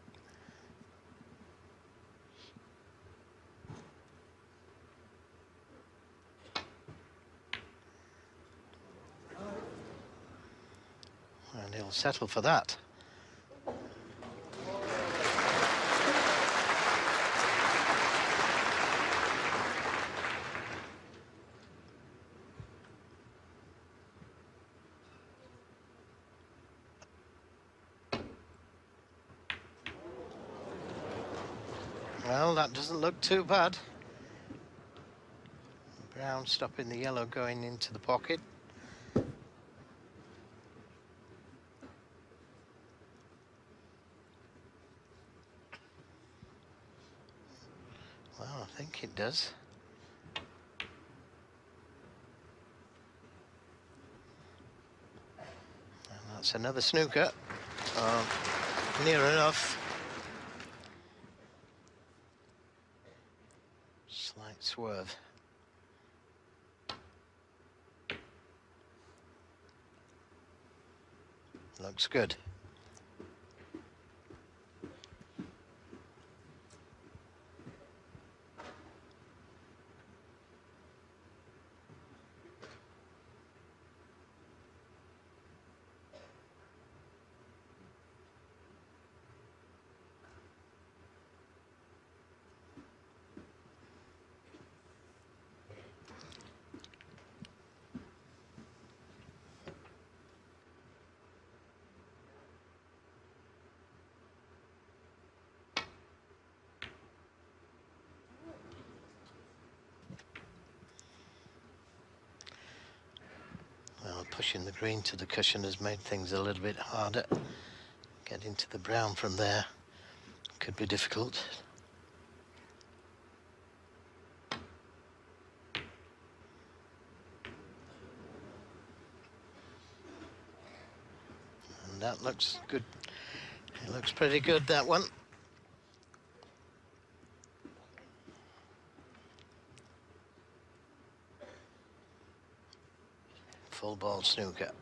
Speaker 3: And he'll settle for that. Well, that doesn't look too bad. Brown stopping the yellow going into the pocket. Well, I think it does. And that's another snooker. Near enough. Slight swerve. Looks good. pushing the green to the cushion has made things a little bit harder. Getting to the brown from there could be difficult. And that looks good. It looks pretty good, that one. Full ball snooker.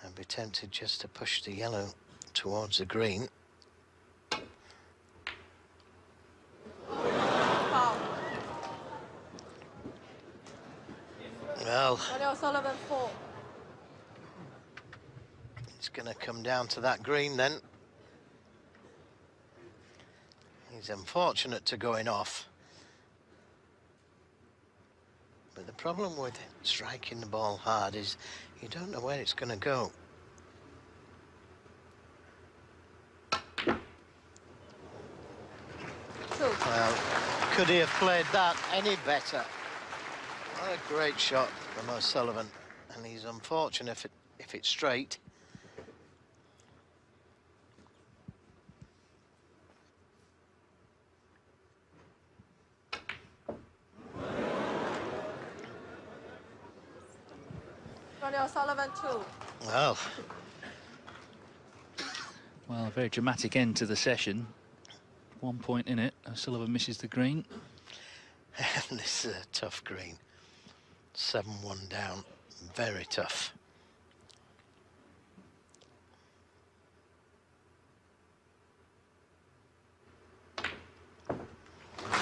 Speaker 3: I'd be tempted just to push the yellow towards the green. Well,
Speaker 2: Sullivan 4.
Speaker 3: it's going to come down to that green then. He's unfortunate to going off. But the problem with striking the ball hard is you don't know where it's going to go. Well, could he have played that any better? What a great shot from O'Sullivan. And he's unfortunate if it's straight.
Speaker 2: Ronnie O'Sullivan 2.
Speaker 3: Well,
Speaker 1: Well, a very dramatic end to the session. 1 point in it. O'Sullivan misses the green.
Speaker 3: this is a tough green. 7-1 down. Very tough.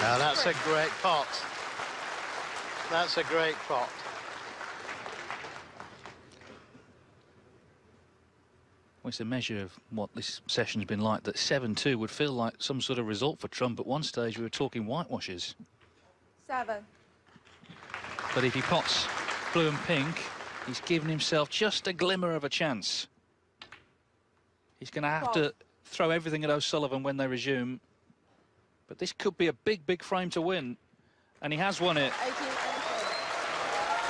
Speaker 3: Now that's a great pot. That's a great pot.
Speaker 1: Well, it's a measure of what this session's been like, that 7-2 would feel like some sort of result for Trump. At one stage, we were talking whitewashes.
Speaker 2: 7.
Speaker 1: But if he pots blue and pink, he's given himself just a glimmer of a chance. He's going to have to throw everything at O'Sullivan when they resume. But this could be a big, big frame to win. And he has won it.
Speaker 2: 18.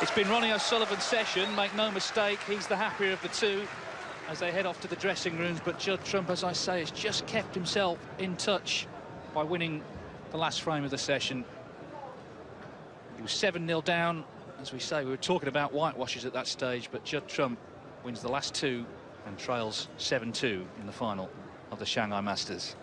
Speaker 1: It's been Ronnie O'Sullivan's session. Make no mistake, he's the happier of the two as they head off to the dressing rooms. But Judd Trump, as I say, has just kept himself in touch by winning the last frame of the session. He was 7-0 down. As we say, we were talking about whitewashes at that stage, but Judd Trump wins the last two and trails 7-2 in the final of the Shanghai Masters.